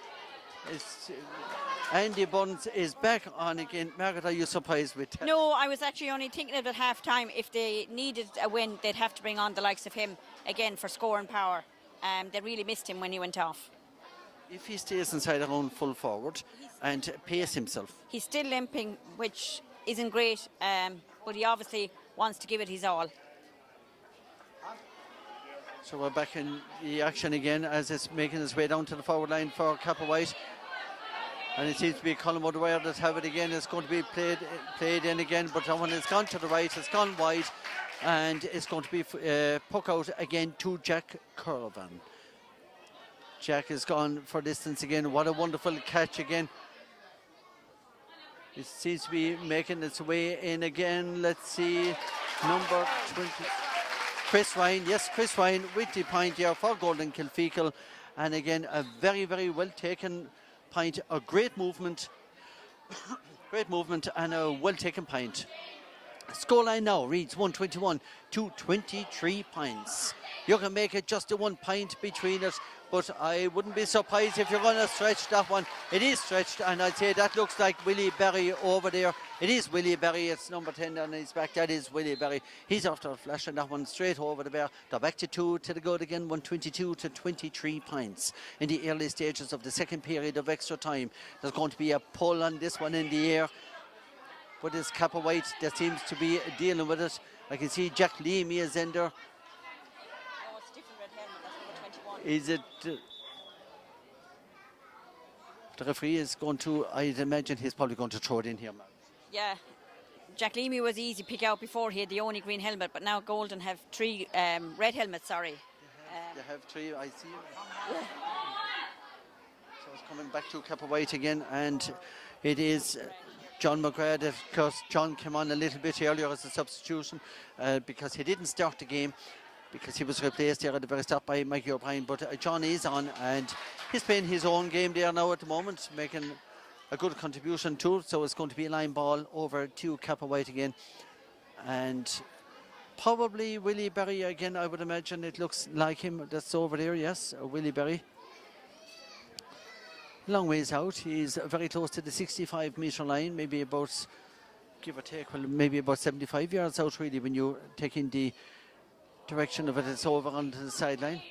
Andy Burns is back on again. Margaret, are you surprised with that? No, I was actually only thinking of at half time, if they needed a win, they'd have to bring on the likes of him again for scoring power. They really missed him when he went off. If he stays inside around full forward and pace himself. He's still limping, which isn't great, but he obviously wants to give it his all. So we're back in the action again as it's making its way down to the forward line for Cappawhite. And it seems to be Colin O'Dwyer that have it again. It's going to be played in again, but that one has gone to the right, it's gone wide, and it's going to be puck out again to Jack Curvan. Jack has gone for distance again. What a wonderful catch again. It seems to be making its way in again. Let's see, number 20. Chris Ryan, yes, Chris Ryan with the point here for Golden Kilfeacle. And again, a very, very well taken point. A great movement. Great movement and a well taken point. Scoreline now reads 121 to 23 points. You can make it just a 1 point between it, but I wouldn't be surprised if you're going to stretch that one. It is stretched, and I'd say that looks like Willie Berry over there. It is Willie Berry. It's number 10 on his back. That is Willie Berry. He's after flashing that one straight over the bar. They're back to 2 to the good again, 122 to 23 points in the early stages of the second period of extra time. There's going to be a pull on this one in the air. But it's Cappawhite that seems to be dealing with it. I can see Jack Leamy is in there. Oh, it's a different red helmet. That's number 21. Is it... the referee is going to... I'd imagine he's probably going to throw it in here, man. Yeah. Jack Leamy was easy pick out before. He had the only green helmet, but now Golden have 3 red helmets, sorry. They have 3, I see. Yeah. So it's coming back to Cappawhite again, and it is... John McGrath, of course, John came on a little bit earlier as a substitution because he didn't start the game because he was replaced there at the very start by Mikey O'Brien. But John is on and he's playing his own game there now at the moment, making a good contribution to it. So it's going to be a line ball over to Cappawhite again. And probably Willie Berry again, I would imagine. It looks like him. That's over there, yes, Willie Berry. Long ways out. He's very close to the 65-metre line, maybe about, give or take, well, maybe about 75 yards out, really, when you take in the direction of it. It's over onto the sideline.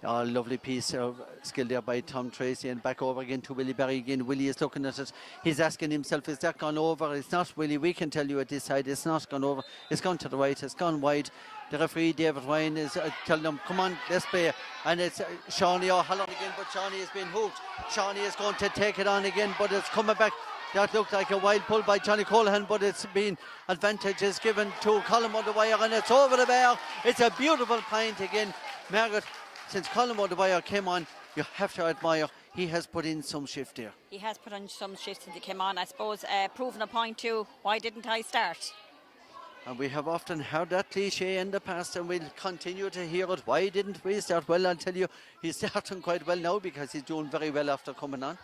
Oh, lovely piece of skill there by Tom Tracy, and back over again to Willie Berry again. Willie is looking at it. He's asking himself, is that gone over? It's not, Willie. We can tell you at this side, it's not gone over. It's gone to the right. It's gone wide. The referee, David Ryan, is telling them, come on, let's play. And it's Shawnee O'Halloran again, but Shawnee has been hooked. Shawnee is going to take it on again, but it's coming back. That looked like a wild pull by Johnny Colahan, but it's been advantages given to Colin O'Dwyer, and it's over the bar. It's a beautiful point again. Margaret, since Colin O'Dwyer came on, you have to admire, he has put in some shift there. He has put on some shift since he came on. I suppose proving a point too, why didn't I start? And we have often heard that cliche in the past, and we'll continue to hear it. Why didn't we start? Well, I'll tell you, he's starting quite well now because he's doing very well after coming on.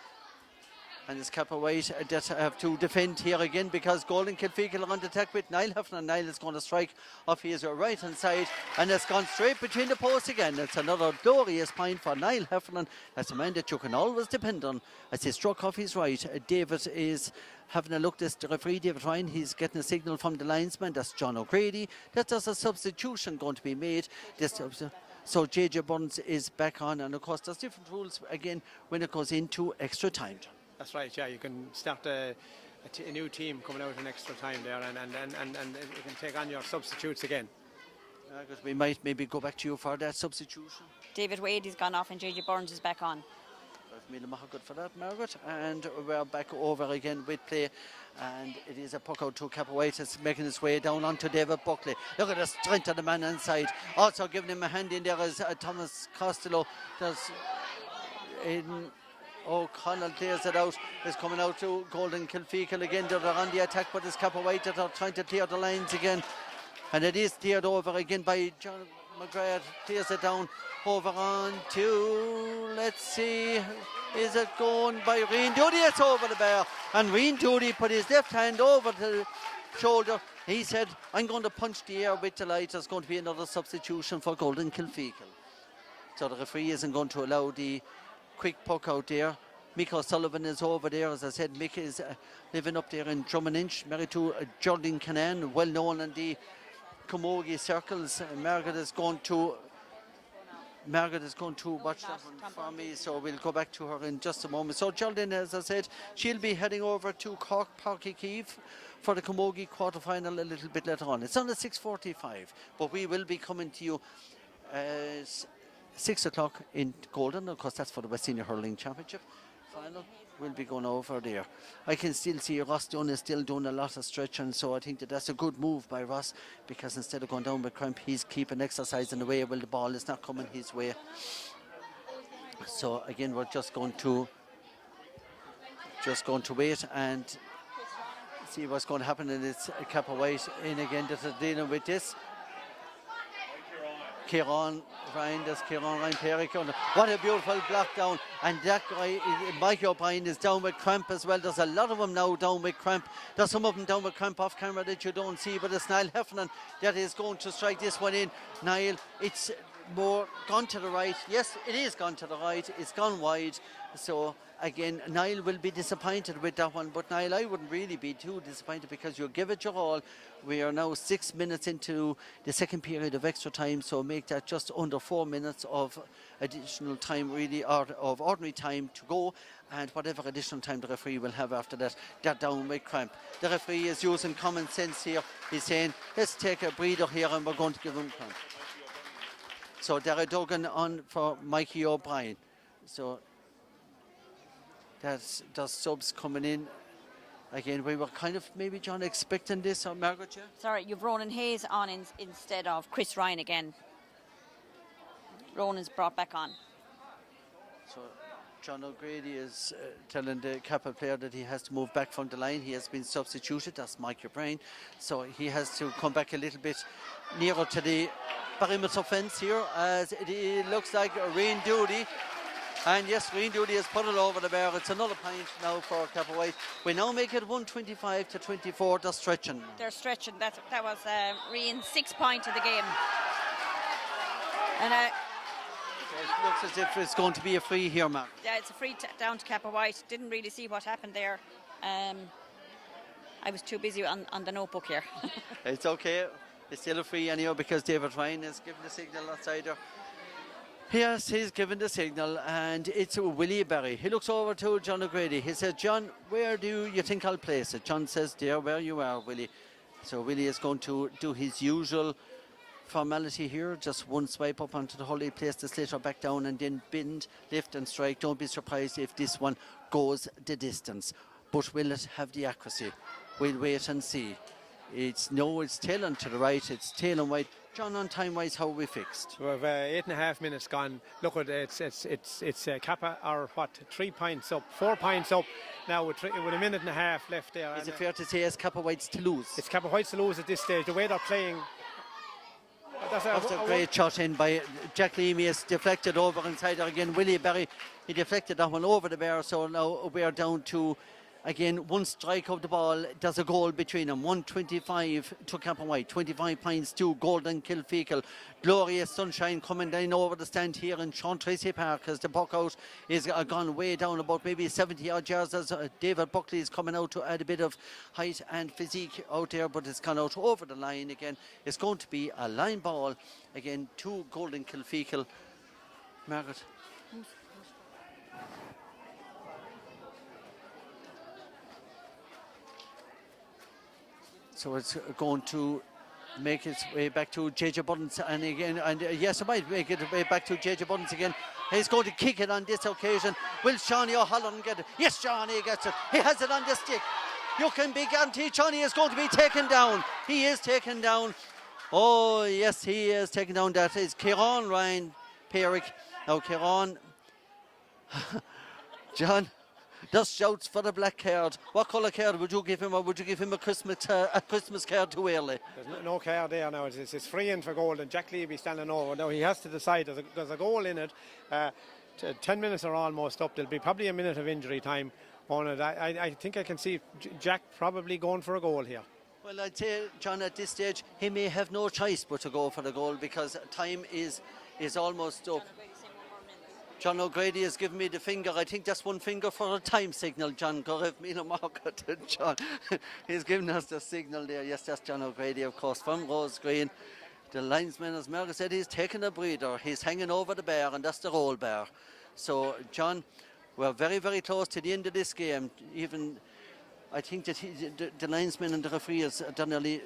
And it's Cappawhite that have to defend here again because Golden Kilfeacle are on the attack with Niall Heffernan. Niall is going to strike off his right hand side, and it's gone straight between the posts again. It's another glorious point for Niall Heffernan. That's a man that you can always depend on. As he struck off his right, David is having a look at the referee, David Ryan. He's getting a signal from the linesman. That's John O'Grady. That there's a substitution going to be made. So JJ Burns is back on, and of course there's different rules again when it goes into extra time. That's right, yeah. You can start a new team coming out in extra time there, and you can take on your substitutes again. Because we might maybe go back to you for that substitution. David Wade has gone off and JJ Burns is back on. Good for that, Margaret. And we're back over again with play. And it is a puck out to Cappawhite. It's making its way down onto David Buckley. Look at the strength of the man inside. Also giving him a hand in there is Thomas Costello. There's Aidan O'Connell clears it out. Is coming out to Golden Kilfeacle again. They're on the attack, but it's Cappawhite that are trying to clear the lines again. And it is cleared over again by John McGrath. Clears it down over on to, let's see, is it going by Rian Doody? It's over the bar. And Rian Doody put his left hand over the shoulder. He said, I'm going to punch the air with the light. There's going to be another substitution for Golden Kilfeacle. So the referee isn't going to allow the quick puck out there. Mick O'Sullivan is over there. As I said, Mick is living up there in Drummond, married to Jordan Canaan, well known in the Camogie circles. Margaret is going to watch that one for me, so we'll go back to her in just a moment. So Geraldine, as I said, she'll be heading over to Cork Park Keeve for the Camogie quarter-final a little bit later on. It's on at 6:45, but we will be coming to you 6 o'clock in Golden. Of course, that's for the West Senior Hurling Championship. final will be going over there. I can still see Ross Dunn is still doing a lot of stretching, so I think that's a good move by Ross, because instead of going down with cramp, he's keeping exercise in the way while the ball is not coming his way. So again, we're just going to wait and see what's going to happen. And it's Cappawhite in again that are dealing with this. Kieran Ryan, there's Kieran Ryan Perick. What a beautiful block down. And that guy, Mike O'Brien, is down with cramp as well. There's a lot of them now down with cramp. There's some of them down with cramp off camera that you don't see, but it's Niall Heffernan that is going to strike this one in. Niall, it's more gone to the right. Yes, it is gone to the right. It's gone wide. So again, Niall will be disappointed with that one, but Niall, I wouldn't really be too disappointed, because you give it your all. We are now 6 minutes into the second period of extra time, so make that just under 4 minutes of additional time, really, or of ordinary time to go, and whatever additional time the referee will have after that, that down with cramp. The referee is using common sense here. He's saying, let's take a breather here and we're going to give him cramp. So Dara Duggan on for Mikey O'Brien. So there's subs coming in. Again, we were kind of maybe, John, expecting this, or Margaret, yeah? Sorry, you've Ronan Hayes on instead of Chris Ryan again. Ronan's brought back on. So John O'Grady is telling the Kappa player that he has to move back from the line. He has been substituted. That's Mike O'Brien. So he has to come back a little bit nearer to the perimeter fence here, as it looks like a rain duty. And yes, Rain Duty has put it over the bar. It's another point now for Cappawhite. We now make it 125 to 24. They're stretching. They're stretching. That was Rain's 6th point of the game. And it looks as if it's going to be a free here, Mark. Yeah, it's a free down to Cappawhite. Didn't really see what happened there. I was too busy on the notebook here. It's okay. It's still a free anyhow, because David Ryan has given the signal outside there. Yes, he's given the signal, and it's Willie Berry. He looks over to John O'Grady. He says, John, where do you think I'll place it? John says, there, where you are, Willie. So Willie is going to do his usual formality here. Just one swipe up onto the hole. He place the sliotar back down and then bend, lift and strike. Don't be surprised if this one goes the distance. But will it have the accuracy? We'll wait and see. It's tailing to the right. It's tailing wide. John, on time-wise, how are we fixed? We have 8.5 minutes gone. Look at it's Kappa, or what, 3 points up, 4 points up now with a minute and a half left there. Is it fair to say it's Cappawhite's to lose? It's Cappawhite's to lose at this stage. The way they're playing. That's a great shot in by Jack Leamy. Has deflected over inside there again. Willie Berry, he deflected that one over the bar. So now we're down to, again, one strike of the ball. There's a goal between them. 125 to Cappawhite, 25 points to Golden Kilfeacle. Glorious sunshine coming down over the stand here in Sean Tracy Park, as the puck out is gone way down, about maybe 70 odd yards, as David Buckley is coming out to add a bit of height and physique out there, but it's gone out over the line again. It's going to be a line ball again to Golden Kilfeacle. Margaret. So it's going to make its way back to JJ Buttons, and again, yes, it might make its way back to JJ Buttons again. He's going to kick it on this occasion. Will Shawnee O'Halloran get it? Yes, Shawnee gets it. He has it on the stick. You can be guaranteed Shawnee is going to be taken down. He is taken down. Oh, yes, he is taken down. That is Kieran Ryan Perick. Now, Kieran, John, just shouts for the black card. What colour card would you give him, or would you give him a Christmas card too early? There's no card there now. It's free in for goal, and Jack Levy standing over. Now he has to decide. There's a goal in it. 10 minutes are almost up. There'll be probably a minute of injury time on it. I think I can see Jack probably going for a goal here. Well, I'd say, John, at this stage, he may have no choice but to go for the goal, because time is almost up. John O'Grady has given me the finger. I think that's one finger for a time signal, John. John. He's given us the signal there. Yes, that's John O'Grady, of course, from Rose Green. The linesman, as Margaret said, he's taking a breather. He's hanging over the bar, and that's the roll bar. So, John, we're very, very close to the end of this game. Even, I think that the linesman and the referee has done nearly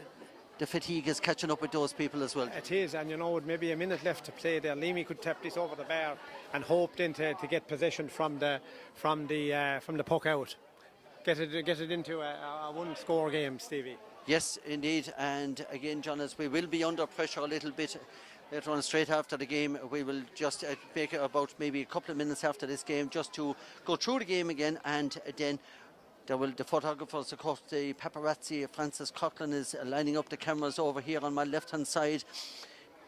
the fatigue is catching up with those people as well. It is, and with maybe a minute left to play there, Leamy could tap this over the bar and hope then to get possession from the puck out. Get it into a one-score game, Stevie. Yes, indeed. And again, John, as we will be under pressure a little bit later on, straight after the game, we will just make it about maybe a couple of minutes after this game just to go through the game again, and then the photographers, of course, the paparazzi, Francis Coughlin is lining up the cameras over here on my left-hand side.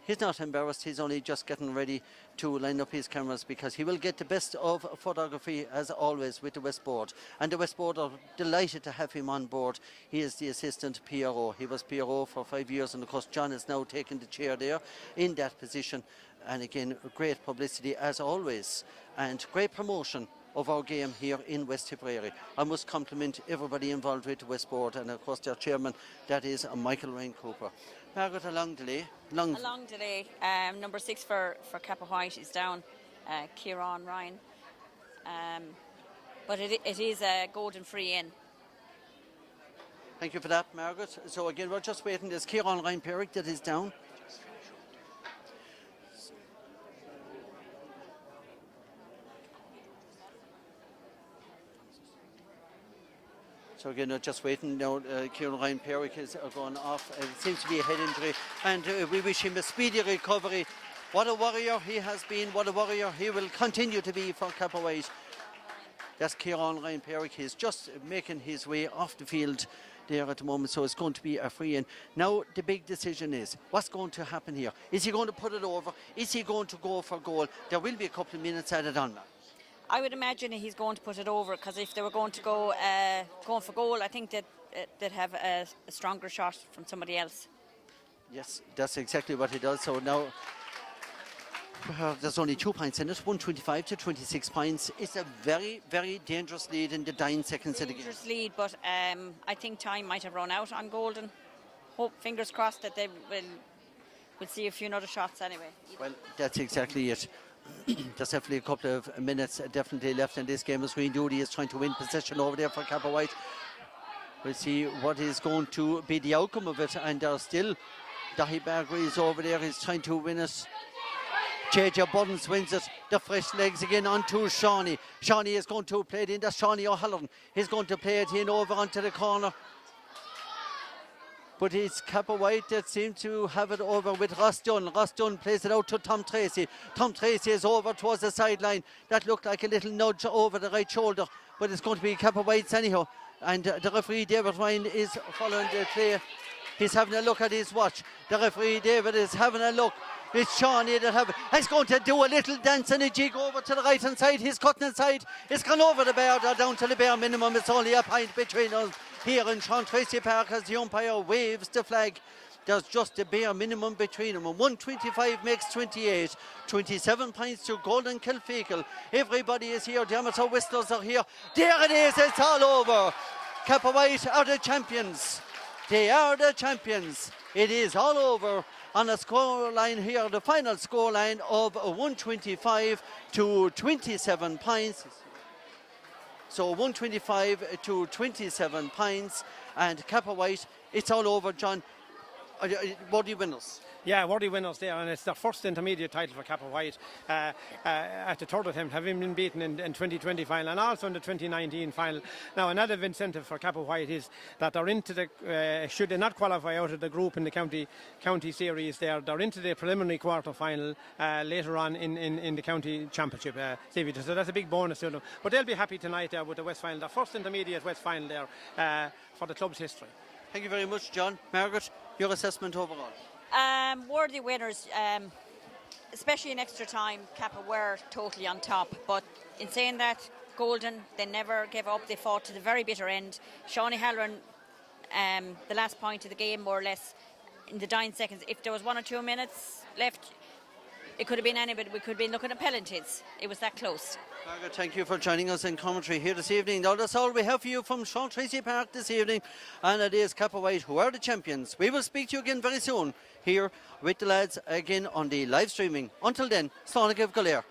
He's not embarrassed, he's only just getting ready to line up his cameras because he will get the best of photography as always with the West Board. And the West Board are delighted to have him on board. He is the assistant PRO. He was PRO for 5 years, and of course John is now taking the chair there in that position. And again, great publicity as always, and great promotion of our game here in West Tipperary. I must compliment everybody involved with the West Board, and of course their chairman, that is Michael Ryan Cooper. Margaret, a long delay. Long delay. Number 6 for Cappawhite is down, Kieran Ryan. But it is a golden free in. Thank you for that, Margaret. So again, we're just waiting. There's Kieran Ryan Perrick that is down. So again, just waiting now. Kieran Ryan Perrick is going off. It seems to be a head injury, and we wish him a speedy recovery. What a warrior he has been. What a warrior he will continue to be for Cappawhite. That's Kieran Ryan Perrick. He's just making his way off the field there at the moment, so it's going to be a free in. Now the big decision is, what's going to happen here? Is he going to put it over? Is he going to go for goal? There will be a couple of minutes added on that. I would imagine he's going to put it over, because if they were going to go going for goal, I think that they'd have a stronger shot from somebody else. Yes, that's exactly what he does. So now there's only 2 points in it, 125 to 26 points. It's a very, very dangerous lead in the dying seconds of the game. Dangerous lead, but I think time might have run out on Golden. Hope, fingers crossed, that they will see a few other shots anyway. Well, that's exactly it. There's definitely a couple of minutes definitely left in this game as Green Duty is trying to win possession over there for Cappawhite. We'll see what is going to be the outcome of it, and there's still Dahi Bargry is over there, he's trying to win it. JJ Buttons wins it. The fresh legs again onto Shawnee. Shawnee is going to play it in. That's Shawnee O'Halloran. He's going to play it in over onto the corner. But it's Cappawhite that seems to have it over with Ross Dunn. Ross Dunn plays it out to Tom Tracy. Tom Tracy is over towards the sideline. That looked like a little nudge over the right shoulder, but it's going to be Cappawhite's anyhow. And the referee, David Ryan, is following the play. He's having a look at his watch. The referee, David, is having a look. It's Shawnee that have. He's going to do a little dance and a jig over to the right hand side. He's cutting inside. It's gone over the bar. They're down to the bare minimum. It's only a point between us here in Sean Tracy Park as the umpire waves the flag. There's just a bare minimum between them. And 125 makes 28. 27 points to Golden Kilfeacle. Everybody is here. The amateur whistlers are here. There it is. It's all over. Cappawhite are the champions. They are the champions. It is all over on a score line here, the final score line of 125 to 27 points. So 125 to 27 points, and Cappawhite, it's all over, John. Worthy winners. Yeah, worthy winners there, and it's their first intermediate title for Cappawhite at the third attempt, having been beaten in 2020 final and also in the 2019 final. Now, another incentive for Cappawhite is that they're into the, should they not qualify out of the group in the county series there, they're into the preliminary quarter final later on in the county championship. So that's a big bonus to them. But they'll be happy tonight with the West final, the first intermediate West final there for the club's history. Thank you very much, John. Margaret, your assessment overall? Worthy winners, especially in extra time. Kappa were totally on top, but in saying that, Golden, they never gave up. They fought to the very bitter end. Shawnee Halloran, the last point of the game, more or less, in the dying seconds. If there was 1 or 2 minutes left, it could have been anybody. We could have been looking at penalties. It was that close. Margaret, thank you for joining us in commentary here this evening. Now, that's all we have for you from Sean Tracy Park this evening, and it is Cappawhite who are the champions. We will speak to you again very soon here with the lads again on the live streaming. Until then, Slán Gael.